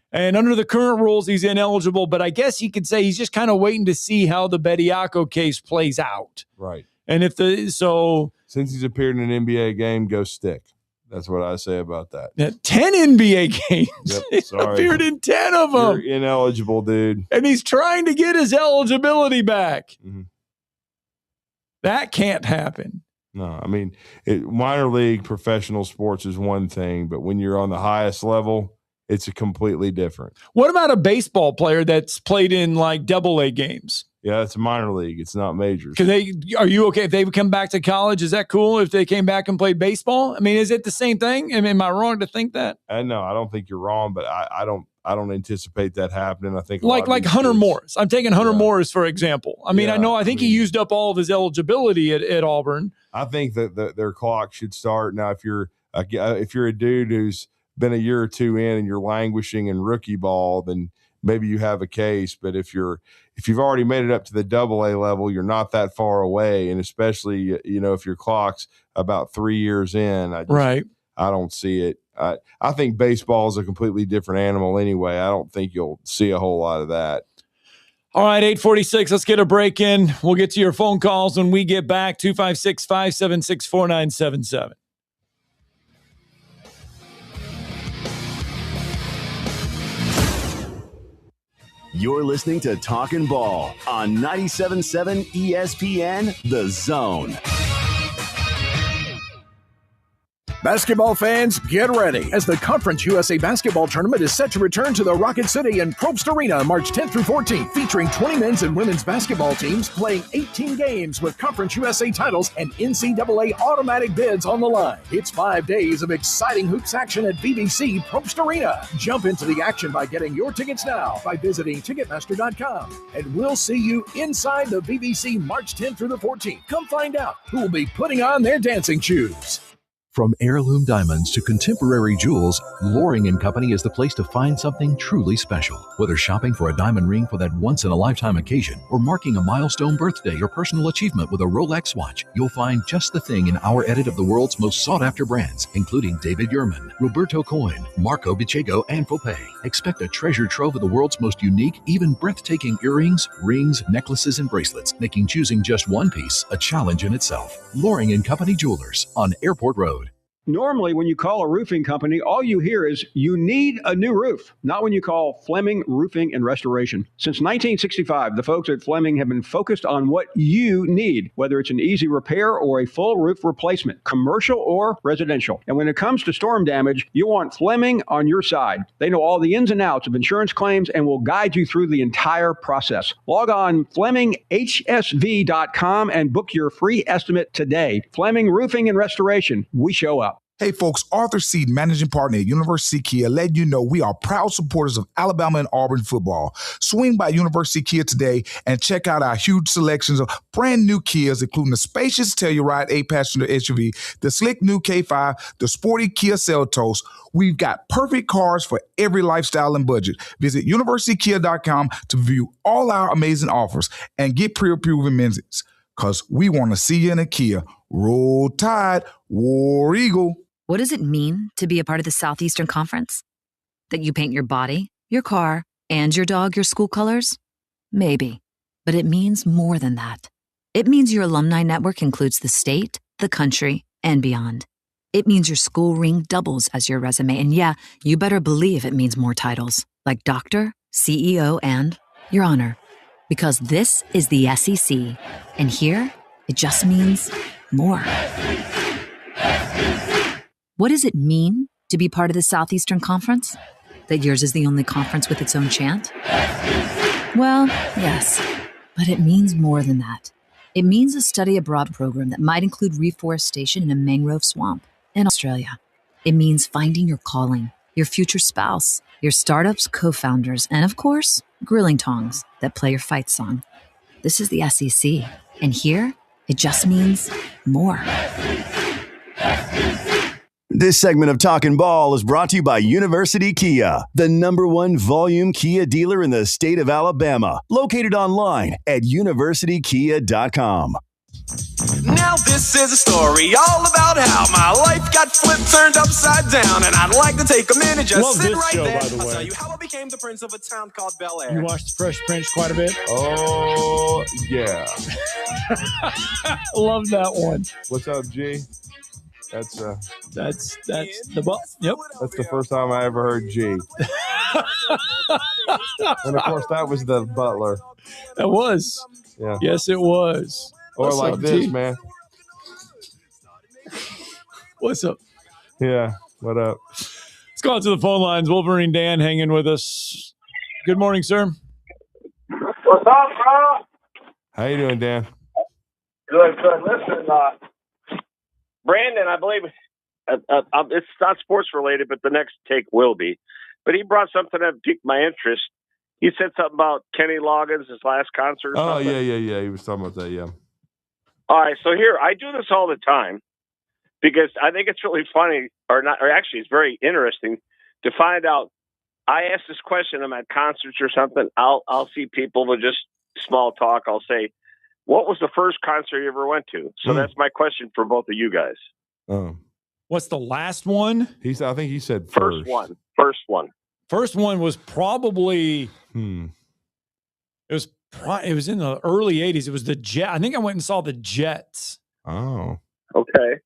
And under the current rules, he's ineligible. But I guess you could say he's just kind of waiting to see how the Bediako case plays out. Right. And since he's appeared in an NBA game, go stick. That's what I say about that. Yeah, 10 NBA games. Yep, sorry. Appeared in 10 of them. You're ineligible, dude. And he's trying to get his eligibility back. Mm-hmm. That can't happen. No, I mean, minor league professional sports is one thing, but when you're on the highest level, it's a completely different. What about a baseball player that's played in like AA games? Yeah, it's a minor league. It's not majors. Are you okay if they come back to college? Is that cool if they came back and played baseball? I mean, is it the same thing? I mean, am I wrong to think that? No, I don't think you're wrong, but I don't anticipate that happening. I think like Hunter Morris. I'm taking Hunter Morris for example. I mean, I think he used up all of his eligibility at Auburn. I think that their clock should start now. If you're a dude who's been a year or two in and you're languishing in rookie ball, then maybe you have a case. But if you've already made it up to the AA level, you're not that far away. And especially, if your clock's about 3 years in, I don't see it. I think baseball is a completely different animal anyway. I don't think you'll see a whole lot of that. All right, 8:46. Let's get a break in. We'll get to your phone calls when we get back. 256-576-4977. You're listening to Talkin Ball on 97.7 ESPN, The Zone. Basketball fans, get ready as the Conference USA Basketball Tournament is set to return to the Rocket City and Probst Arena March 10th through 14th, featuring 20 men's and women's basketball teams playing 18 games with Conference USA titles and NCAA automatic bids on the line. It's 5 days of exciting hoops action at BBC Probst Arena. Jump into the action by getting your tickets now by visiting Ticketmaster.com. And we'll see you inside the BBC March 10th through the 14th. Come find out who will be putting on their dancing shoes. From heirloom diamonds to contemporary jewels, Loring & Company is the place to find something truly special. Whether shopping for a diamond ring for that once-in-a-lifetime occasion or marking a milestone birthday or personal achievement with a Rolex watch, you'll find just the thing in our edit of the world's most sought-after brands, including David Yurman, Roberto Coin, Marco Bicego, and Fopé. Expect a treasure trove of the world's most unique, even breathtaking earrings, rings, necklaces, and bracelets, making choosing just one piece a challenge in itself. Loring & Company Jewelers on Airport Road. Normally, when you call a roofing company, all you hear is, you need a new roof. Not when you call Fleming Roofing and Restoration. Since 1965, the folks at Fleming have been focused on what you need, whether it's an easy repair or a full roof replacement, commercial or residential. And when it comes to storm damage, you want Fleming on your side. They know all the ins and outs of insurance claims and will guide you through the entire process. Log on FlemingHSV.com and book your free estimate today. Fleming Roofing and Restoration. We show up. Hey folks, Arthur Seed, managing partner at University Kia, letting you know we are proud supporters of Alabama and Auburn football. Swing by University Kia today and check out our huge selections of brand new Kias, including the spacious Telluride 8-passenger SUV, the slick new K5, the sporty Kia Seltos. We've got perfect cars for every lifestyle and budget. Visit universitykia.com to view all our amazing offers and get pre-approved amenities, because we want to see you in a Kia. Roll Tide, War Eagle. What does it mean to be a part of the Southeastern Conference? That you paint your body, your car, and your dog your school colors? Maybe. But it means more than that. It means your alumni network includes the state, the country, and beyond. It means your school ring doubles as your resume. And yeah, you better believe it means more titles, like doctor, CEO, and your honor. Because this is the SEC. And here, it just means more. What does it mean to be part of the Southeastern Conference? That yours is the only conference with its own chant? Well, yes, but it means more than that. It means a study abroad program that might include reforestation in a mangrove swamp in Australia. It means finding your calling, your future spouse, your startup's co-founders, and of course, grilling tongs that play your fight song. This is the SEC, and here, it just means more. This segment of Talkin Ball is brought to you by University Kia, the #1 volume Kia dealer in the state of Alabama, located online at universitykia.com. Now this is a story all about how my life got flipped, turned upside down, and I'd like to take a minute, just sit right there. I'll tell you how I became the prince of a town called Bel Air. You watched The Fresh Prince quite a bit? Oh, yeah. Love that one. What's up, G? That's the ball. Yep. That's the first time I ever heard G. And of course, that was the Butler. That was. Yeah. Yes, it was. Or What's like up, this, G? man. What's up? Yeah. What up? Let's go out to the phone lines. Wolverine Dan hanging with us. Good morning, sir. What's up, bro? How you doing, Dan? Good. Listen, Brandon, I believe it's not sports related, but the next take will be. But he brought something that piqued my interest. He said something about Kenny Loggins' last concert. Oh, yeah. He was talking about that, yeah. All right, so here, I do this all the time because I think it's really funny, or actually it's very interesting to find out. I ask this question, I'm at concerts or something, I'll see people with just small talk. I'll say, what was the first concert you ever went to? So that's my question for both of you guys. What's the last one? I think he said first one. First one. First one was probably it was in the early 80s. It was the Jet. I think I went and saw the Jets. Oh. Okay.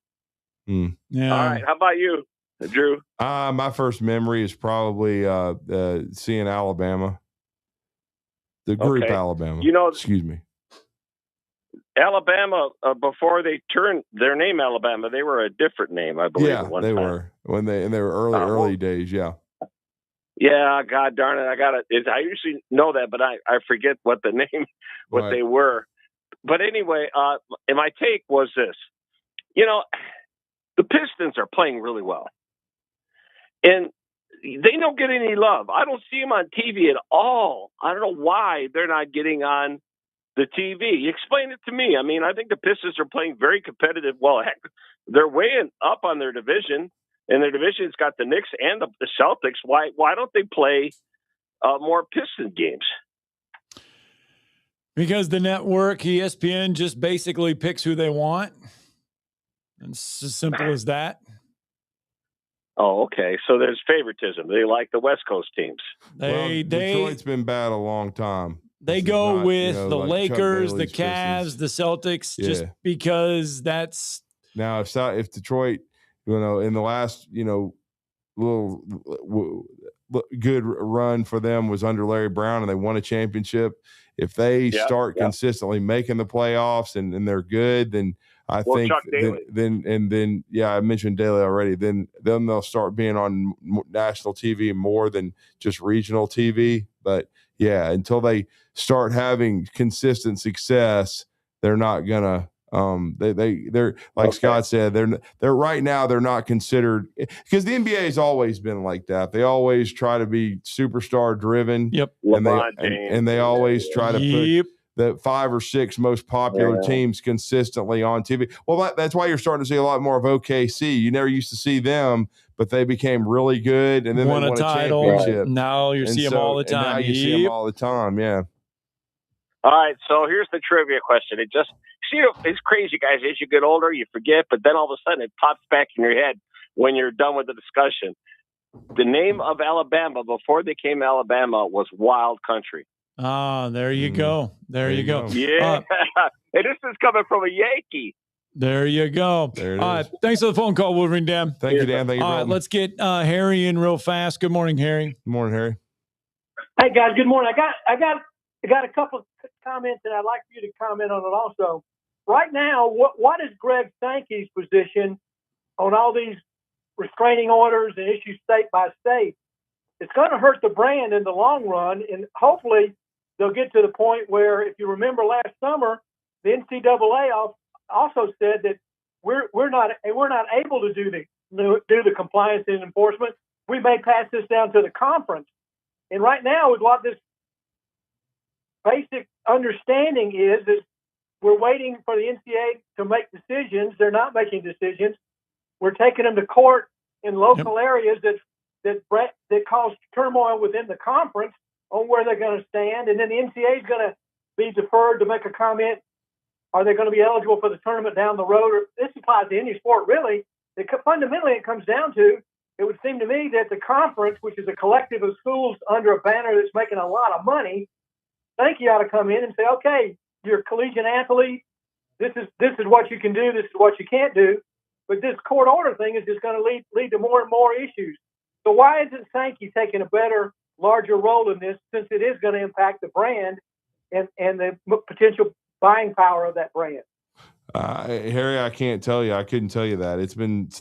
Yeah. All right. How about you, Drew? My first memory is probably seeing Alabama. The group Alabama. Excuse me. Alabama, before they turned their name Alabama, they were a different name, I believe. Yeah, at one they time. were when they were early days. Yeah. Yeah, God darn it! I usually know that, but I forget what the name, they were. But anyway, and my take was this: the Pistons are playing really well, and they don't get any love. I don't see them on TV at all. I don't know why they're not getting on the TV. Explain it to me. I mean, I think the Pistons are playing very competitive. Well, heck, they're weighing up on their division, and their division's got the Knicks and the Celtics. Why don't they play more Piston games? Because the network, ESPN, just basically picks who they want. It's as simple as that. Oh, okay. So there's favoritism. They like the West Coast teams. Detroit's been bad a long time. They go with the like Lakers, the Cavs, the Celtics, just because that's. Now, if Detroit, in the last, little good run for them was under Larry Brown and they won a championship. If they start consistently making the playoffs and they're good, then I think then I mentioned Daly already. Then they'll start being on national TV more than just regional TV. But yeah, until they start having consistent success, they're not gonna. They're like Scott said, they're right now they're not considered, because the NBA has always been like that. They always try to be superstar driven. Yep. And they always try to put the 5 or 6 most popular teams consistently on TV. Well, that's why you're starting to see a lot more of OKC. You never used to see them, but they became really good, and then won they won a title. championship. Now you see them all the time. Now you see them all the time. Yeah. All right, so here's the trivia question. It's crazy, guys. As you get older, you forget, but then all of a sudden it pops back in your head when you're done with the discussion. The name of Alabama before they came Alabama was Wild Country. Ah, there you go. There you go. Yeah, and this is coming from a Yankee. There you go. There it all is. right, thanks for the phone call, Wolverine Dan. Thank you, Dan. Thank you. All right, let's get Harry in real fast. Good morning, Harry. Good morning, Harry. Hey guys, good morning. I got a couple of comments, and I'd like for you to comment on it also. Right now, what is Greg Sankey's position on all these restraining orders and issues state by state? It's going to hurt the brand in the long run, and hopefully they'll get to the point where, if you remember last summer, the NCAA also said that we're not able to do the compliance and enforcement. We may pass this down to the conference. And right now, with what this basic understanding is we're waiting for the NCAA to make decisions. They're not making decisions. We're taking them to court in local areas that cause turmoil within the conference on where they're going to stand. And then the NCAA is going to be deferred to make a comment. Are they going to be eligible for the tournament down the road? Or this applies to any sport, really. Fundamentally, it comes down to, it would seem to me that the conference, which is a collective of schools under a banner that's making a lot of money, I think you ought to come in and say, okay, you're a collegiate athlete. This is what you can do. This is what you can't do. But this court order thing is just going to lead to more and more issues. So why isn't Sankey taking a better, larger role in this, since it is going to impact the brand and the potential buying power of that brand? Harry, I can't tell you. I couldn't tell you that.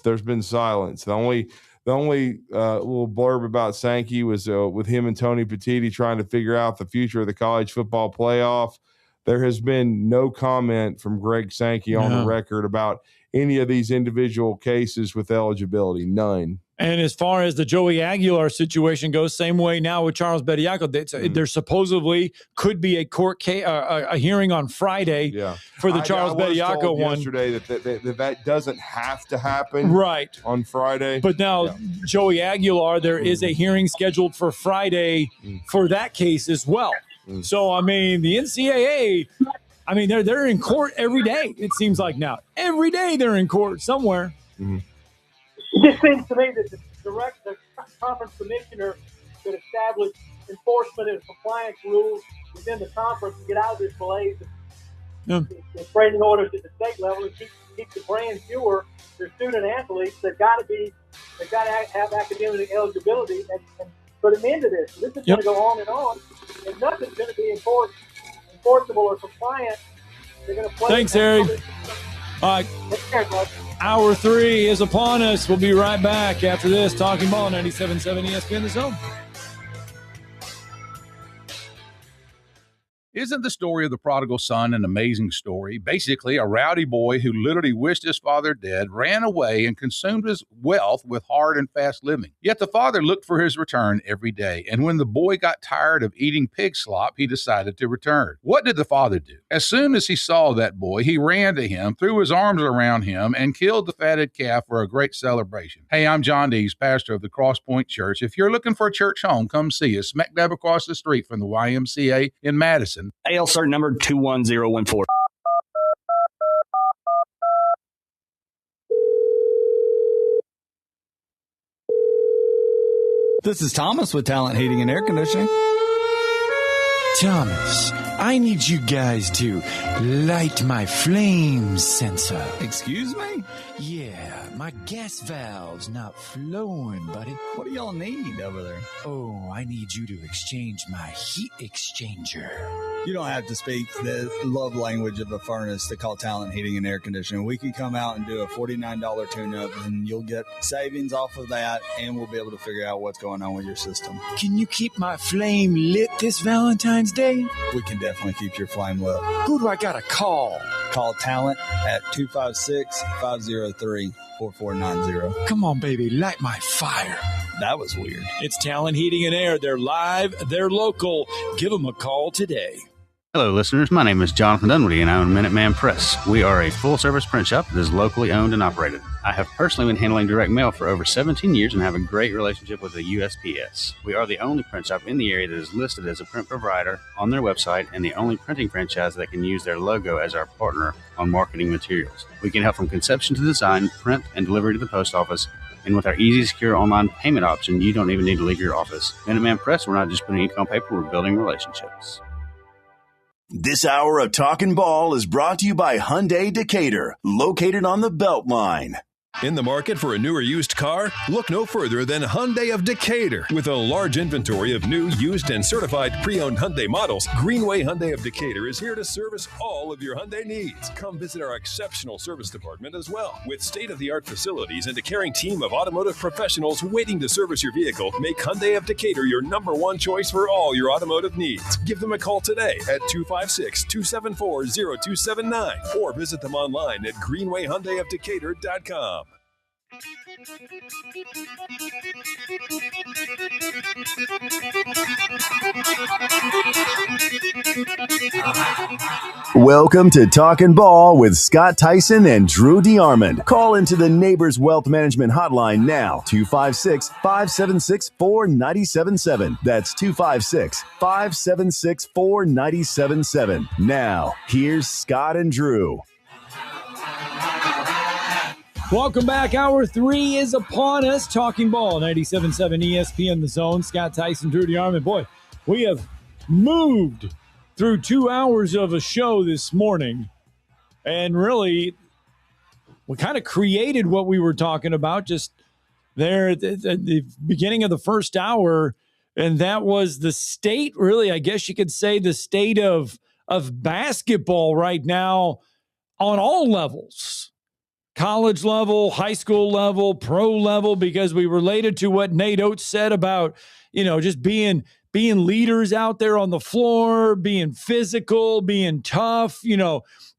There's been silence. The only little blurb about Sankey was with him and Tony Petitti trying to figure out the future of the college football playoff. There has been no comment from Greg Sankey on the record about any of these individual cases with eligibility. None. And as far as the Joey Aguilar situation goes, same way now with Charles Bediako. There supposedly could be a court case, a hearing on Friday for the Charles Bediako one. Yesterday that doesn't have to happen on Friday. But now Joey Aguilar, there is a hearing scheduled for Friday for that case as well. So I mean, the NCAA, I mean, they're in court every day. It seems like now every day they're in court somewhere. It just seems to me that the conference commissioner could establish enforcement and compliance rules within the conference to get out of this malaise of training orders at the state level and keep the brand pure. Their student athletes, they've got to have academic eligibility and put them into this. This is going to go on, and nothing's going to be enforceable or compliant. They're going to play. Thanks, Harry. All right. Hour 3 is upon us. We'll be right back after this. Talking Ball, 97.7 ESPN The Zone. Isn't the story of the prodigal son an amazing story? Basically, a rowdy boy who literally wished his father dead, ran away, and consumed his wealth with hard and fast living. Yet the father looked for his return every day, and when the boy got tired of eating pig slop, he decided to return. What did the father do? As soon as he saw that boy, he ran to him, threw his arms around him, and killed the fatted calf for a great celebration. Hey, I'm John Dees, pastor of the Cross Point Church. If you're looking for a church home, come see us, smack dab across the street from the YMCA in Madison. AL cert number 21014. This is Thomas with Talent Heating and Air Conditioning. Thomas, I need you guys to light my flame sensor. Excuse me? Yeah, my gas valve's not flowing, buddy. What do y'all need over there? Oh, I need you to exchange my heat exchanger. You don't have to speak the love language of a furnace to call Talent Heating and Air Conditioning. We can come out and do a $49 tune-up, and you'll get savings off of that, and we'll be able to figure out what's going on with your system. Can you keep my flame lit this Valentine's Day? We can definitely keep your flame lit. Who do I got to call? Call Talent at 256-503-4490. Come on, baby, light my fire. That was weird. It's Talent Heating and Air. They're live. They're local. Give them a call today. Hello, listeners. My name is Jonathan Dunwoody, and I own Minuteman Press. We are a full-service print shop that is locally owned and operated. I have personally been handling direct mail for over 17 years and have a great relationship with the USPS. We are the only print shop in the area that is listed as a print provider on their website and the only printing franchise that can use their logo as our partner on marketing materials. We can help from conception to design, print, and delivery to the post office. And with our easy, secure online payment option, you don't even need to leave your office. Minuteman Press, we're not just putting ink on paper, we're building relationships. This hour of Talkin Ball is brought to you by Hyundai Decatur, located on the Beltline. In the market for a new or used car? Look no further than Hyundai of Decatur. With a large inventory of new, used, and certified pre-owned Hyundai models, Greenway Hyundai of Decatur is here to service all of your Hyundai needs. Come visit our exceptional service department as well. With state-of-the-art facilities and a caring team of automotive professionals waiting to service your vehicle, make Hyundai of Decatur your #1 choice for all your automotive needs. Give them a call today at 256-274-0279 or visit them online at greenwayhyundaiofdecatur.com. Welcome to Talkin Ball with Scott Tyson and Drew DeArmond. Call into the Neighbors Wealth Management Hotline now, 256-576-4977. That's 256-576-4977. Now, here's Scott and Drew. Welcome back. Hour 3 is upon us. Talking Ball, 97.7 ESPN The Zone. Scott Tyson, Drew DeArmond. Boy, we have moved through 2 hours of a show this morning. And really, we kind of created what we were talking about just there at the beginning of the first hour. And that was the state, really, I guess you could say the state of basketball right now on all levels. College level, high school level, pro level, because we related to what Nate Oates said about, just being leaders out there on the floor, being physical, being tough,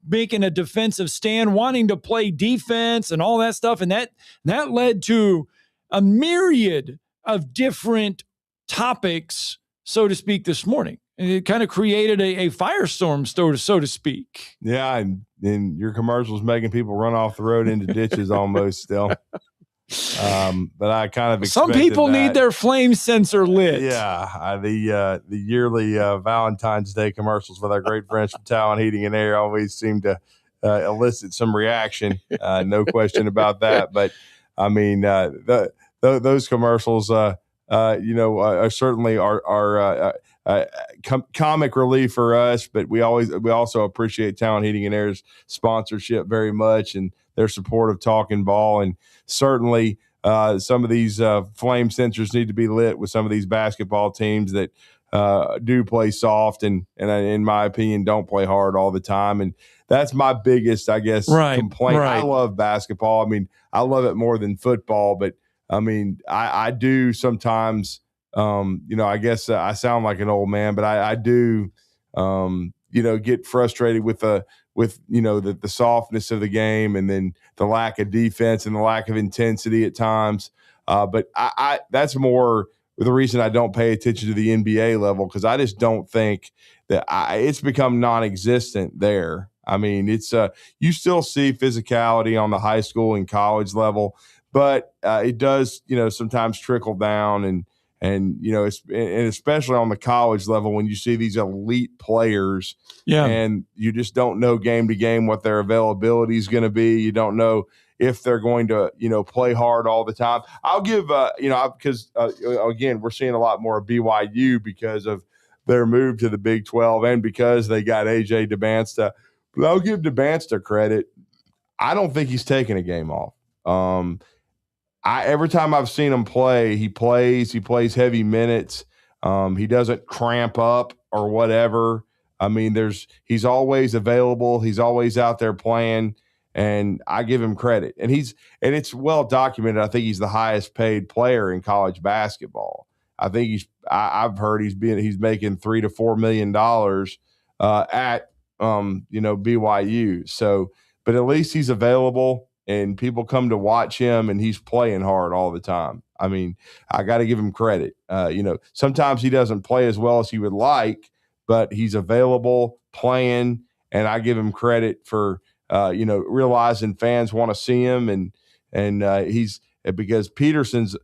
making a defensive stand, wanting to play defense and all that stuff. And that led to a myriad of different topics, so to speak, this morning. And it kind of created a firestorm, so to speak. Yeah, and your commercials making people run off the road into ditches almost still. But I kind of some people need their flame sensor lit. Yeah, the yearly Valentine's Day commercials with our great friends from Talkin Heating and Air always seem to elicit some reaction. No question about that. But I mean, those commercials, are certainly are comic relief for us. But we also appreciate Talkin Heating and Air's sponsorship very much and their support of Talkin Ball. And certainly some of these flame sensors need to be lit with some of these basketball teams that do play soft and in my opinion don't play hard all the time. And that's my biggest, I guess, complaint. Right. I love basketball. I mean, I love it more than football, but I mean, I do sometimes, I guess I sound like an old man, but I do, get frustrated with the softness of the game and then the lack of defense and the lack of intensity at times. But I that's more the reason I don't pay attention to the NBA level, because I just don't think that it's become non-existent there. I mean, it's you still see physicality on the high school and college level, but it does, sometimes trickle down and especially on the college level when you see these elite players and you just don't know game to game what their availability is going to be. You don't know if they're going to, play hard all the time. I'll give, because again, we're seeing a lot more of BYU because of their move to the Big 12 and because they got AJ DeBansta. But I'll give DeBansta credit. I don't think he's taking a game off. Every time I've seen him play, he plays heavy minutes. He doesn't cramp up or whatever. I mean, he's always available. He's always out there playing, and I give him credit. And it's well documented. I think he's the highest paid player in college basketball. I think I've heard he's making $3 to $4 million at BYU. So, but at least he's available. And people come to watch him, and he's playing hard all the time. I mean, I got to give him credit. Sometimes he doesn't play as well as he would like, but he's available, playing, and I give him credit for realizing fans want to see him, and he's because Peterson's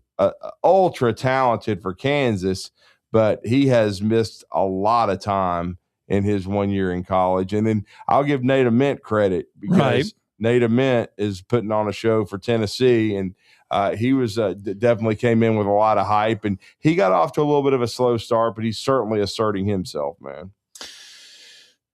ultra talented for Kansas, but he has missed a lot of time in his 1 year in college. And then I'll give Nate Ament credit because Nate Ament is putting on a show for Tennessee, and he was definitely came in with a lot of hype, and he got off to a little bit of a slow start, but he's certainly asserting himself, man.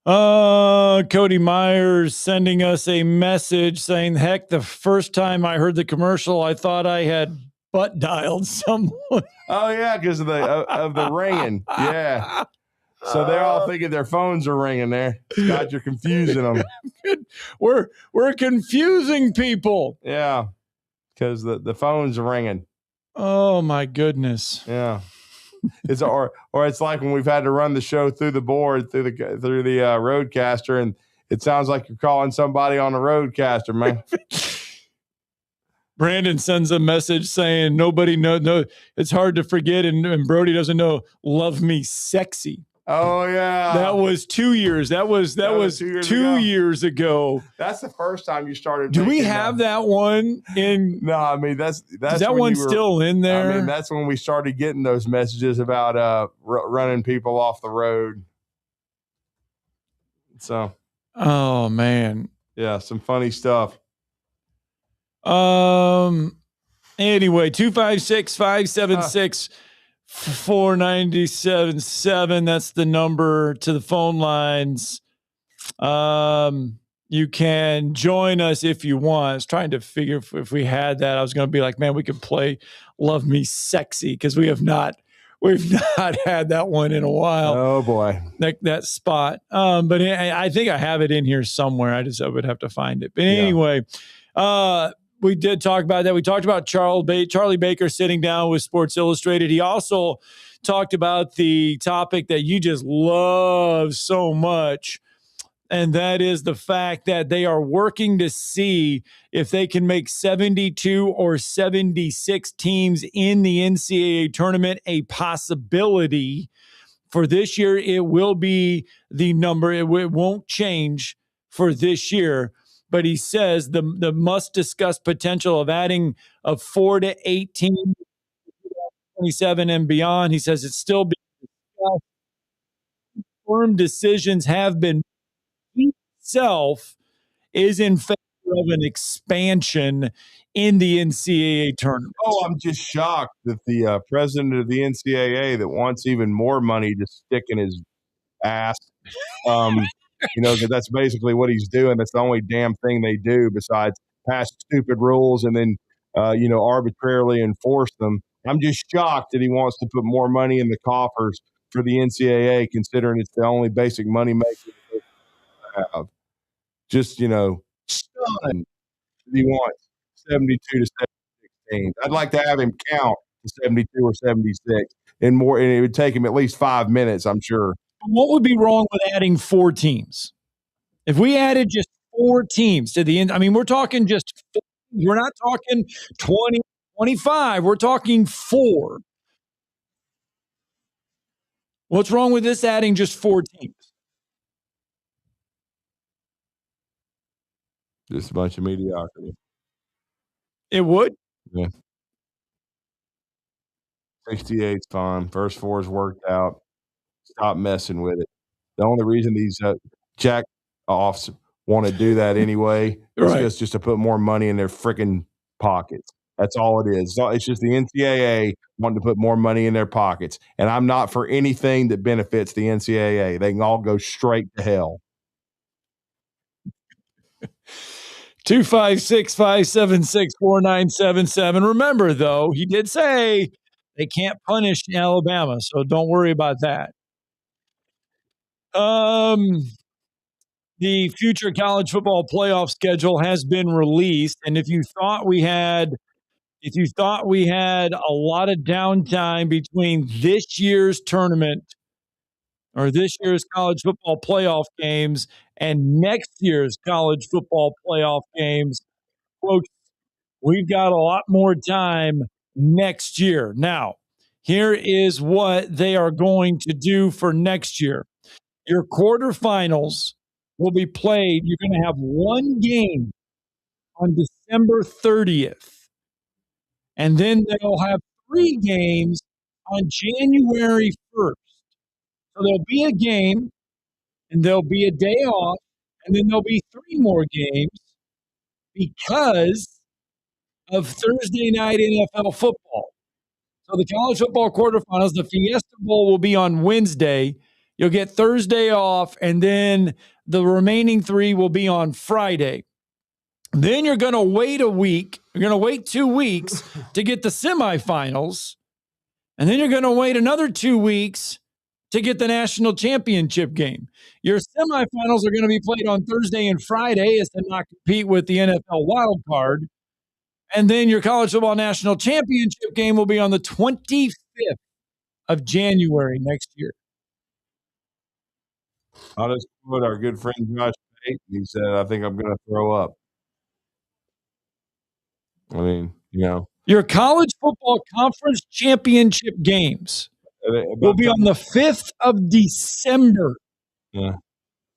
Cody Myers sending us a message saying, heck, the first time I heard the commercial, I thought I had butt dialed someone. Oh, yeah, because of the ringing. Yeah. So they're all thinking their phones are ringing there. Scott, you're confusing them. We're confusing people. Yeah, because the phone's are ringing. Oh, my goodness. Yeah. It's or it's like when we've had to run the show through the board, through the roadcaster, and it sounds like you're calling somebody on the roadcaster, man. Brandon sends a message saying nobody knows. It's hard to forget, and Brody doesn't know. Love me sexy. Oh yeah, that was 2 years. That was 2 years ago. That's the first time you started. Do we have that one in? No, I mean that's is that one still in there? I mean that's when we started getting those messages about running people off the road. So, oh man, yeah, some funny stuff. Anyway, 256-576. 497.7. That's the number to the phone lines. You can join us if you want. I was trying to figure if we had that. I was going to be like, man, we could play Love Me Sexy because we've not had that one in a while. Oh, boy. That spot. But I think I have it in here somewhere. I would have to find it. But anyway, we did talk about that. We talked about Charlie Baker sitting down with Sports Illustrated. He also talked about the topic that you just love so much, and that is the fact that they are working to see if they can make 72 or 76 teams in the NCAA tournament a possibility. For this year, it will be the number. It won't change for this year. But he says the must-discuss potential of adding a 4 to 8 teams, 27 and beyond. He says it's still being discussed. Firm decisions have been itself is in favor of an expansion in the NCAA tournament. Oh, I'm just shocked that the president of the NCAA that wants even more money to stick in his ass, because that's basically what he's doing. That's the only damn thing they do besides pass stupid rules and then, arbitrarily enforce them. I'm just shocked that he wants to put more money in the coffers for the NCAA, considering it's the only basic money maker they have. Just, stunned. He wants 72 to 76 teams. I'd like to have him count to 72 or 76 and more, and it would take him at least 5 minutes, I'm sure. What would be wrong with adding 4 teams? If we added just 4 teams to the end, we're talking just 4. We're not talking 20, 25. We're talking 4. What's wrong with this adding just 4 teams? Just a bunch of mediocrity. It would? Yeah. 68's fine. First 4's worked out. Stop messing with it. The only reason these jack-offs want to do that anyway is just to put more money in their freaking pockets. That's all it is. It's just the NCAA wanting to put more money in their pockets. And I'm not for anything that benefits the NCAA. They can all go straight to hell. 256-576-4977. Remember, though, he did say they can't punish Alabama, so don't worry about that. The future college football playoff schedule has been released, and if you thought we had a lot of downtime between this year's tournament or this year's college football playoff games and next year's college football playoff games, folks, we've got a lot more time next year. Now, here is what they are going to do for next year. Your quarterfinals will be played. You're going to have 1 game on December 30th. And then they'll have 3 games on January 1st. So there'll be a game, and there'll be a day off, and then there'll be 3 more games because of Thursday night NFL football. So the college football quarterfinals, the Fiesta Bowl will be on Wednesday. You'll get Thursday off, and then the remaining 3 will be on Friday. Then you're going to wait a week. You're going to wait 2 weeks to get the semifinals, and then you're going to wait another 2 weeks to get the national championship game. Your semifinals are going to be played on Thursday and Friday as to not compete with the NFL wild card. And then your college football national championship game will be on the 25th of January next year. I'll just quote our good friend Josh Pate. He said, I think I'm going to throw up. Your college football conference championship games will be on the 5th of December. Yeah.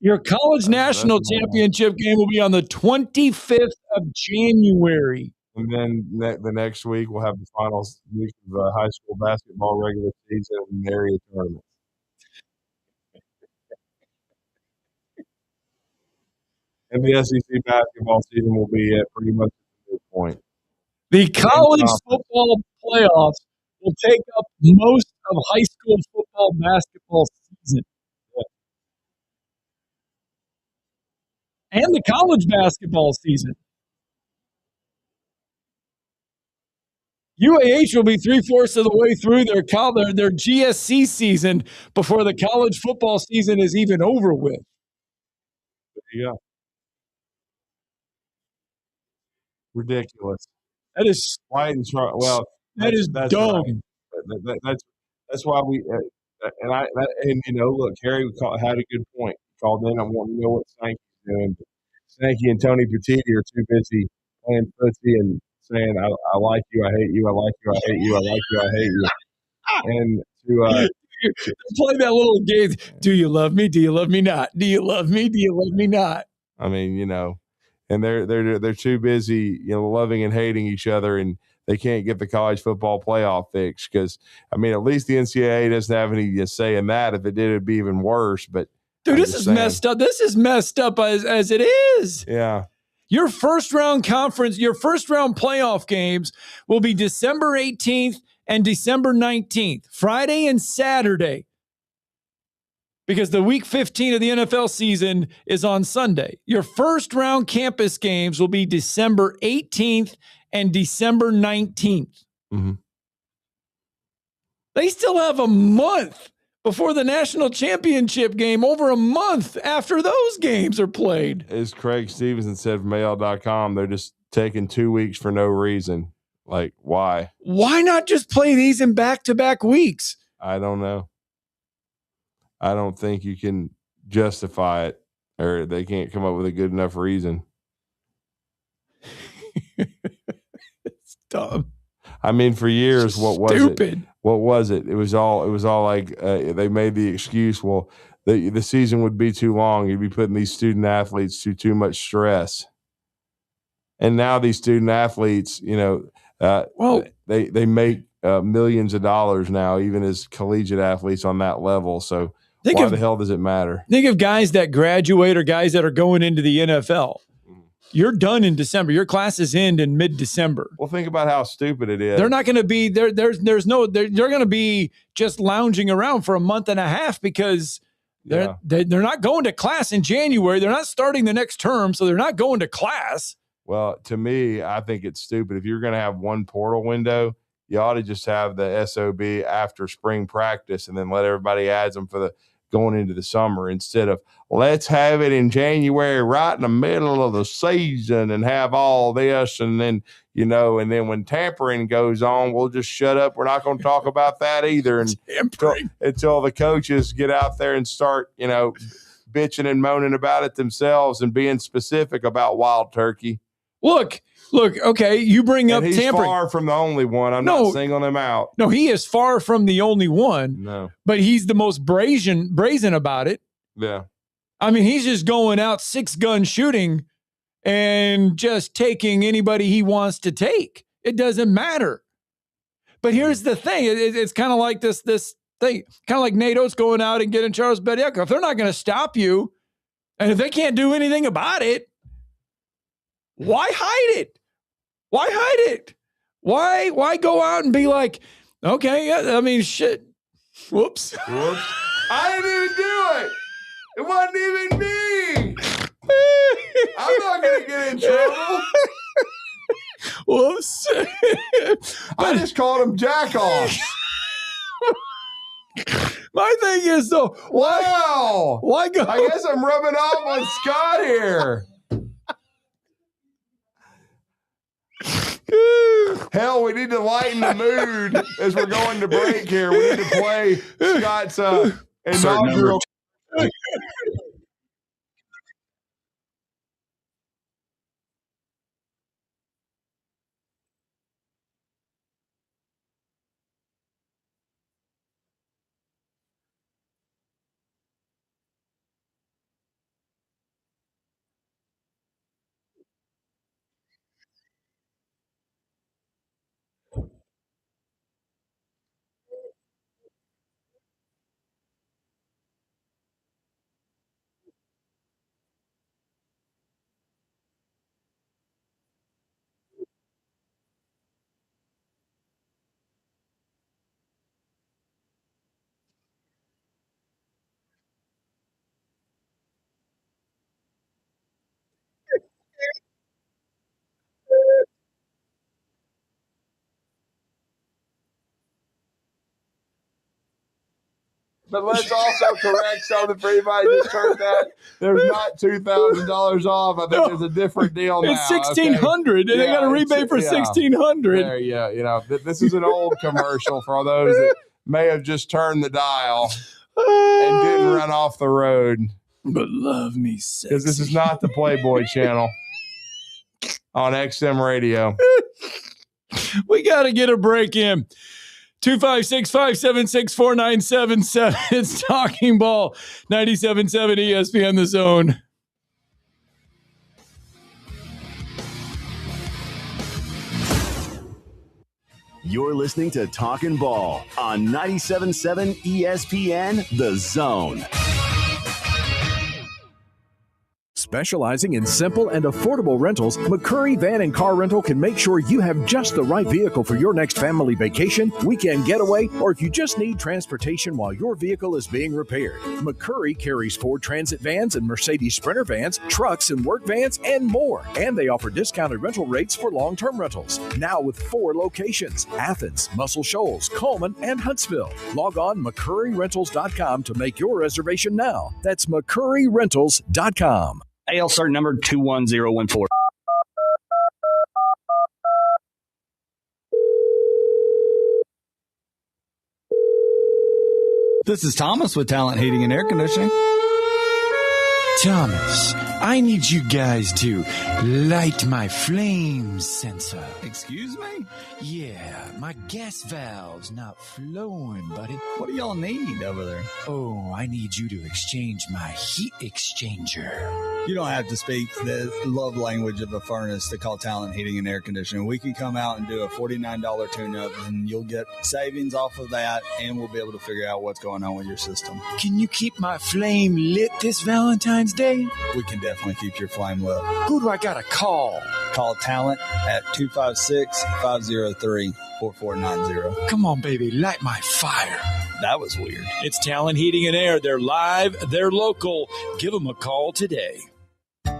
Your college national championship game will be on the 25th of January. And then the next week, we'll have the final week of high school basketball regular season and area tournament. And the SEC basketball season will be at pretty much the point. The college football playoffs will take up most of high school football basketball season. And the college basketball season. UAH will be 3/4 of the way through their GSC season before the college football season is even over with. Yeah. Ridiculous. That is White and Charles. Well, that is that's dumb. Right. That's why we and look, Harry had a good point. Called in. I want to know what Sankey's doing. Sankey and Tony Petitti are too busy playing footsie and saying, I like you, I hate you, I like you, I hate you, I like you, I hate you. And to play that little game. Do you love me? Do you love me not? Do you love me? Do you love me not? I mean, and they're too busy, loving and hating each other, and they can't get the college football playoff fixed because, at least the NCAA doesn't have any say in that. If it did, it'd be even worse. But dude, this is messed up. This is messed up as it is. Yeah. Your first round playoff games will be December 18th and December 19th, Friday and Saturday, because the week 15 of the NFL season is on Sunday. Your first round campus games will be December 18th and December 19th. Mm-hmm. They still have a month before the national championship game, over a month after those games are played. As Craig Stevenson said from AL.com, they're just taking 2 weeks for no reason. Like, why? Why not just play these in back-to-back weeks? I don't know. I don't think you can justify it, or they can't come up with a good enough reason. It's dumb. For years, what was stupid. It? What was it? It was all like they made the excuse. Well, the season would be too long. You'd be putting these student athletes to too much stress. And now these student athletes, they make millions of dollars now, even as collegiate athletes on that level. So why the hell does it matter? Think of guys that graduate or guys that are going into the NFL. You're done in December. Your classes end in mid-December. Well, think about how stupid it is. They're not going to be there. They're going to be just lounging around for a month and a half because they're not going to class in January. They're not starting the next term, so they're not going to class. Well, to me, I think it's stupid. If you're going to have one portal window, you ought to just have the SOB after spring practice and then let everybody add them for the going into the summer instead of let's have it in January right in the middle of the season and have all this. And then, and then when tampering goes on, we'll just shut up. We're not going to talk about that either. And until the coaches get out there and start, bitching and moaning about it themselves and being specific about Wild Turkey. Look, okay, you bring up he's tampering. Far from the only one. I'm not singling him out. No, he is far from the only one. No. But he's the most brazen about it. Yeah. He's just going out 6-gun shooting and just taking anybody he wants to take. It doesn't matter. But here's the thing. It's kind of like this thing, kind of like Nate Oates going out and getting Charles Bediako. If they're not going to stop you, and if they can't do anything about it, why hide it? Why hide it? Why go out and be like, okay, yeah, shit. Whoops. I didn't even do it. It wasn't even me. I'm not going to get in trouble. Whoops. I just called him jack off. My thing is, though, why go? I guess I'm rubbing off on Scott here. Hell, we need to lighten the mood as we're going to break here. We need to play Scott's inaugural. But let's also correct something for anybody who just heard that. There's not $2,000 off. I think there's a different deal now. It's $1,600, and they got a rebate for $1,600. There, yeah. This is an old commercial for those that may have just turned the dial and didn't run off the road. But love me sexy. Because this is not the Playboy channel on XM radio. We got to get a break in. 256-576-4977. It's Talking Ball, 97.7 ESPN The Zone. You're listening to Talkin Ball on 97.7 ESPN The Zone. Specializing in simple and affordable rentals, McCurry Van and Car Rental can make sure you have just the right vehicle for your next family vacation, weekend getaway, or if you just need transportation while your vehicle is being repaired. McCurry carries Ford Transit vans and Mercedes Sprinter vans, trucks and work vans, and more. And they offer discounted rental rates for long-term rentals. Now with 4 locations: Athens, Muscle Shoals, Coleman, and Huntsville. Log on McCurryRentals.com to make your reservation now. That's McCurryRentals.com. AL cert number 21014. This is Thomas with Talent Heating and Air Conditioning. Thomas, I need you guys to light my flame sensor. Excuse me? Yeah, my gas valve's not flowing, buddy. What do y'all need over there? Oh, I need you to exchange my heat exchanger. You don't have to speak the love language of a furnace to call Talent Heating and Air Conditioning. We can come out and do a $49 tune-up, and you'll get savings off of that, and we'll be able to figure out what's going on with your system. Can you keep my flame lit this Valentine's Day? We can definitely keep your flame lit. Who do I gotta call? Call Talent at 256-503-4490. Come on, baby, light my fire. That was weird. It's Talent Heating and Air. They're live, they're local. Give them a call today.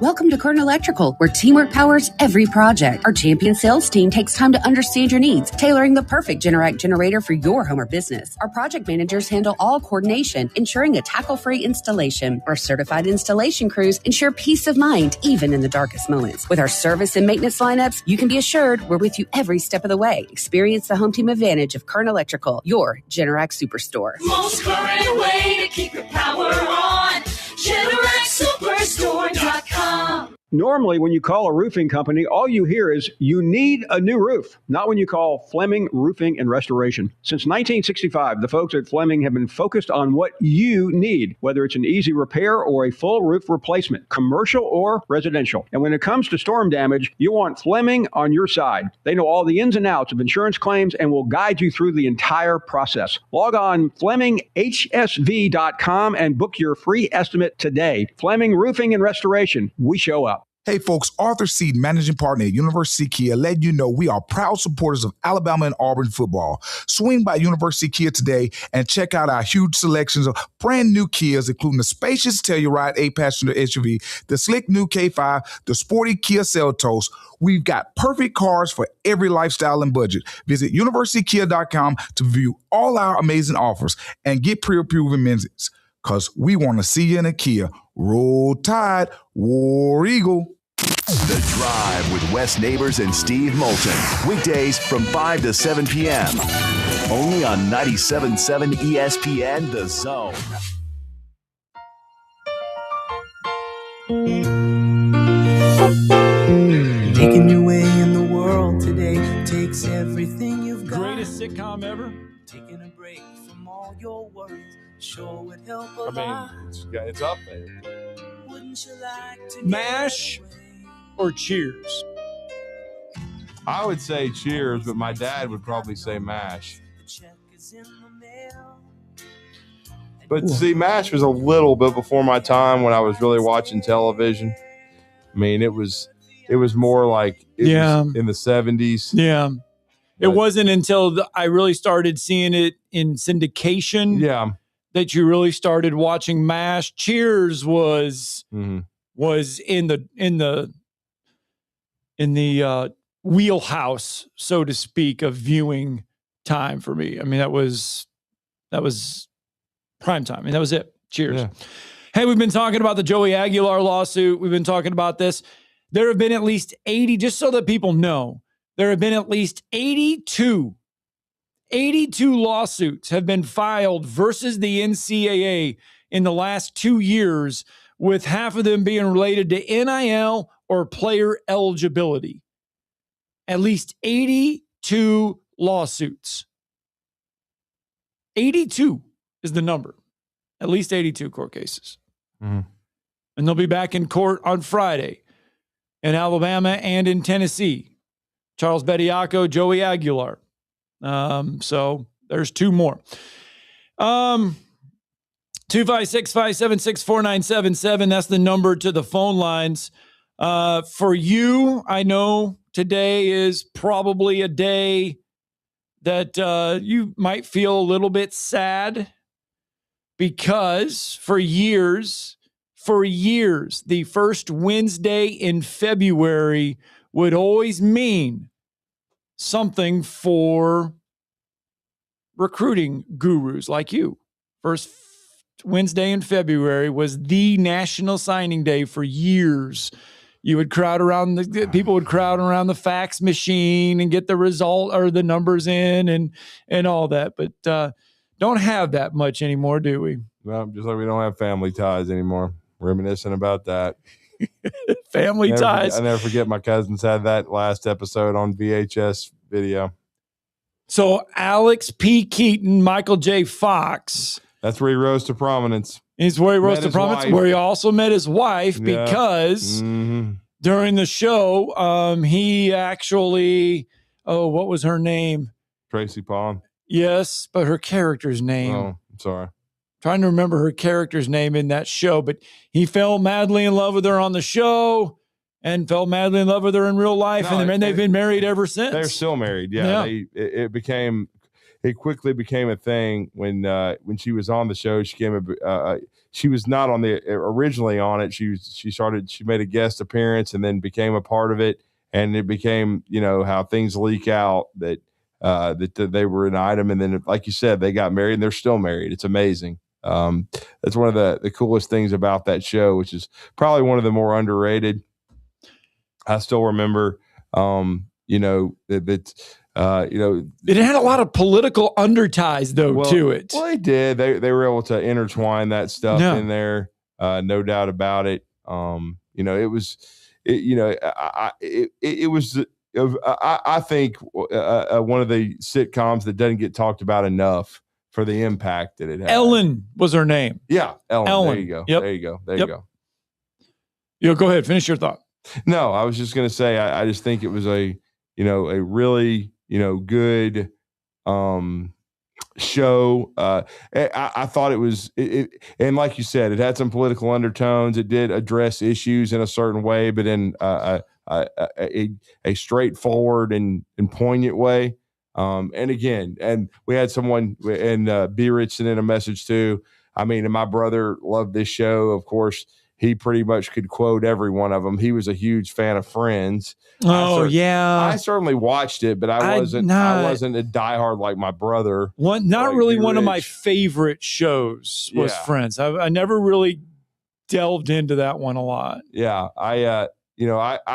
Welcome to Kern Electrical, where teamwork powers every project. Our champion sales team takes time to understand your needs, tailoring the perfect Generac generator for your home or business. Our project managers handle all coordination, ensuring a tackle-free installation. Our certified installation crews ensure peace of mind, even in the darkest moments. With our service and maintenance lineups, you can be assured we're with you every step of the way. Experience the home team advantage of Kern Electrical, your Generac superstore. Most current way to keep your power on. GeneracSuperstore.com. Normally, when you call a roofing company, all you hear is, you need a new roof. Not when you call Fleming Roofing and Restoration. Since 1965, the folks at Fleming have been focused on what you need, whether it's an easy repair or a full roof replacement, commercial or residential. And when it comes to storm damage, you want Fleming on your side. They know all the ins and outs of insurance claims and will guide you through the entire process. Log on FlemingHSV.com and book your free estimate today. Fleming Roofing and Restoration. We show up. Hey folks, Arthur Seed, managing partner at University Kia, letting you know we are proud supporters of Alabama and Auburn football. Swing by University Kia today and check out our huge selections of brand new Kias, including the spacious Telluride 8-passenger SUV, the slick new K5, the sporty Kia Seltos. We've got perfect cars for every lifestyle and budget. Visit universitykia.com to view all our amazing offers and get pre-approved amenities, because we want to see you in a Kia. Roll Tide, War Eagle. The Drive with Wes Neighbors and Steve Moulton. Weekdays from 5 to 7 p.m. Only on 97.7 ESPN The Zone. Making your way in the world today takes everything you've got. Greatest sitcom ever? Taking a break from all your worries sure would help a lot. I mean, it's up there. Wouldn't you like to MASH or Cheers? I would say Cheers, but my dad would probably say MASH. But see, MASH was a little bit before my time when I was really watching television. I mean, it was more like was in the 70s. Yeah. It wasn't until I really started seeing it in syndication that you really started watching MASH. Cheers was in the wheelhouse, so to speak, of viewing time for me. I mean, that was Primetime. And that was it. Cheers. Yeah. Hey, we've been talking about the Joey Aguilar lawsuit. We've been talking about this. There have been at least 80, just so that people know, there have been at least 82 lawsuits have been filed versus the NCAA in the last 2 years, with half of them being related to NIL or player eligibility. At least 82 lawsuits. 82 is the number. At least 82 court cases. Mm-hmm. And they'll be back in court on Friday in Alabama and in Tennessee. Charles Bediako, Joey Aguilar. So there's 2 more. 256-576-4977. That's the number to the phone lines. For you, I know today is probably a day that you might feel a little bit sad, because for years, the first Wednesday in February would always mean something for recruiting gurus like you. First Wednesday in February was the national signing day for years. You would crowd around people would crowd around the fax machine and get the result or the numbers in and all that. But don't have that much anymore, do we? Well, just like we don't have family ties anymore. Reminiscing about that. Family ties. I never forget my cousins had that last episode on VHS video. So Alex P. Keaton, Michael J. Fox. That's where he rose to prominence. He's where he rose to prominence, where he also met his wife, because during the show, he actually, what was her name? Tracy Pond. Yes, but her character's name. Oh, I'm sorry. Trying to remember her character's name in that show, but he fell madly in love with her on the show and fell madly in love with her in real life. And they've been married ever since. They're still married. Yeah. It quickly became a thing when she was on the show. She was not on originally on it. She made a guest appearance and then became a part of it. And it became, how things leak out that they were an item. And then, like you said, they got married and they're still married. It's amazing. That's one of the coolest things about that show, which is probably one of the more underrated. I still remember, it had a lot of political underties to it. Well, they did. They were able to intertwine that stuff in there. No doubt about it. It was I think one of the sitcoms that doesn't get talked about enough for the impact that it had. Ellen was her name. Yeah, Ellen. There you go. Yep. There you go. There you go. Go ahead. Finish your thought. No, I was just going to say, I just think it was a really, good show. I thought it was, and like you said, it had some political undertones. It did address issues in a certain way, but in a straightforward and poignant way. And we had someone, and B Rich sent in a message too. I mean, and my brother loved this show. Of course, he pretty much could quote every one of them. He was a huge fan of Friends. I certainly watched it, but I wasn't a diehard like my brother. Not really one of my favorite shows was Friends. I never really delved into that one a lot. Yeah, I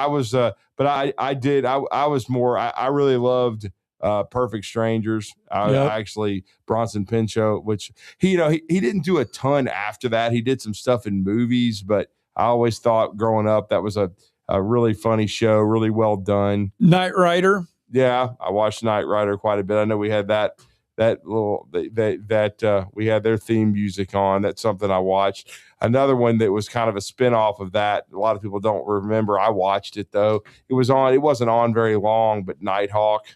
was more. I really loved Perfect Strangers. Actually, Bronson Pinchot, which he didn't do a ton after that. He did some stuff in movies, but I always thought growing up that was a really funny show, really well done. Knight Rider. Yeah, I watched Knight Rider quite a bit. I know we had we had their theme music on. That's something I watched. Another one that was kind of a spinoff of that. A lot of people don't remember. I watched it though. It was on. It wasn't on very long, but Nighthawk.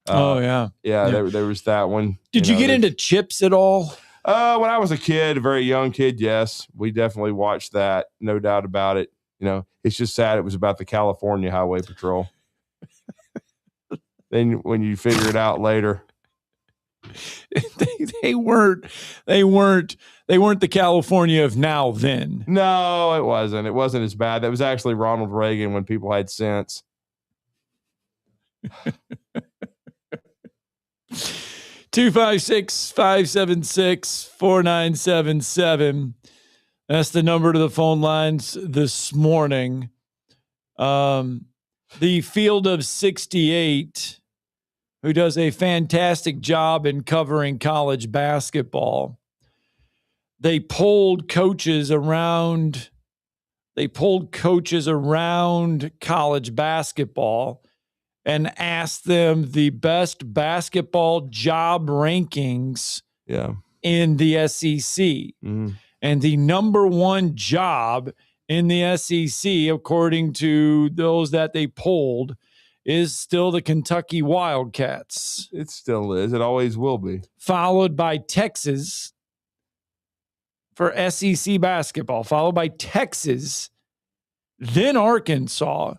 Yeah. There was that one. Did you get into Chips at all? When I was a kid, a very young kid, yes, we definitely watched that. No doubt about it. It's just sad it was about the California Highway Patrol. Then when you figure it out later, they weren't the California of now then. No, it wasn't. It wasn't as bad. That was actually Ronald Reagan when people had sense. 256-576-4977. That's the number to the phone lines this morning. The Field of 68, who does a fantastic job in covering college basketball. They polled coaches around college basketball and asked them the best basketball job rankings in the SEC. Mm-hmm. And the number one job in the SEC, according to those that they polled, is still the Kentucky Wildcats. It still is. It always will be. Followed by Texas for SEC basketball, followed by Texas, then Arkansas,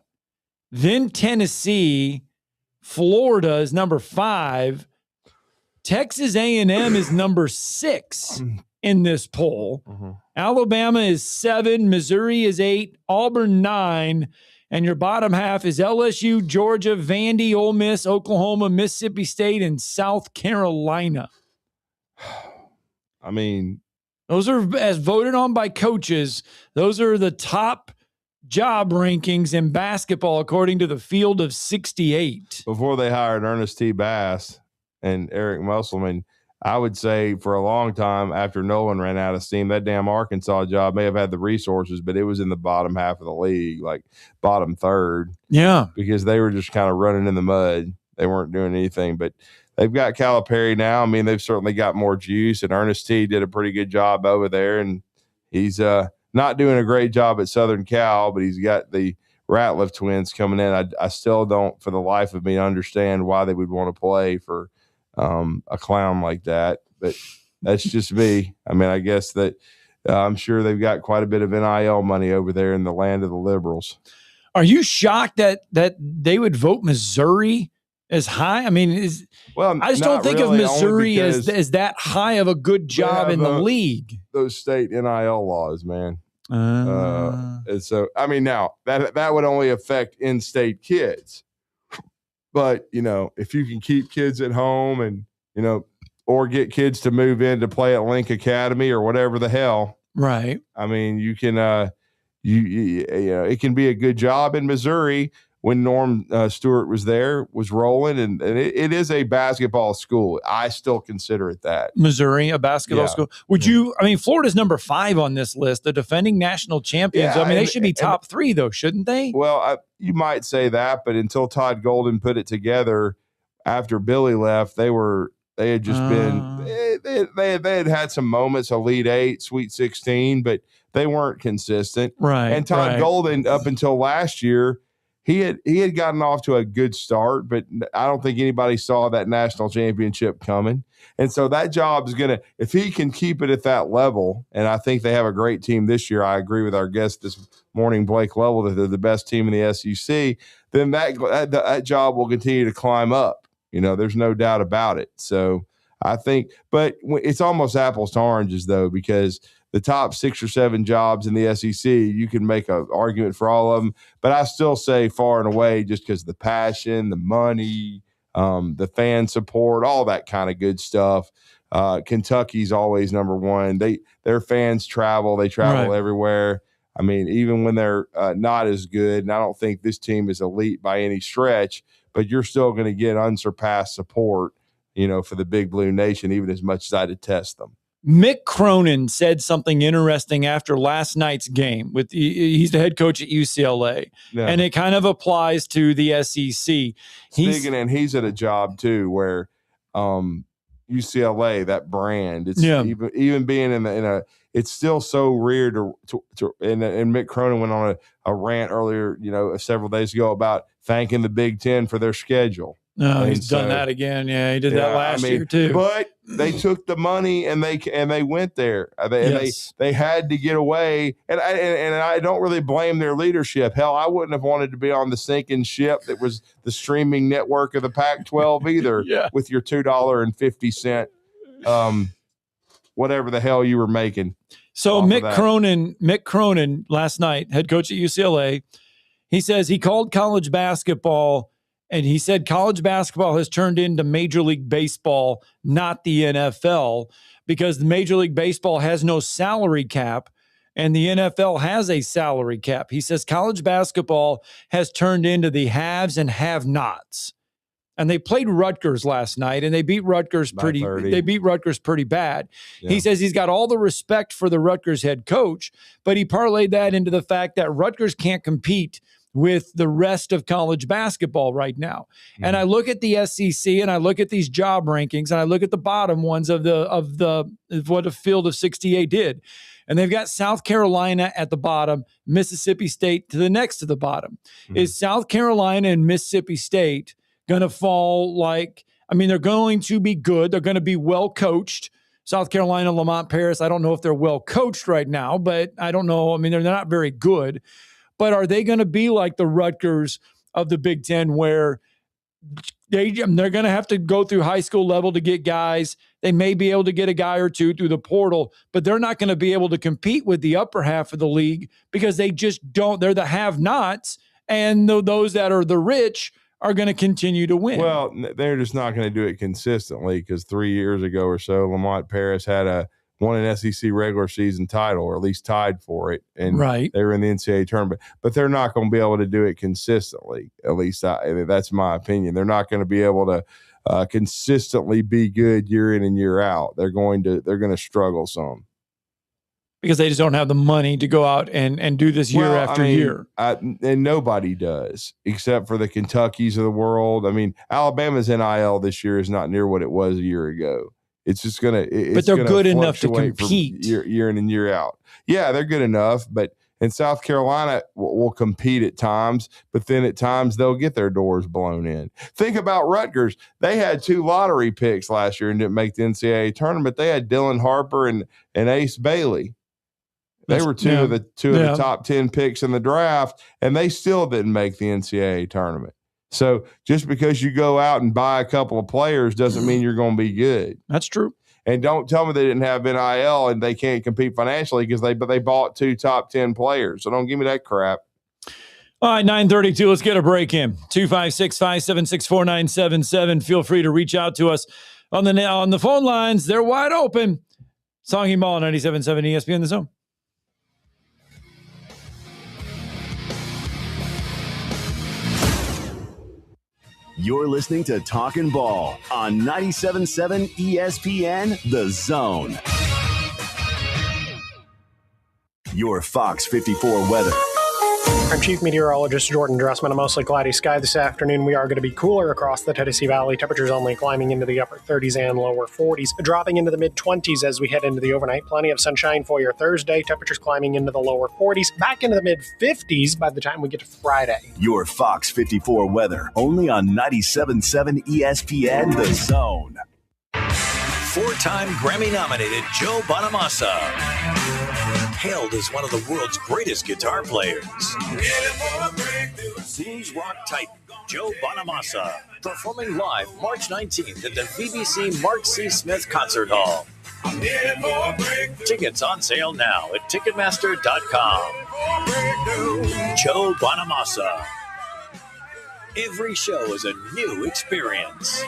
then Tennessee. Florida is number 5. Texas A&M is number 6 in this poll. Mm-hmm. Alabama is 7. Missouri is 8. Auburn 9. And your bottom half is LSU, Georgia, Vandy, Ole Miss, Oklahoma, Mississippi State, and South Carolina. I mean, those are, as voted on by coaches, those are the top job rankings in basketball according to the Field of 68. Before they hired Ernest T. Bass and Eric Musselman, I would say for a long time after Nolan ran out of steam, that damn Arkansas job may have had the resources, but it was in the bottom half of the league, like bottom third. Yeah. Because they were just kind of running in the mud. They weren't doing anything, but they've got Calipari now. I mean, they've certainly got more juice, and Ernest T. did a pretty good job over there, and he's not doing a great job at Southern Cal, but he's got the Ratliff twins coming in. I still don't, for the life of me, understand why they would want to play for a clown like that, but that's just me. I mean, I guess that I'm sure they've got quite a bit of NIL money over there in the land of the liberals. Are you shocked that they would vote Missouri as high? I mean, I just don't think really, of Missouri as that high of a good job in the league. Those state NIL laws, man. And so, I mean, now that would only affect in-state kids. But, if you can keep kids at home and, or get kids to move in to play at Link Academy or whatever the hell. Right. I mean, you can, it can be a good job in Missouri when Norm Stewart was there, was rolling. And it is a basketball school. I still consider it that. Missouri, a basketball school. Would you, I mean, Florida's number 5 on this list, the defending national champions. Yeah, I mean, they should be top 3 though, shouldn't they? Well, you might say that, but until Todd Golden put it together after Billy left, they had just been, they had some moments, Elite 8, Sweet 16, but they weren't consistent. Right. And Todd Golden, up until last year, he had gotten off to a good start, but I don't think anybody saw that national championship coming. And so that job is going to, if he can keep it at that level, and I think they have a great team this year. I agree with our guest this morning, Blake Lovell, that they're the best team in the SEC, then that job will continue to climb up. There's no doubt about it. So I think, but it's almost apples to oranges though, because the top 6 or 7 jobs in the SEC, you can make an argument for all of them. But I still say far and away, just because of the passion, the money, the fan support, all that kind of good stuff. Kentucky's always number 1. Their fans travel. They travel everywhere. I mean, even when they're not as good, and I don't think this team is elite by any stretch, but you're still going to get unsurpassed support, for the Big Blue Nation, even as much as I detest them. Mick Cronin said something interesting after last night's game. He's the head coach at UCLA, and it kind of applies to the SEC. He's at a job too where UCLA, that brand, it's even being in a, it's still so weird to and Mick Cronin went on a rant earlier, several days ago about thanking the Big Ten for their schedule. No, he's done that again. Yeah, he did that last year too. But they took the money and they went there. They had to get away, and I don't really blame their leadership. Hell, I wouldn't have wanted to be on the sinking ship that was the streaming network of the Pac-12 either. With your $2.50, whatever the hell you were making. So Mick Cronin last night, head coach at UCLA, he says he called college basketball And he said college basketball has turned into Major League Baseball, not the NFL, because the Major League Baseball has no salary cap and the NFL has a salary cap. He says college basketball has turned into the haves and have-nots. And they played Rutgers last night, and they beat Rutgers pretty bad. Yeah. He says he's got all the respect for the Rutgers head coach, but he parlayed that into the fact that Rutgers can't compete with the rest of college basketball right now. Mm-hmm. And I look at the SEC and I look at these job rankings and I look at the bottom ones of what a field of 68 did. And they've got South Carolina at the bottom, Mississippi State to the next to the bottom. Mm-hmm. Is South Carolina and Mississippi State going to fall they're going to be good. They're going to be well coached. South Carolina, Lamont Paris, I don't know if they're well coached right now, but I don't know. I mean, they're not very good. But are they going to be like the Rutgers of the Big Ten where they're going to have to go through high school level to get guys? They may be able to get a guy or two through the portal, but they're not going to be able to compete with the upper half of the league because they just don't. They're the have-nots, and those that are the rich are going to continue to win. Well, they're just not going to do it consistently because 3 years ago or so, Lamont Paris had won an SEC regular season title, or at least tied for it, and they were in the NCAA tournament. But they're not going to be able to do it consistently. At least that's my opinion. They're not going to be able to consistently be good year in and year out. They're going to struggle some because they just don't have the money to go out and do this year after year. And nobody does, except for the Kentuckys of the world. I mean, Alabama's NIL this year is not near what it was a year ago. It's just going to – but they're good enough to compete. Year in and year out. Yeah, they're good enough, but in South Carolina will compete at times, but then at times they'll get their doors blown in. Think about Rutgers. They had 2 lottery picks last year and didn't make the NCAA tournament. They had Dylan Harper and Ace Bailey. They were two of the top 10 picks in the draft, and they still didn't make the NCAA tournament. So just because you go out and buy a couple of players doesn't mean you're going to be good. That's true. And don't tell me they didn't have NIL and they can't compete financially because they bought 2 top 10 players. So don't give me that crap. All right, 9:32. Let's get a break in. 256-576-4977. Feel free to reach out to us on the phone lines. They're wide open. Talkin Ball, 97.7 ESPN The Zone. You're listening to Talkin Ball on 97.7 ESPN The Zone. Your Fox 54 weather. I'm Chief Meteorologist Jordan Dressman. A mostly cloudy sky this afternoon. We are going to be cooler across the Tennessee Valley. Temperatures only climbing into the upper 30s and lower 40s, dropping into the mid-20s as we head into the overnight. Plenty of sunshine for your Thursday. Temperatures climbing into the lower 40s, back into the mid-50s by the time we get to Friday. Your Fox 54 weather, only on 97.7 ESPN The Zone. 4-time Grammy-nominated Joe Bonamassa, hailed as one of the world's greatest guitar players. Blues rock titan Joe Bonamassa, performing live March 19th at the BBC Mark C. Smith Concert Hall. Tickets on sale now at Ticketmaster.com. Joe Bonamassa. Every show is a new experience.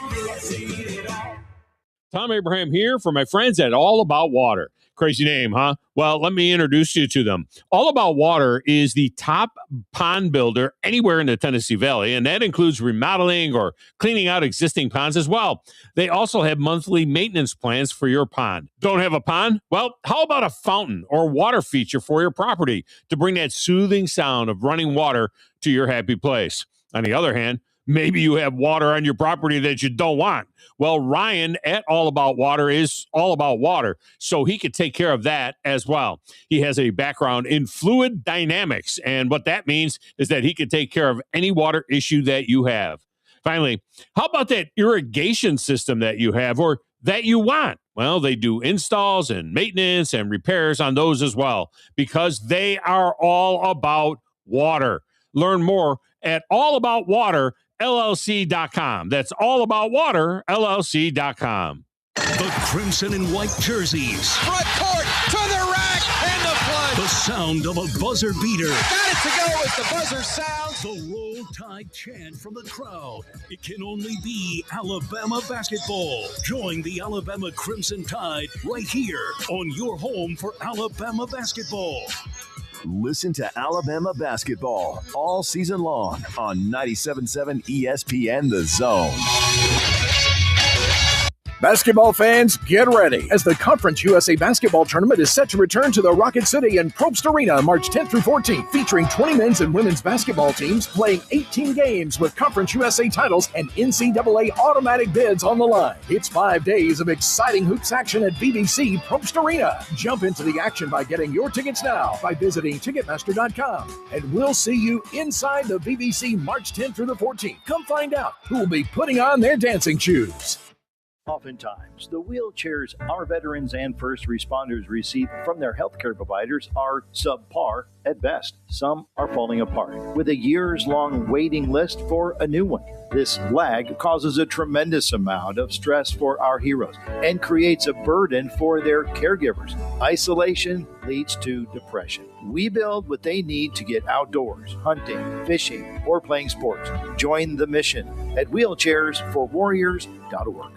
Tom Abraham here for my friends at All About Water. Crazy name, huh? Well, let me introduce you to them. All About Water is the top pond builder anywhere in the Tennessee Valley, and that includes remodeling or cleaning out existing ponds as well. They also have monthly maintenance plans for your pond. Don't have a pond? Well, how about a fountain or water feature for your property to bring that soothing sound of running water to your happy place? On the other hand, maybe you have water on your property that you don't want. Well, Ryan at All About Water is all about water, so he could take care of that as well. He has a background in fluid dynamics, and what that means is that he can take care of any water issue that you have. Finally, how about that irrigation system that you have or that you want? Well, they do installs and maintenance and repairs on those as well because they are all about water. Learn more at allaboutwaterllc.com. That's allaboutwaterllc.com. The crimson and white jerseys. Front court to the rack. And the plunge. The sound of a buzzer beater. Got it to go as the buzzer sounds. The Roll Tide chant from the crowd. It can only be Alabama basketball. Join the Alabama Crimson Tide right here on your home for Alabama basketball. Listen to Alabama basketball all season long on 97.7 ESPN The Zone. Basketball fans, get ready as the Conference USA Basketball Tournament is set to return to the Rocket City and Probst Arena March 10th through 14th, featuring 20 men's and women's basketball teams playing 18 games with Conference USA titles and NCAA automatic bids on the line. It's 5 days of exciting hoops action at BBC Probst Arena. Jump into the action by getting your tickets now by visiting Ticketmaster.com. And we'll see you inside the BBC March 10th through the 14th. Come find out who will be putting on their dancing shoes. Oftentimes, the wheelchairs our veterans and first responders receive from their healthcare providers are subpar at best. Some are falling apart, with a years-long waiting list for a new one. This lag causes a tremendous amount of stress for our heroes and creates a burden for their caregivers. Isolation leads to depression. We build what they need to get outdoors, hunting, fishing, or playing sports. Join the mission at wheelchairsforwarriors.org.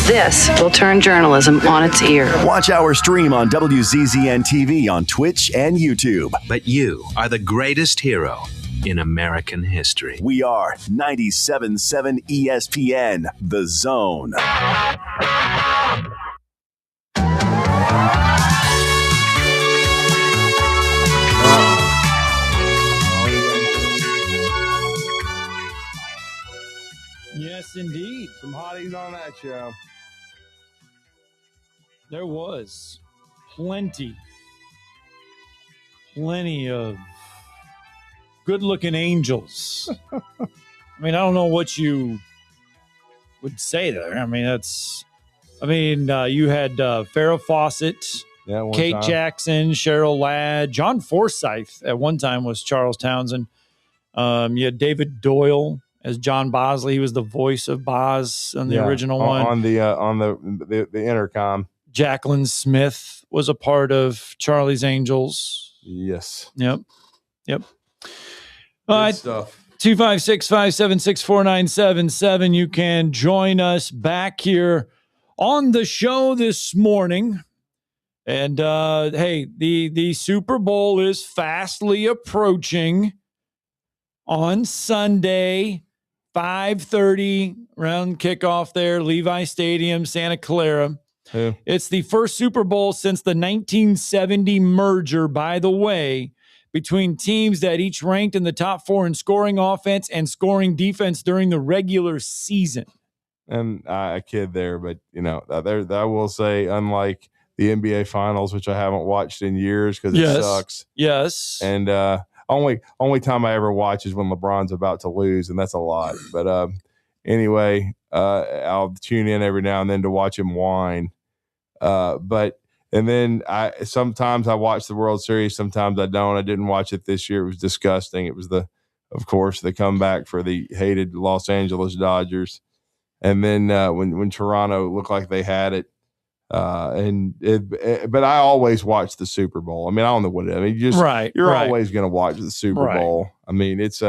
This will turn journalism on its ear. Watch our stream on WZZN TV on Twitch and YouTube. But you are the greatest hero in American history. We are 97.7 ESPN, The Zone. Yes, indeed. Some hotties on that show. There was plenty of good-looking angels. I mean, I don't know what you would say there. I mean, you had Farrah Fawcett, Kate Jackson, Cheryl Ladd, John Forsythe at one time was Charles Townsend. You had David Doyle as John Bosley. He was the voice of Boz on the original one. On the intercom. Jacqueline Smith was a part of Charlie's Angels. Yes. Yep. All right. Stuff. 256-576-4977. You can join us back here on the show this morning. And hey, the Super Bowl is fastly approaching on Sunday, 5:30 round kickoff there, Levi Stadium, Santa Clara. Yeah. It's the first Super Bowl since the 1970 merger, by the way, between teams that each ranked in the top 4 in scoring offense and scoring defense during the regular season. And I kid there, but I will say, unlike the NBA Finals, which I haven't watched in years because it sucks. Yes. And only time I ever watch is when LeBron's about to lose, and that's a lot. But anyway, I'll tune in every now and then to watch him whine. And then sometimes I watch the World Series, sometimes I don't. I didn't watch it this year. It was disgusting. It was of course, the comeback for the hated Los Angeles Dodgers. And then when Toronto looked like they had it, but I always watch the Super Bowl. I mean, I don't know what it is. I mean, you're always going to watch the Super Bowl. I mean, it is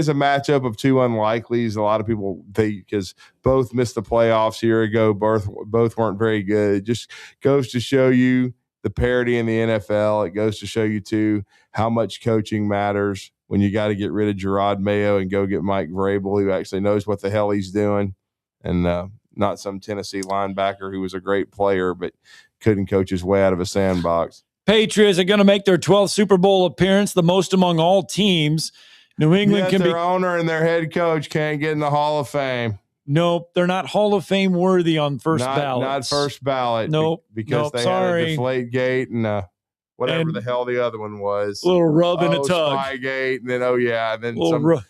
a matchup of two unlikelies. A lot of people think because both missed the playoffs a year ago, both weren't very good. It just goes to show you the parity in the NFL. It goes to show you too how much coaching matters when you got to get rid of Gerard Mayo and go get Mike Vrabel, who actually knows what the hell he's doing, and not some Tennessee linebacker who was a great player but couldn't coach his way out of a sandbox. Patriots are going to make their 12th Super Bowl appearance, the most among all teams. New England can their owner and their head coach can't get in the Hall of Fame. Nope, they're not Hall of Fame worthy on first ballot. Not first ballot. Because they had a Deflate Gate and whatever the hell the other one was. A little rub and a tug. Spygate, and then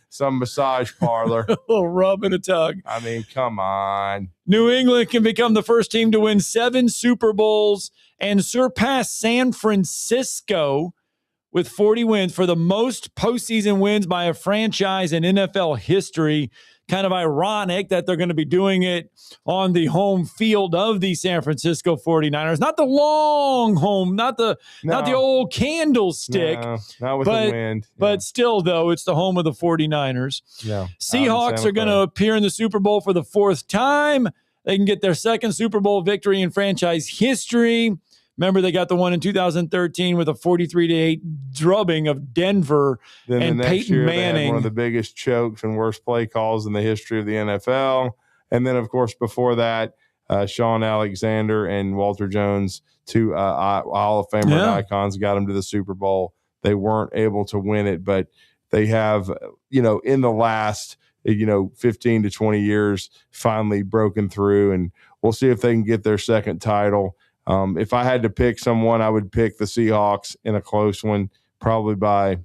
some massage parlor. A little rub and a tug. I mean, come on. New England can become the first team to win 7 Super Bowls and surpass San Francisco with 40 wins for the most postseason wins by a franchise in NFL history. kind of ironic that they're going to be doing it on the home field of the San Francisco 49ers. Not the long home, not the old candlestick. No, not with the wind. But still, though, it's the home of the 49ers. Yeah. Seahawks are going to appear in the Super Bowl for the 4th time. They can get their 2nd Super Bowl victory in franchise history. Remember, they got the one in 2013 with a 43-8 drubbing of Denver and Peyton Manning. They had one of the biggest chokes and worst play calls in the history of the NFL. And then, of course, before that, Sean Alexander and Walter Jones, 2 Hall of Famer icons, got them to the Super Bowl. They weren't able to win it, but they have, in the last, 15 to 20 years, finally broken through. And we'll see if they can get their 2nd title. If I had to pick someone, I would pick the Seahawks in a close one, probably by,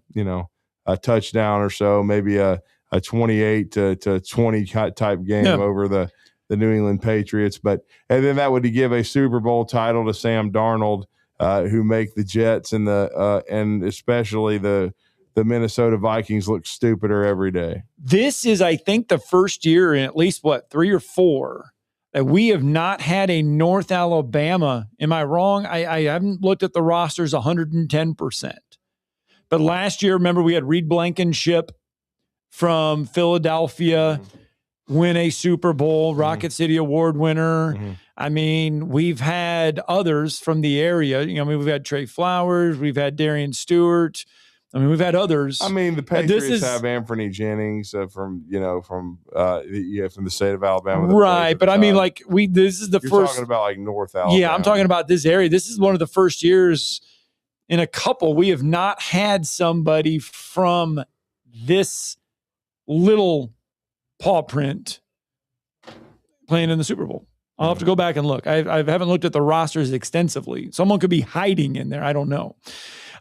a touchdown or so, maybe a 28 to 20 type game over the New England Patriots. And then that would give a Super Bowl title to Sam Darnold, who make the Jets and and especially the Minnesota Vikings look stupider every day. This is, I think, the first year in at least 3 or 4 that we have not had a North Alabama. Am I wrong? I haven't looked at the rosters 110%. But last year, remember, we had Reed Blankenship from Philadelphia win a Super Bowl, Rocket City Award winner. I mean, we've had others from the area. We've had Trey Flowers. We've had Darian Stewart. We've had others. I mean, the Patriots have Anthony Jennings from the state of Alabama. Right, but I mean, this is the You're first. Talking about North Alabama. Yeah, I'm talking about this area. This is one of the first years in a couple we have not had somebody from this little paw print playing in the Super Bowl. I'll have to go back and look. I haven't looked at the rosters extensively. Someone could be hiding in there. I don't know.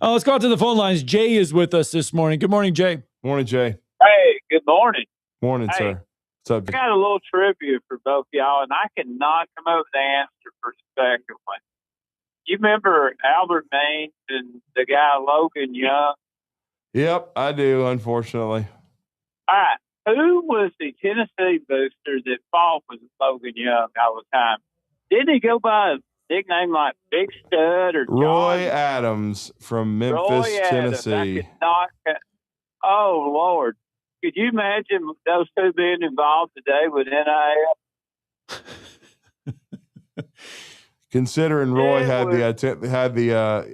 Let's go out to the phone lines. Jay is with us this morning. Good morning, Jay. Morning, Jay. Hey, good morning. Morning, sir. What's up, Jay? I got a little trivia for both y'all, and I cannot come up with the answer for the second one. You remember Albert Maines and the guy Logan Young? Yep, I do, unfortunately. All right. Who was the Tennessee booster that fought with Logan Young all the time? Didn't he go by a nickname like Big Stud or John? Roy Adams from Memphis, Tennessee. Oh, Lord. Could you imagine those two being involved today with NIL? Considering Roy had the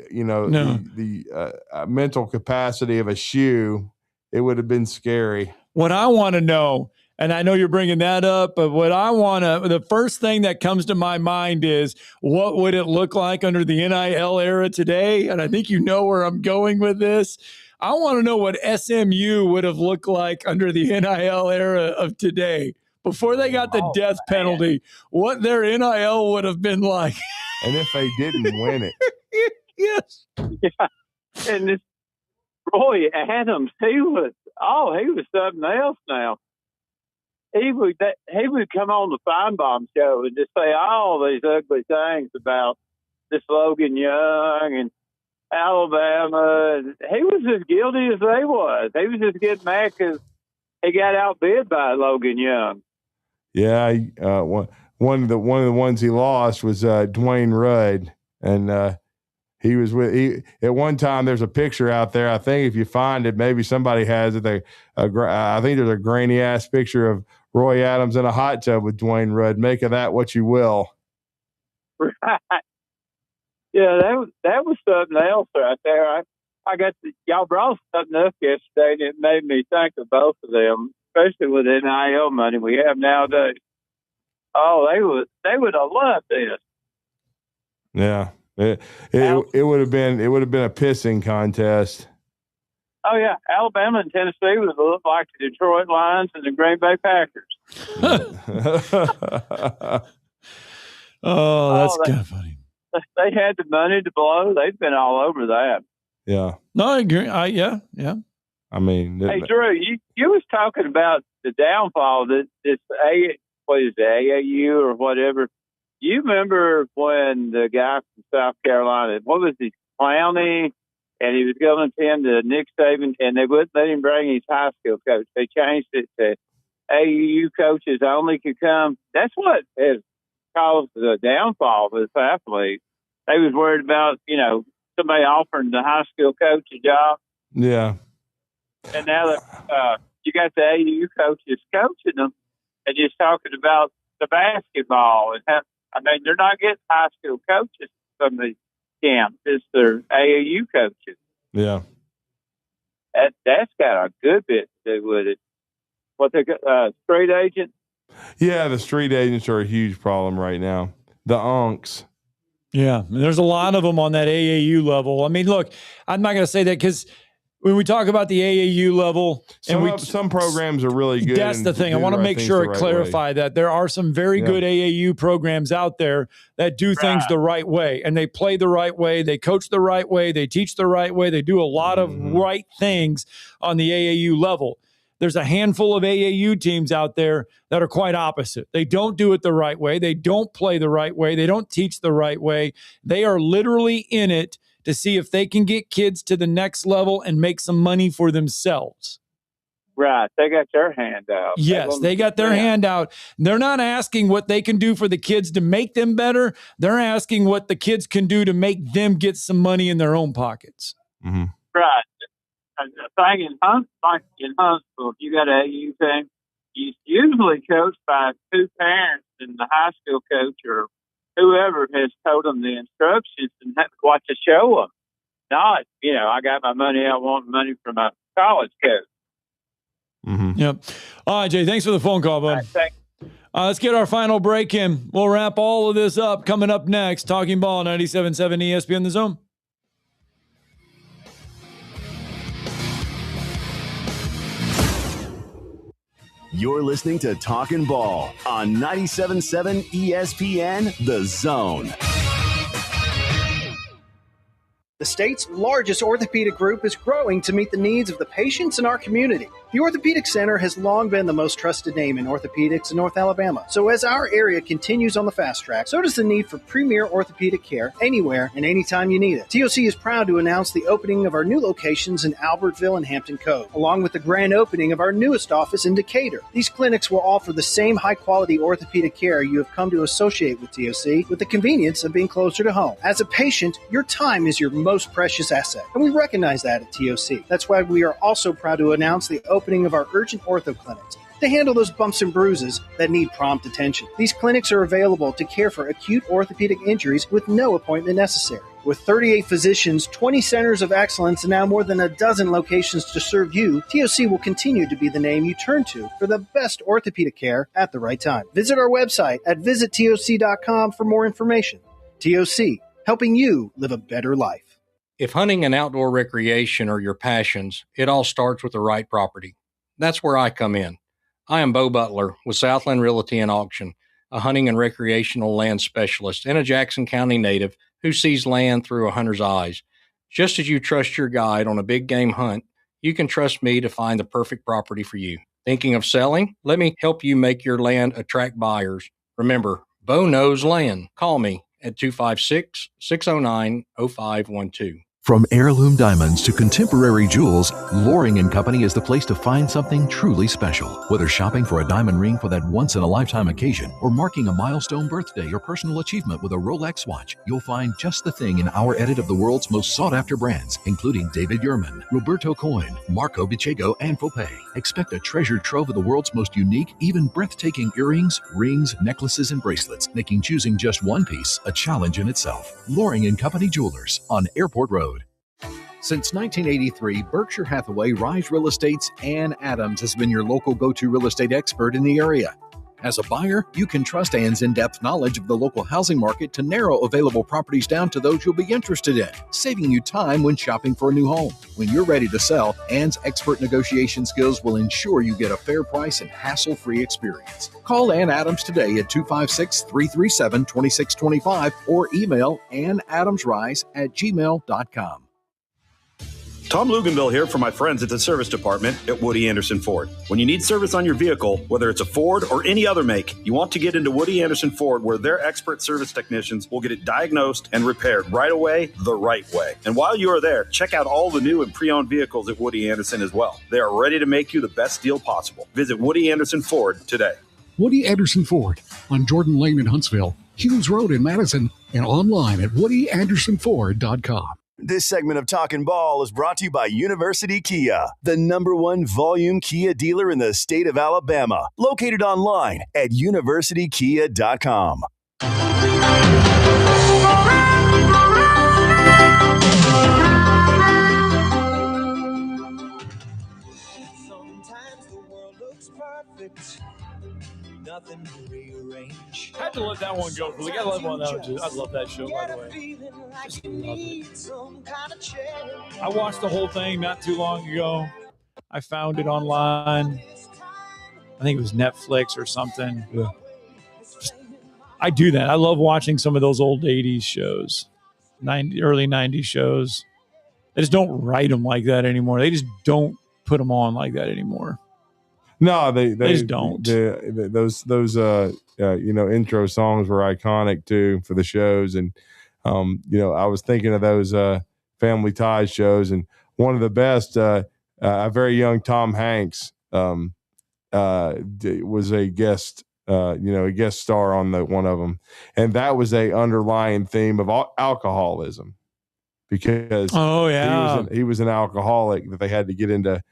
mental capacity of a shoe, it would have been scary. What I want to know, and I know you're bringing that up, but the first thing that comes to my mind is, what would it look like under the NIL era today? And I think you know where I'm going with this. I want to know what SMU would have looked like under the NIL era of today. Before they got the death penalty, what their NIL would have been like. And if they didn't win it. Yes. Yeah. And this Roy Adams, he was something else now. He would come on the Feinbaum show and just say all these ugly things about this Logan Young and Alabama. And he was as guilty as they was. He was just getting mad because he got outbid by Logan Young. Yeah, one of the ones he lost was Dwayne Rudd, and he was at one time. There's a picture out there. I think if you find it, maybe somebody has it. I think there's a grainy ass picture of Roy Adams in a hot tub with Dwayne Rudd. Make of that what you will. Right. Yeah, that was something else right there. Y'all brought something up yesterday, and it made me think of both of them, especially with the NIL money we have nowadays. Oh, they would have loved this. Yeah, it would have been a pissing contest. Oh yeah, Alabama and Tennessee would have looked like the Detroit Lions and the Green Bay Packers. That's kind of funny. They had the money to blow. They've been all over that. Yeah. No, I agree. Yeah. I mean, hey Drew, you was talking about the downfall that this AAU or whatever. You remember when the guy from South Carolina, what was he, Clowney, and he was going to attend to Nick Saban, and they wouldn't let him bring his high school coach. They changed it to AAU coaches only could come. That's what has caused the downfall of this athlete. They was worried about, somebody offering the high school coach a job. Yeah. And now that you got the AAU coaches coaching them and just talking about the basketball. They're not getting high school coaches from the camp. It's their AAU coaches. Yeah. That's got a good bit to do with it. What they got, street agent? Yeah, the street agents are a huge problem right now. The unks. Yeah, there's a lot of them on that AAU level. I mean, look, I'm not going to say that because when we talk about the AAU level, some programs are really good. That's the thing. I want to make sure I clarify that there are some very good AAU programs out there that do things the right way, and they play the right way, they coach the right way, they teach the right way, they do a lot of right things on the AAU level. There's a handful of AAU teams out there that are quite opposite. They don't do it the right way. They don't play the right way. They don't teach the right way. They are literally in it to see if they can get kids to the next level and make some money for themselves. Right. They got their hand out. Yes, they got their hand out. They're not asking what they can do for the kids to make them better. They're asking what the kids can do to make them get some money in their own pockets. Mm-hmm. Right. The thing in Huntsville, if you got an AAU team, you usually coached by two parents and the high school coach or whoever has told them the instructions and have to watch a show them. Not, I got my money, I want money from my college coach. Mm-hmm. Yep. All right, Jay, thanks for the phone call, bud. Let's get our final break in. We'll wrap all of this up. Coming up next, Talking Ball, 97.7 ESPN The Zone. You're listening to Talkin Ball on 97.7 ESPN The Zone. The state's largest orthopedic group is growing to meet the needs of the patients in our community. The Orthopedic Center has long been the most trusted name in orthopedics in North Alabama. So as our area continues on the fast track, so does the need for premier orthopedic care anywhere and anytime you need it. TOC is proud to announce the opening of our new locations in Albertville and Hampton Cove, along with the grand opening of our newest office in Decatur. These clinics will offer the same high-quality orthopedic care you have come to associate with TOC, with the convenience of being closer to home. As a patient, your time is your most precious asset, and we recognize that at TOC. That's why we are also proud to announce the opening of our urgent ortho clinics to handle those bumps and bruises that need prompt attention. These clinics are available to care for acute orthopedic injuries with no appointment necessary. With 38 physicians, 20 centers of excellence, and now more than a dozen locations to serve you, TOC will continue to be the name you turn to for the best orthopedic care at the right time. Visit our website at visittoc.com for more information. TOC, helping you live a better life. If hunting and outdoor recreation are your passions, it all starts with the right property. That's where I come in. I am Bo Butler with Southland Realty and Auction, a hunting and recreational land specialist and a Jackson County native who sees land through a hunter's eyes. Just as you trust your guide on a big game hunt, you can trust me to find the perfect property for you. Thinking of selling? Let me help you make your land attract buyers. Remember, Bo knows land. Call me at 256-609-0512. From heirloom diamonds to contemporary jewels, Loring & Company is the place to find something truly special. Whether shopping for a diamond ring for that once-in-a-lifetime occasion or marking a milestone birthday or personal achievement with a Rolex watch, you'll find just the thing in our edit of the world's most sought-after brands, including David Yurman, Roberto Coin, Marco Bicego, and Fopay. Expect a treasure trove of the world's most unique, even breathtaking earrings, rings, necklaces, and bracelets, making choosing just one piece a challenge in itself. Loring & Company Jewelers on Airport Road. Since 1983, Berkshire Hathaway Rise Real Estate's Ann Adams has been your local go-to real estate expert in the area. As a buyer, you can trust Ann's in-depth knowledge of the local housing market to narrow available properties down to those you'll be interested in, saving you time when shopping for a new home. When you're ready to sell, Ann's expert negotiation skills will ensure you get a fair price and hassle-free experience. Call Ann Adams today at 256-337-2625 or email annadamsrise@gmail.com. Tom Luganville here for my friends at the service department at Woody Anderson Ford. When you need service on your vehicle, whether it's a Ford or any other make, you want to get into Woody Anderson Ford, where their expert service technicians will get it diagnosed and repaired right away, the right way. And while you are there, check out all the new and pre-owned vehicles at Woody Anderson as well. They are ready to make you the best deal possible. Visit Woody Anderson Ford today. Woody Anderson Ford on Jordan Lane in Huntsville, Hughes Road in Madison, and online at WoodyAndersonFord.com. This segment of Talkin Ball is brought to you by University Kia, the #1 volume Kia dealer in the state of Alabama. Located online at universitykia.com. Sometimes the world looks perfect. Nothing to rearrange. Had to let that one go. We got to let one out. I love that show, by the way. Just love it. I watched the whole thing not too long ago. I found it online. I think it was Netflix or something. Yeah. I do that. I love watching some of those old 80s shows, early 90s shows. They just don't write them like that anymore. They just don't put them on like that anymore. No, they just don't. Those intro songs were iconic too for the shows, and I was thinking of those Family Ties shows, and one of the best, a very young Tom Hanks was a guest, a guest star on one of them, and that was a underlying theme of alcoholism, because he was an alcoholic that they had to get into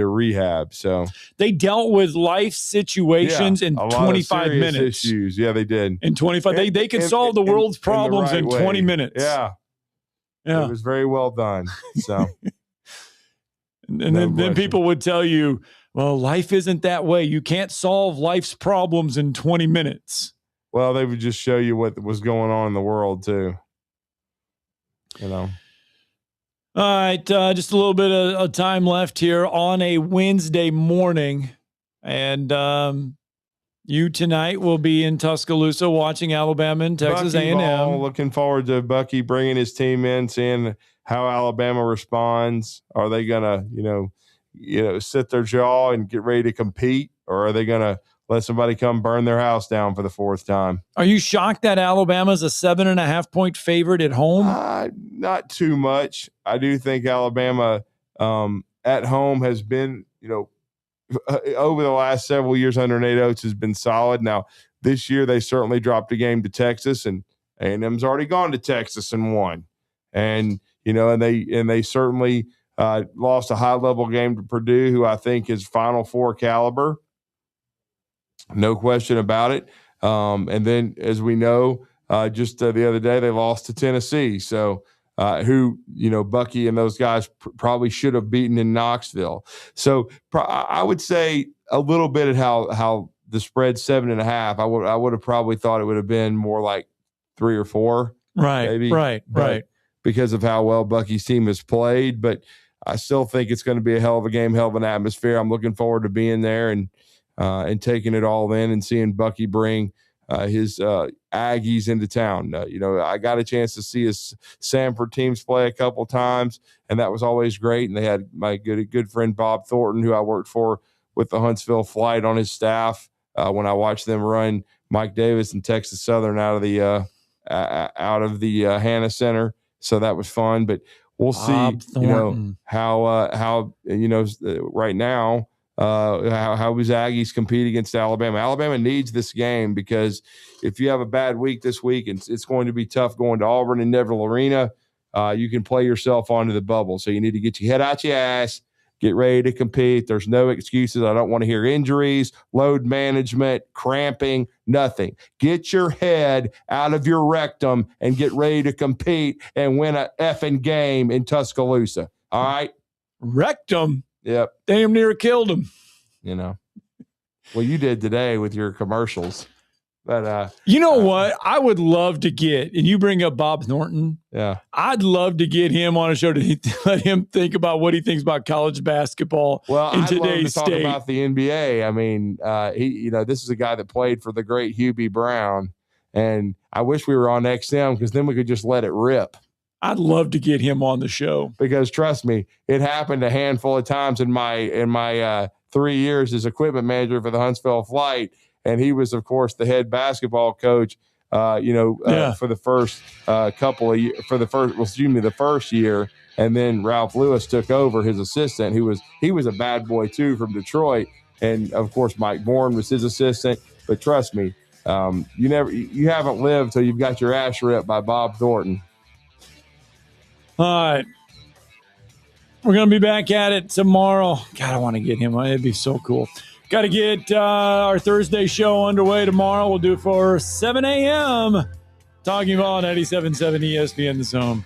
rehab. So they dealt with life situations in 25 minutes. Issues. Yeah, they did. In 25, they could solve the world's problems in 20 minutes. Yeah. It was very well done. So, and then people would tell you, well, life isn't that way. You can't solve life's problems in 20 minutes. Well, they would just show you what was going on in the world too. All right, just a little bit of time left here on a Wednesday morning. And you tonight will be in Tuscaloosa watching Alabama and Texas A&M. Ball, looking forward to Bucky bringing his team in, seeing how Alabama responds. Are they going to, sit their jaw and get ready to compete, or are they going to let somebody come burn their house down for the fourth time? Are you shocked that Alabama's a 7.5-point favorite at home? Not too much. I do think Alabama at home has been, over the last several years under Nate Oates has been solid. Now, this year they certainly dropped a game to Texas, and A&M's already gone to Texas and won. And, and they certainly lost a high-level game to Purdue, who I think is Final Four caliber. No question about it. And then, as we know, just the other day, they lost to Tennessee. So, who, Bucky and those guys probably should have beaten in Knoxville. So, I would say a little bit at how the spread 7.5. I would have probably thought it would have been more like 3 or 4. Right. Maybe. Right. Because of how well Bucky's team has played. But I still think it's going to be a hell of a game, hell of an atmosphere. I'm looking forward to being there and taking it all in and seeing Bucky bring his Aggies into town. I got a chance to see his Samford teams play a couple times, and that was always great. And they had my good friend Bob Thornton, who I worked for with the Huntsville Flight, on his staff when I watched them run Mike Davis and Texas Southern out of the Hannah Center. So that was fun. But we'll see, how right now. How his Aggies compete against Alabama. Alabama needs this game, because if you have a bad week this week, it's going to be tough going to Auburn and Neville Arena. You can play yourself onto the bubble. So you need to get your head out your ass, get ready to compete. There's no excuses. I don't want to hear injuries, load management, cramping, nothing. Get your head out of your rectum and get ready to compete and win a effing game in Tuscaloosa. All right? Rectum? Yep. Damn near killed him. Well, you did today with your commercials. But what? I would love to get, and you bring up Bob Thornton. Yeah. I'd love to get him on a show to let him think about what he thinks about college basketball in today's talk state. About the NBA. I mean, this is a guy that played for the great Hubie Brown, and I wish we were on XM, because then we could just let it rip. I'd love to get him on the show. Because trust me, it happened a handful of times in my 3 years as equipment manager for the Huntsville Flight. And he was, of course, the head basketball coach, for the first the first year. And then Ralph Lewis took over, his assistant. He was a bad boy too from Detroit. And of course, Mike Bourne was his assistant. But trust me, you haven't lived till you've got your ass ripped by Bob Thornton. All right. We're going to be back at it tomorrow. God, I want to get him. It'd be so cool. Got to get our Thursday show underway tomorrow. We'll do it for 7 a.m. Talking Ball on 97.7 ESPN The Zone.